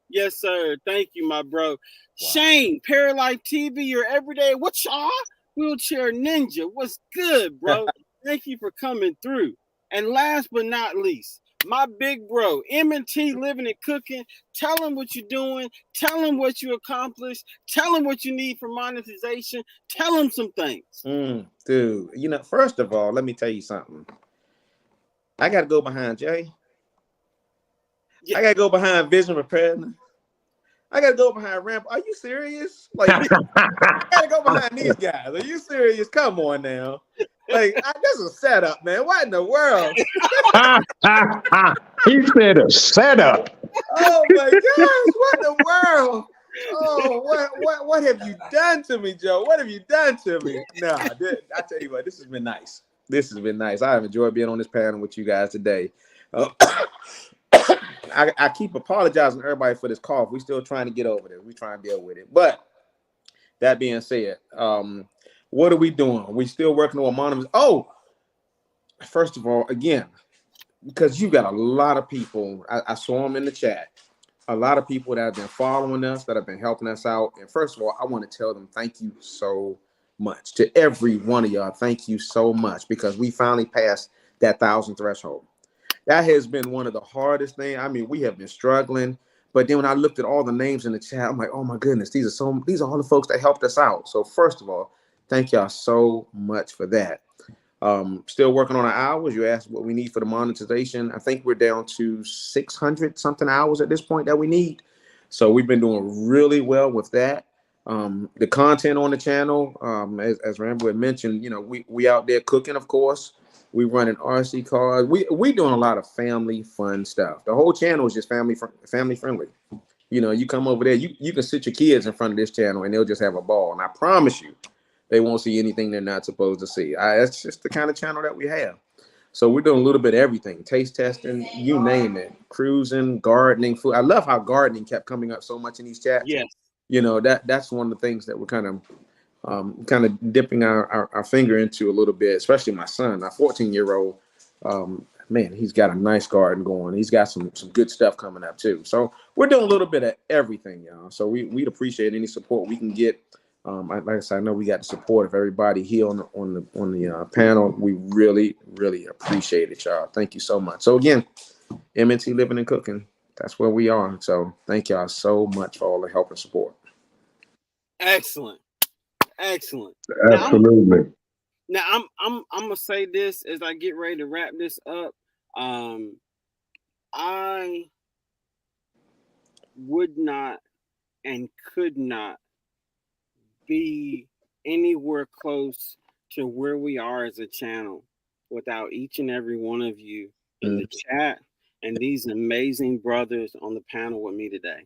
Yes, sir. Thank you, my bro. Wow. Shane, Paralife TV, your everyday. What y'all? Wheelchair Ninja, what's good, bro? Thank you for coming through. And last but not least, my big bro, M&T Living and Cooking. Tell him what you're doing. Tell him what you accomplished. Tell him what you need for monetization. Tell him some things. Dude, you know, first of all, let me tell you something. I got to go behind Jay. Yeah. I got to go behind Vision Preparedness. I got to go behind Ramp. Are you serious? Like, I got to go behind these guys. Are you serious? Come on now. Like, this is a setup, man. What in the world? He said a setup. Oh my gosh, what in the world? Oh, what have you done to me, Joe? What have you done to me? Nah, I tell you what, this has been nice. This has been nice. I have enjoyed being on this panel with you guys today. I keep apologizing to everybody for this cough. We're still trying to get over this. We're trying to deal with it. But that being said, what are we doing? We still working on monuments. Oh, first of all, again, because you got a lot of people, I saw them in the chat, a lot of people that have been following us, that have been helping us out. And first of all, I want to tell them thank you so much. To every one of y'all, thank you so much, because we finally passed that 1,000 threshold. That has been one of the hardest things. I mean, we have been struggling. But then when I looked at all the names in the chat, I'm like, oh my goodness, these are all the folks that helped us out. So first of all, thank y'all so much for that. Still working on our hours. You asked what we need for the monetization. I think we're down to 600 something hours at this point that we need. So we've been doing really well with that. The content on the channel, as Rambo had mentioned, you know, we out there cooking, of course. We running RC cars. We doing a lot of family fun stuff. The whole channel is just family friendly. You know, you come over there, you can sit your kids in front of this channel and they'll just have a ball. And I promise you, they won't see anything they're not supposed to see. That's just the kind of channel that we have. So we're doing a little bit of everything, taste testing, you name it, cruising, gardening, food. I love how gardening kept coming up so much in these chats. Yes. You know, that's one of the things that we're kind of dipping our finger into a little bit, especially my son, our 14-year-old. Man, he's got a nice garden going. He's got some good stuff coming up too. So we're doing a little bit of everything, y'all. So we'd appreciate any support we can get. Like I said, I know we got the support of everybody here on the panel. We really, really appreciate it, y'all. Thank you so much. So again, M&T Living and Cooking, that's where we are. So thank y'all so much for all the help and support. Excellent. Absolutely. Now I'm gonna say this as I get ready to wrap this up. I would not and could not be anywhere close to where we are as a channel without each and every one of you in the chat and these amazing brothers on the panel with me today.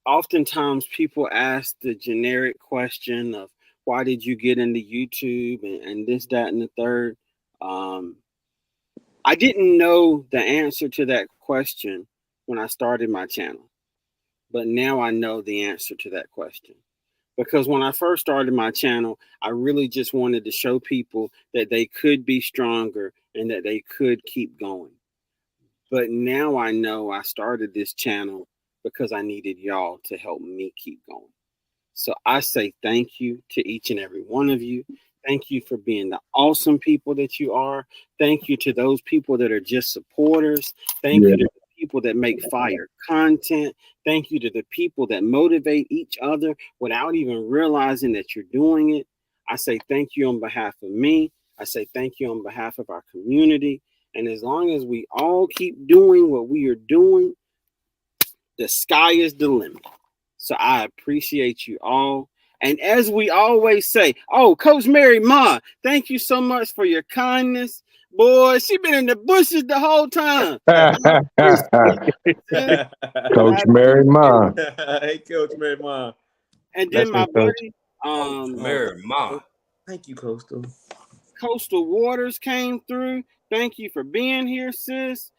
Oftentimes people ask the generic question of why did you get into YouTube and this, that, and the third. I didn't know the answer to that question when I started my channel, but now I know the answer to that question. Because when I first started my channel, I really just wanted to show people that they could be stronger and that they could keep going. But now I know I started this channel because I needed y'all to help me keep going. So I say thank you to each and every one of you. Thank you for being the awesome people that you are. Thank you to those people that are just supporters. Thank you to the people that make fire content. Thank you to the people that motivate each other without even realizing that you're doing it. I say thank you on behalf of me. I say thank you on behalf of our community. And as long as we all keep doing what we are doing, the sky is the limit. So I appreciate you all. And as we always say, oh, Coach Mary Ma, thank you so much for your kindness. Boy, she been in the bushes the whole time. Coach Mary Ma. Hey, Coach Mary Ma. And then my buddy, Mary Ma. Thank you, Coastal. Coastal Waters came through. Thank you for being here, sis.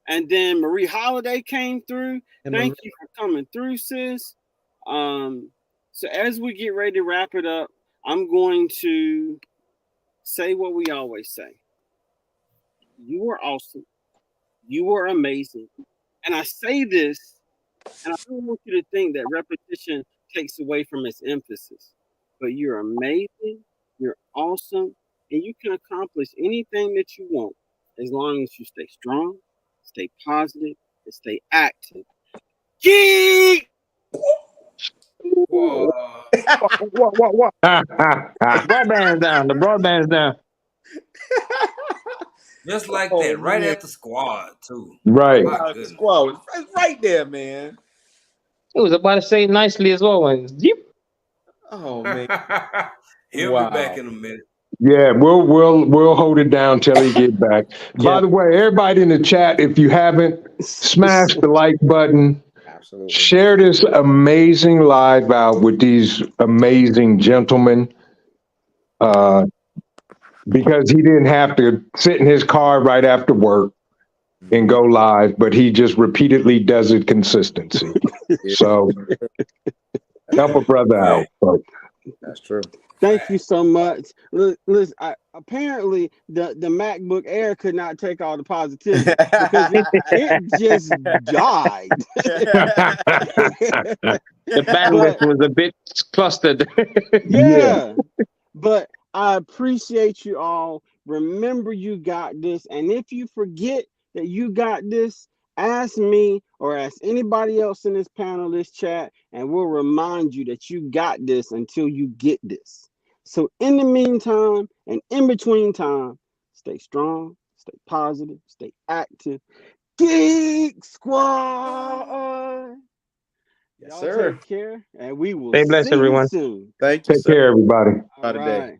And then Marie Holiday came through. Thank you for coming through, sis. So as we get ready to wrap it up, I'm going to say what we always say. You are awesome. You are amazing. And I say this, and I don't want you to think that repetition takes away from its emphasis. But you're amazing, you're awesome, and you can accomplish anything that you want as long as you stay strong, stay positive, and stay active. Geek! What? The broadband's down. The broadband's down. Just like that, right at the squad too. Right. The squad was right there, man. It was about to say nicely as well. Yep. Oh man. He'll be back in a minute. Yeah, we'll hold it down till he get back. By the way, everybody in the chat, if you haven't, smash the like button. Absolutely. Share this amazing live out with these amazing gentlemen. Because he didn't have to sit in his car right after work and go live, but he just repeatedly does it consistency. So help a brother out. That's true. Thank you so much. Listen, apparently the MacBook Air could not take all the positivity because it just died. The bandwidth was a bit clustered. Yeah, but I appreciate you all. Remember, you got this. And if you forget that you got this, ask me or ask anybody else in this panel, this chat, and we'll remind you that you got this until you get this. So in the meantime and in between time, stay strong, stay positive, stay active. Geek Squad! Yes, Y'all sir. take care, and we will Stay blessed, see everyone. you soon. Thank you. Take care, everybody. All right.